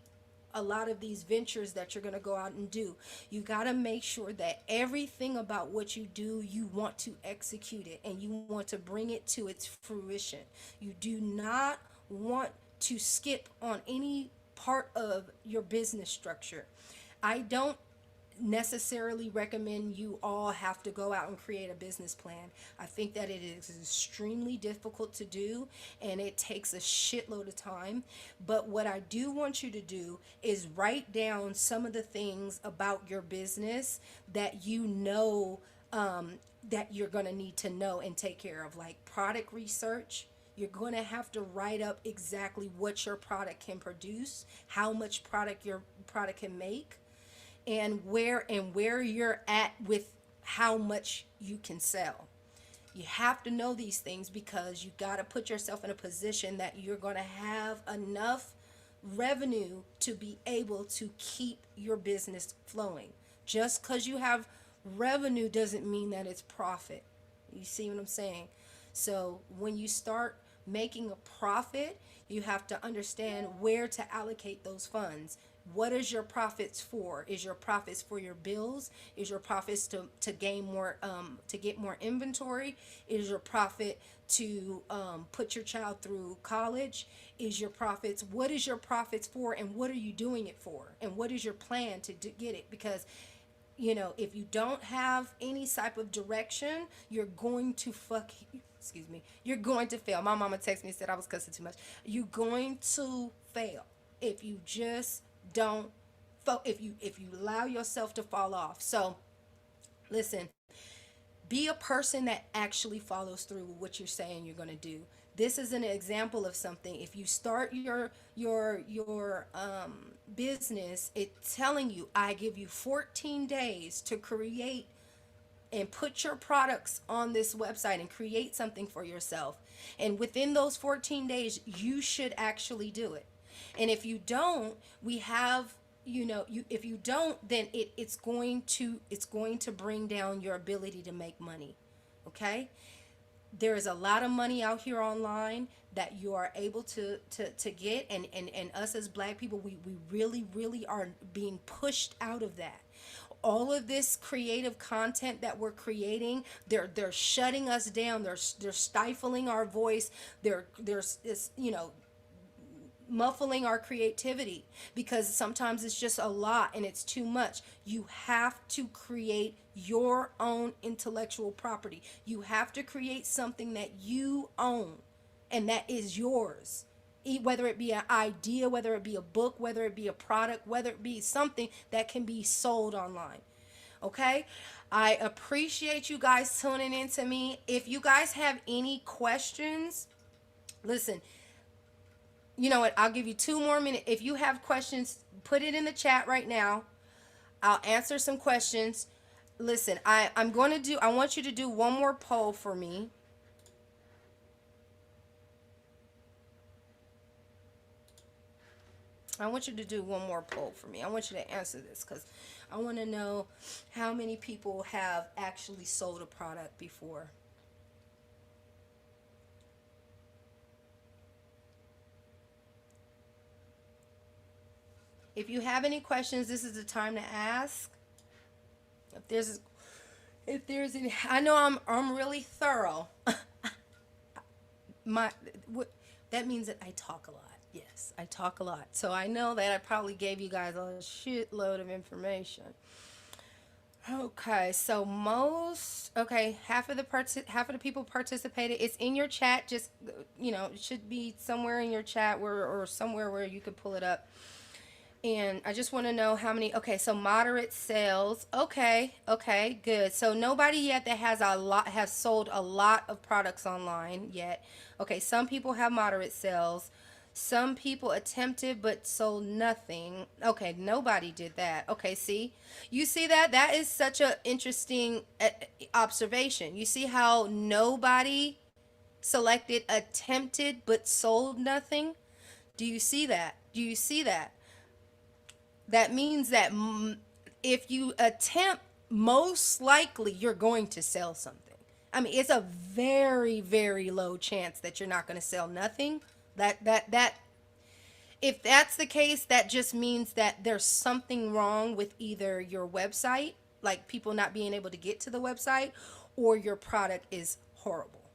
a lot of these ventures that you're going to go out and do. You got to make sure that everything about what you do, you want to execute it and you want to bring it to its fruition. You do not want to skip on any part of your business structure. I don't necessarily recommend you all have to go out and create a business plan. I think that it is extremely difficult to do and it takes a shitload of time. But what I do want you to do is write down some of the things about your business that that you're going to need to know and take care of, like product research. You're going to have to write up exactly what your product can produce, how much product your product can make, and where you're at with how much you can sell. You have to know these things because you got to put yourself in a position that you're going to have enough revenue to be able to keep your business flowing. Just because you have revenue doesn't mean that it's profit. You see what I'm saying? So when you start making a profit, you have to understand where to allocate those funds. What is your profits for? Is your profits for your bills? Is your profits to gain more, to get more inventory? Is your profit to put your child through college? Is your profits, what is your profits for, and what are you doing it for? And what is your plan to get it? Because if you don't have any type of direction, you're going to excuse me, you're going to fail. My mama texted me and said I was cussing too much. You're going to fail if you just don't if you allow yourself to fall off. So listen, be a person that actually follows through with what you're saying you're going to do. This is an example of something. If you start your business, it's telling you, I give you 14 days to create and put your products on this website and create something for yourself. And within those 14 days, you should actually do it. And if you don't, we have, if you don't, then it's going to bring down your ability to make money. Okay? There is a lot of money out here online that you are able to get, and us as Black people, we really are being pushed out of that. All of this creative content that we're creating, they're shutting us down. They're stifling our voice. They're muffling our creativity, because sometimes it's just a lot and it's too much. You have to create your own intellectual property. You have to create something that you own and that is yours. Whether it be an idea, whether it be a book, whether it be a product, whether it be something that can be sold online. Okay? I appreciate you guys tuning in to me. If you guys have any questions, listen, you know what? I'll give you 2 more minutes. If you have questions, put it in the chat right now. I'll answer some questions. Listen, I want you to do one more poll for me. I want you to do one more poll for me. I want you to answer this because I want to know how many people have actually sold a product before. If you have any questions, this is the time to ask. If there's any, I know I'm really thorough. That means that I talk a lot. Yes, I talk a lot. So I know that I probably gave you guys a shitload of information. Okay, so half of the people participated. It's in your chat. Just it should be somewhere in your chat or somewhere where you could pull it up. And I just want to know how many. Okay, so moderate sales. Okay, good. So nobody yet that has sold a lot of products online yet. Okay, some people have moderate sales. Some people attempted but sold nothing. Okay, nobody did that. Okay, see? You see that? That is such an interesting observation. You see how nobody selected attempted but sold nothing? Do you see that? That means that if you attempt, most likely you're going to sell something. I mean, it's a very, very low chance that you're not going to sell nothing. That if that's the case, that just means that there's something wrong with either your website, like people not being able to get to the website, or your product is horrible.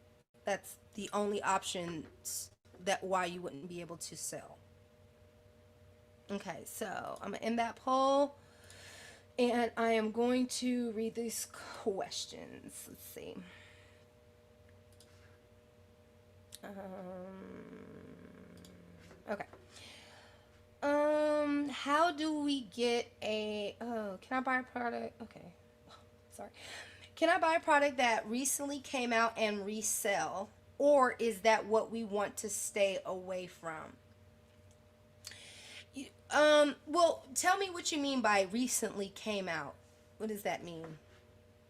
That's the only options that why you wouldn't be able to sell. Okay, so I'm gonna end that poll, and I am going to read these questions. Let's see. Okay. How do we get can I buy a product? Okay. Sorry. Can I buy a product that recently came out and resell, or is that what we want to stay away from? Well, tell me what you mean by recently came out. What does that mean?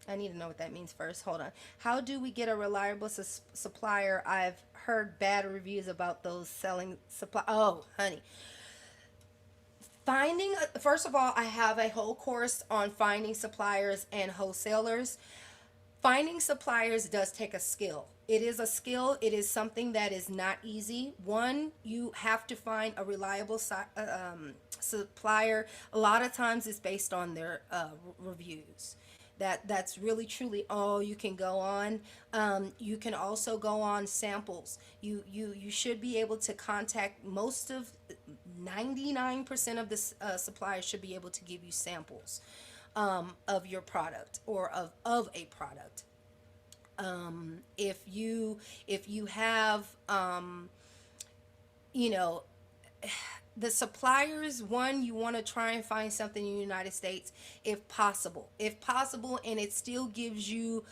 I need to know what that means first. Hold on. How do we get a reliable supplier? I've heard bad reviews about those selling supply. Oh, honey. First of all, I have a whole course on finding suppliers and wholesalers. Finding suppliers does take a skill. It is a skill. It is something that is not easy. One, you have to find a reliable supplier. A lot of times it's based on their reviews. That's really truly all you can go on. You can also go on samples. You should be able to contact most of 99% of the suppliers should be able to give you samples of your product or of a product. If you have you know the suppliers, one, you want to try and find something in the United States if possible, and it still gives you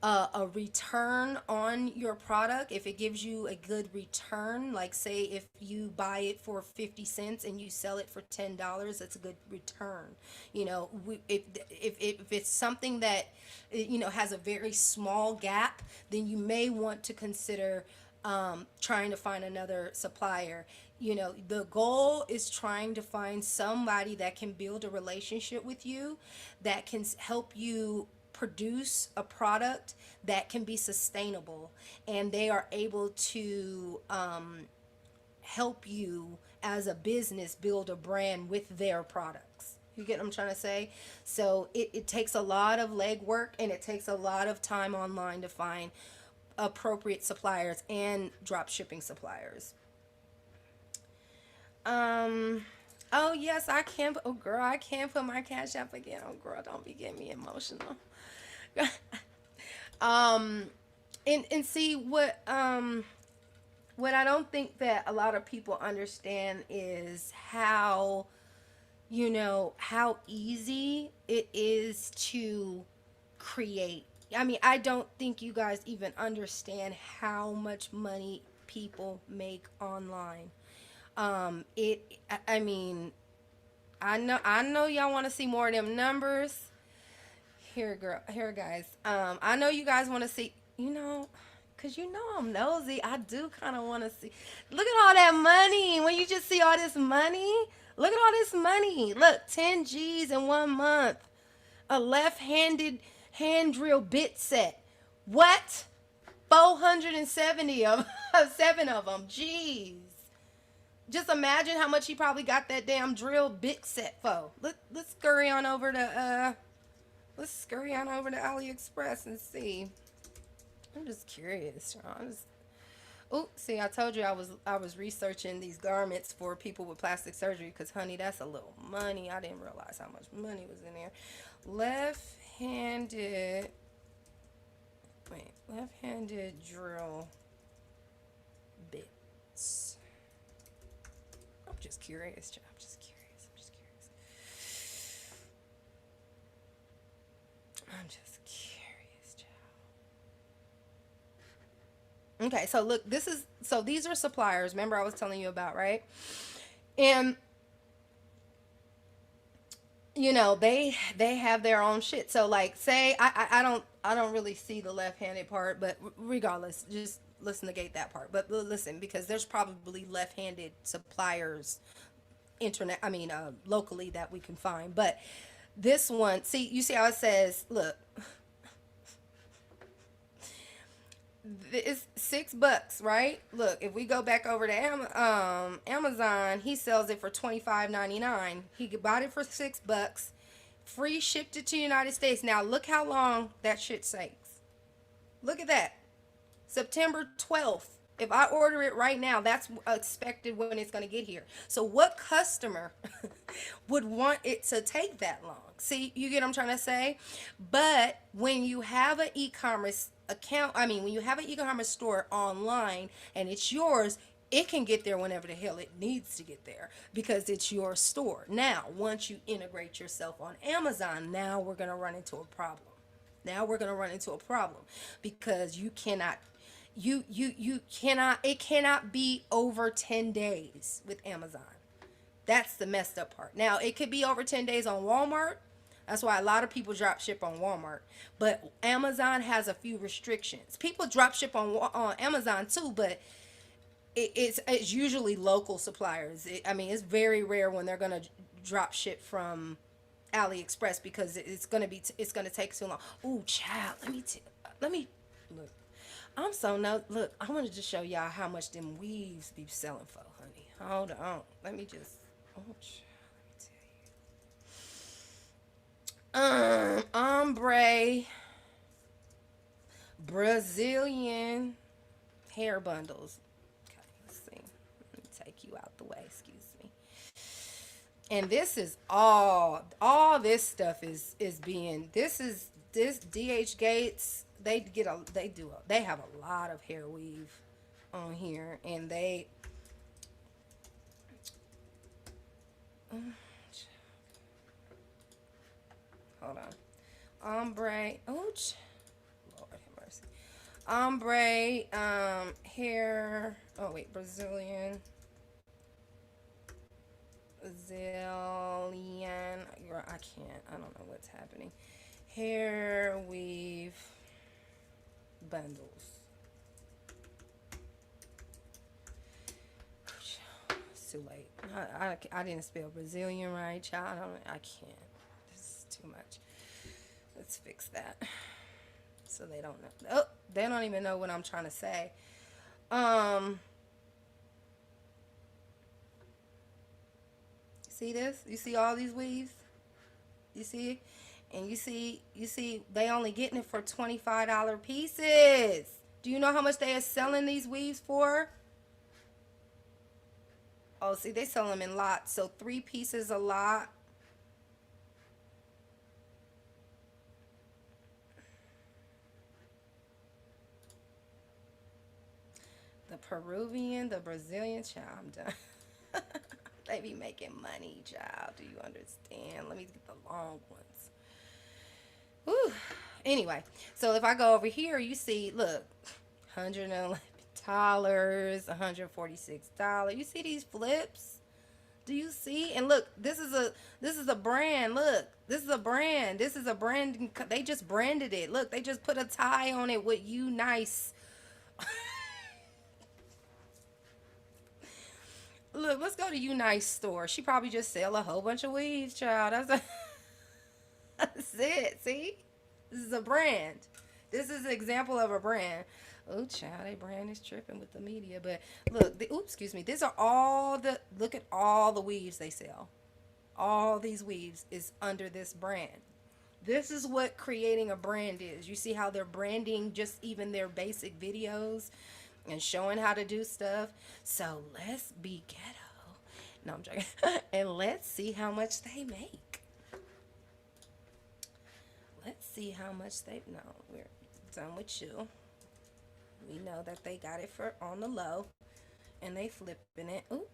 a return on your product. If it gives you a good return, like say if you buy it for 50 cents and you sell it for $10, that's a good return. If it's something that has a very small gap, then you may want to consider trying to find another supplier. The goal is trying to find somebody that can build a relationship with you, that can help you produce a product that can be sustainable, and they are able to help you as a business build a brand with their products. You get what I'm trying to say? So it takes a lot of legwork, and it takes a lot of time online to find appropriate suppliers and drop shipping suppliers. Oh yes, I can. Oh girl, I can put my cash app again. Oh girl, don't be getting me emotional. um, and see what I don't think that a lot of people understand is how easy it is to create. I mean, I don't think you guys even understand how much money people make online. I mean, I know y'all want to see more of them numbers. Here, guys. I know you guys want to see, cause I'm nosy. I do kind of want to see. Look at all that money. When you just see all this money, look at all this money. Look, 10 G's in 1 month. A left-handed hand drill bit set. What? 470 of 7 of them. Jeez. Just imagine how much he probably got that damn drill bit set for. Let's scurry on over to AliExpress and see. I'm just curious, y'all. See, I told you I was researching these garments for people with plastic surgery, because honey, that's a little money. I didn't realize how much money was in there. Left-handed drill bits. I'm just curious, child. I'm just curious. Okay, so look, these are suppliers. Remember I was telling you about, right? And they have their own shit. So like, say I don't really see the left-handed part, but regardless, just let's negate that part. But listen, because there's probably left-handed suppliers locally that we can find. But this one, see, you see how it says, look, it's $6, right? Look, if we go back over to Amazon, he sells it for $25.99. He bought it for $6, free shipped it to the United States. Now look how long that shit takes. Look at that, September 12th. If I order it right now, that's expected when it's going to get here. So what customer would want it to take that long? See, you get what I'm trying to say? But when you have an e-commerce account, when you have an e-commerce store online and it's yours, it can get there whenever the hell it needs to get there, because it's your store. Now, once you integrate yourself on Amazon, now we're going to run into a problem. Because you cannot it cannot be over 10 days with Amazon. That's the messed up part. Now, it could be over 10 days on Walmart. That's why a lot of people drop ship on Walmart. But Amazon has a few restrictions. People drop ship on Amazon too, but it's usually local suppliers. It's very rare when they're going to drop ship from AliExpress because it's gonna take too long. Ooh, child, let me look. I'm so no look. I wanted to show y'all how much them weaves be selling for, honey. Hold on, let me just. Oh, child, let me tell you. Ombre Brazilian hair bundles. Okay, let's see. Let me take you out the way. Excuse me. And this is all this stuff is being this DH Gates, they have a lot of hair weave on here, and they hold on. Ombre, ouch, Lord have mercy. Ombre hair, oh wait, Brazilian I can't. I don't know what's happening. Hair weave bundles. It's too late. I didn't spell Brazilian right, child. I can't. This is too much. Let's fix that. So they don't know. Oh, they don't even know what I'm trying to say. See this? You see all these weaves? You see? And you see they only getting it for $25 pieces. Do you know how much they are selling these weaves for? Oh, see, they sell them in lots. So 3 pieces a lot. The Peruvian, the Brazilian, child, I'm done. They be making money, child. Do you understand? Let me get the long ones. Whew. Anyway, so if I go over here, you see, look, $111, $146. You see these flips? Do you see? And look, this is a brand. Look, this is a brand. This is a brand. They just branded it. Look, they just put a tie on it with "You Nice." Look, let's go to You Nice store. She probably just sell a whole bunch of weaves, child. That's it. See, this is a brand. This is an example of a brand. Oh, child, they brand is tripping with the media. But look, oops, excuse me. These are look at all the weaves they sell. All these weaves is under this brand. This is what creating a brand is. You see how they're branding just even their basic videos and showing how to do stuff. So let's be ghetto. No, I'm joking. And let's see how much they make. Let's see how much they. No, we're done with you. We know that they got it for on the low, and they flipping it. Ooh.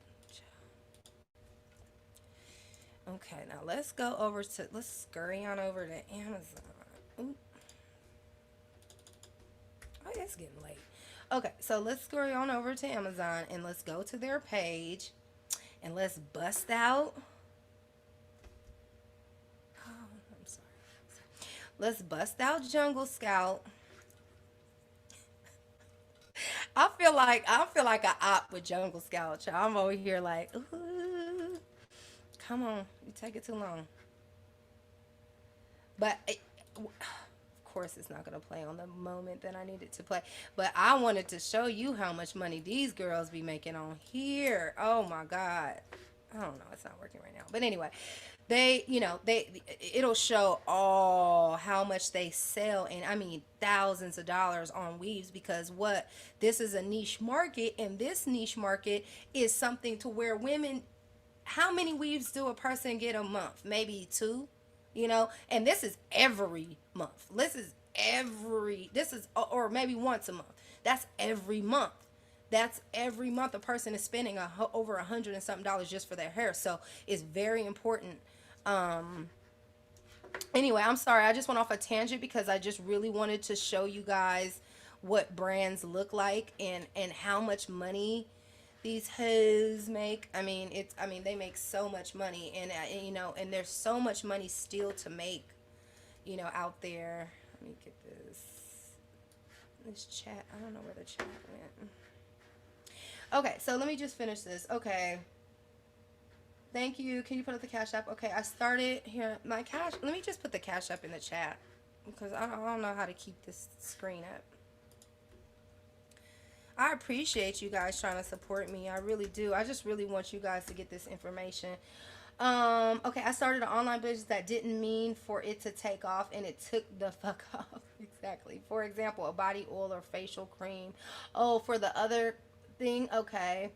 Okay, now let's scurry on over to Amazon. Ooh. Oh, it's getting late. Okay, so let's scurry on over to Amazon and let's go to their page and let's bust out. Oh, I'm sorry. Let's bust out Jungle Scout. I feel like an op with Jungle Scout. I'm over here like, ooh, come on, you take it too long. But of course, it's not gonna play on the moment that I need it to play. But I wanted to show you how much money these girls be making on here. Oh my God, I don't know, it's not working right now. But anyway, it'll show all how much they sell, and I mean thousands of dollars on weaves, because this is a niche market, and this niche market is something to where women, how many weaves do a person get a month? Maybe 2, and this is every month. Or maybe once a month. That's every month. That's every month a person is spending over $100 and something just for their hair. So it's very important. Anyway, I'm sorry. I just went off a tangent because I just really wanted to show you guys what brands look like and how much money these hoes make. I mean, they make so much money, and and there's so much money still to make, out there. Let me get this chat. I don't know where the chat went. Okay, so let me just finish this. Okay. Thank you. Can you put up the Cash App? Okay, I started here. My cash. Let me just put the Cash App in the chat because I don't know how to keep this screen up. I appreciate you guys trying to support me. I really do. I just really want you guys to get this information. Okay, I started an online business that didn't mean for it to take off, and it took the fuck off. Exactly. For example, a body oil or facial cream. Oh, for the other thing, okay.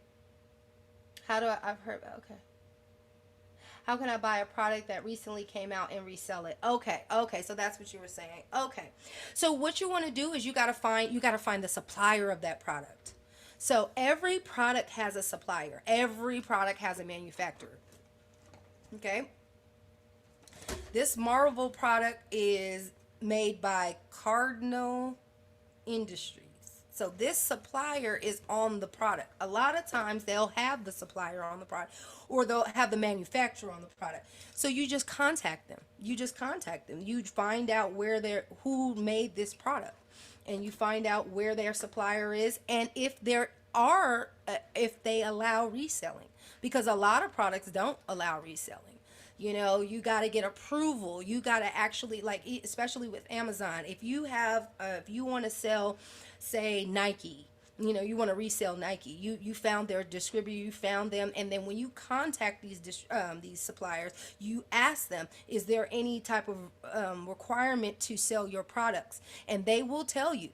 How do I've heard, okay. How can I buy a product that recently came out and resell it? Okay, so that's what you were saying. Okay. So what you want to do is you got to find the supplier of that product. So every product has a supplier. Every product has a manufacturer. Okay? This Marvel product is made by Cardinal Industries. So this supplier is on the product. A lot of times they'll have the supplier on the product or they'll have the manufacturer on the product. So you just contact them. You just contact them. You find out who made this product, and you find out where their supplier is and if they allow reselling, because a lot of products don't allow reselling. You got to get approval. You got to actually, like, especially with Amazon, if you want to sell, say, Nike, you want to resell Nike, you found their distributor, you found them, and then when you contact these suppliers, you ask them, is there any type of requirement to sell your products? And they will tell you.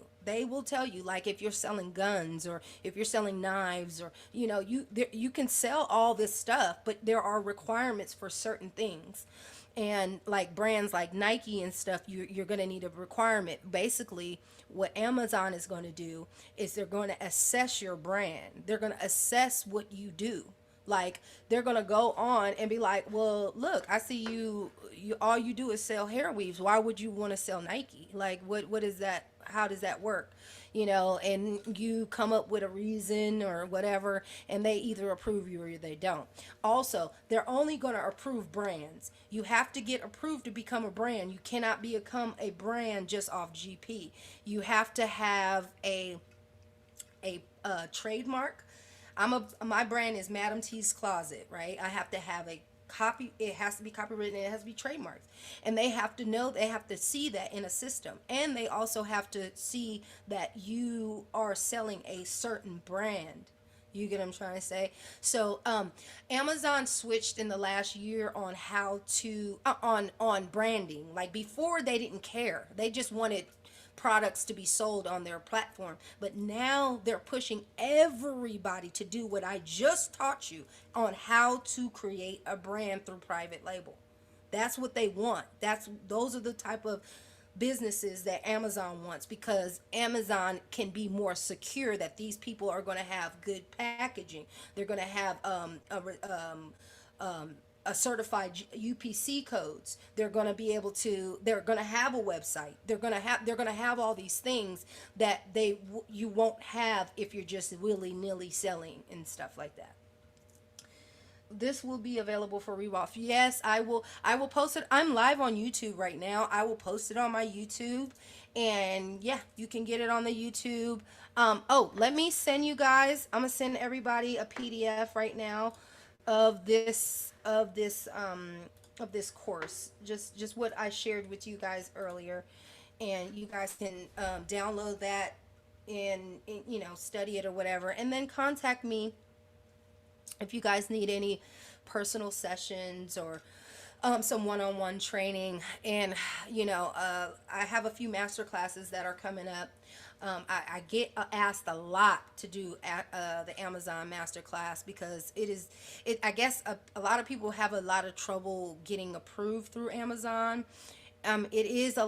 Like, if you're selling guns or if you're selling knives, or you can sell all this stuff, but there are requirements for certain things. And like brands like Nike and stuff, you're going to need a requirement. Basically, what Amazon is going to do is they're going to assess your brand. They're going to assess what you do. Like, they're going to go on and be like, well, look, I see you all you do is sell hair weaves. Why would you want to sell Nike? Like, what is that? How does that work? And you come up with a reason or whatever, and they either approve you or they don't. Also, they're only going to approve brands. You have to get approved to become a brand. You cannot become a brand just off GP. You have to have a trademark. My brand is Madam T's Closet, right? I have to have a copy. It has to be copywritten, and it has to be trademarked, and they have to see that in a system, and they also have to see that you are selling a certain brand. You get what I'm trying to say? So Amazon switched in the last year on how to on branding. Like, before, they didn't care. They just wanted products to be sold on their platform. But now they're pushing everybody to do what I just taught you on how to create a brand through private label. That's what they want. Those are the type of businesses that Amazon wants, because Amazon can be more secure that these people are going to have good packaging. They're going to have a certified UPC codes. They're going to be able to. They're going to have a website. They're going to have all these things that you won't have if you're just willy-nilly selling and stuff like that. This will be available for rewatch. Yes, I will post it. I'm live on YouTube right now. I will post it on my YouTube, and yeah, you can get it on the YouTube. Let me send you guys. I'm gonna send everybody a PDF right now of this course. Just what I shared with you guys earlier, and you guys can download that and study it or whatever, and then contact me if you guys need any personal sessions or some one-on-one training. And I have a few master classes that are coming up. I get asked a lot to do the Amazon masterclass, because I guess a lot of people have a lot of trouble getting approved through Amazon. It is a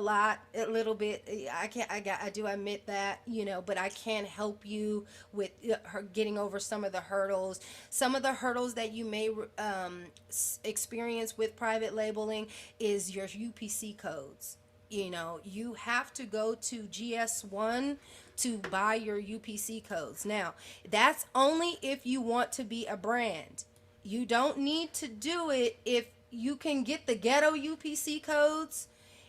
little bit. I do admit that, but I can help you with getting over some of the hurdles. Some of the hurdles that you may experience with private labeling is your UPC codes. You have to go to GS1 to buy your UPC codes. Now, that's only if you want to be a brand. You don't need to do it if you can get the ghetto UPC codes.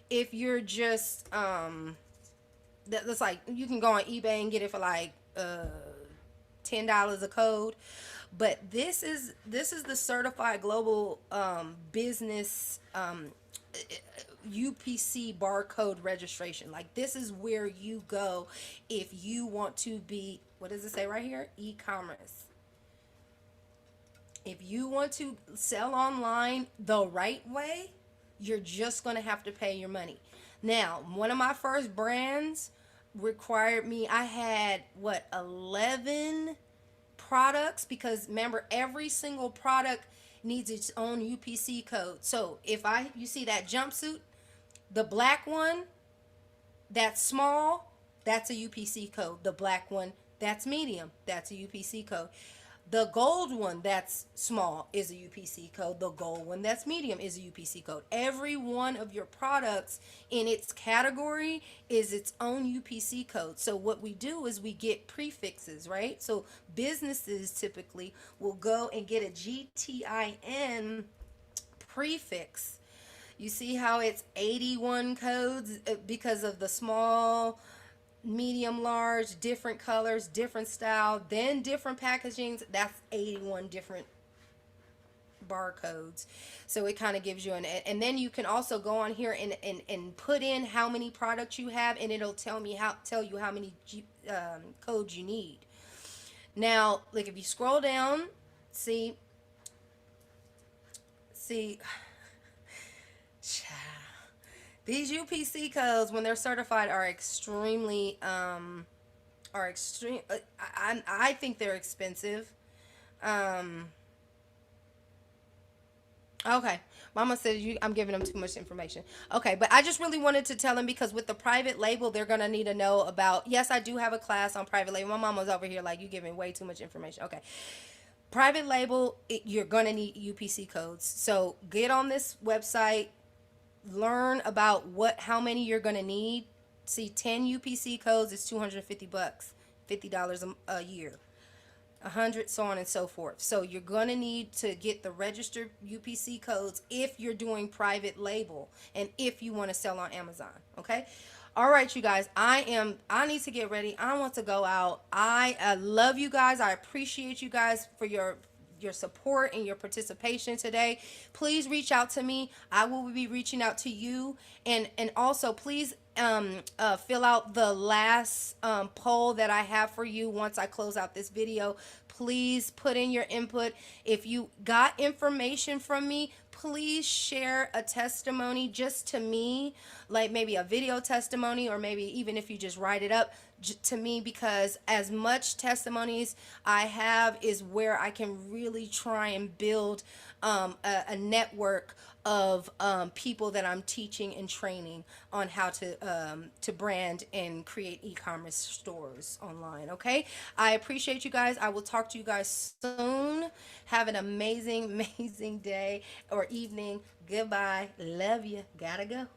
If you're just that's like, you can go on eBay and get it for like $10 a code. But this is the certified global business UPC barcode registration. Like, this is where you go if you want to be, what does it say right here? E-commerce. If you want to sell online the right way, you're just going to have to pay your money. Now, one of my first brands required me, I had what, 11 products, because remember, every single product needs its own UPC code. So if you see that jumpsuit, the black one, that's small, that's a UPC code. The black one, that's medium, that's a UPC code. The gold one that's small is a UPC code. The gold one that's medium is a UPC code. Every one of your products in its category is its own UPC code. So what we do is we get prefixes, right? So businesses typically will go and get a GTIN prefix. You see how it's 81 codes because of the small, medium, large, different colors, different style, then different packagings. That's 81 different barcodes. So it kind of gives you and then you can also go on here and put in how many products you have, and it'll tell you how many codes you need. Now, like, if you scroll down, see these UPC codes, when they're certified, are extremely I think they're expensive. Um, okay. Mama said I'm giving them too much information. Okay, but I just really wanted to tell them, because with the private label, they're gonna need to know about. Yes, I do have a class on private label. My mom was over here like, you giving way too much information. Okay, private label, you're gonna need UPC codes. So get on this website, learn about how many you're gonna need. See, 10 UPC codes is $250, $50 a year. 100, so on and so forth. So you're going to need to get the registered UPC codes if you're doing private label and if you want to sell on Amazon. Okay. All right, you guys, I need to get ready. I want to go out. I love you guys. I appreciate you guys for your support and your participation today. Please reach out to me. I will be reaching out to you, and also please fill out the last poll that I have for you once I close out this video. Please put in your input. If you got information from me, please share a testimony just to me, like maybe a video testimony, or maybe even if you just write it up to me, because as much testimonies I have is where I can really try and build a network of people that I'm teaching and training on how to brand and create e-commerce stores online. Okay, I appreciate you guys. I will talk to you guys soon. Have an amazing day or evening. Goodbye. Love you. Gotta go.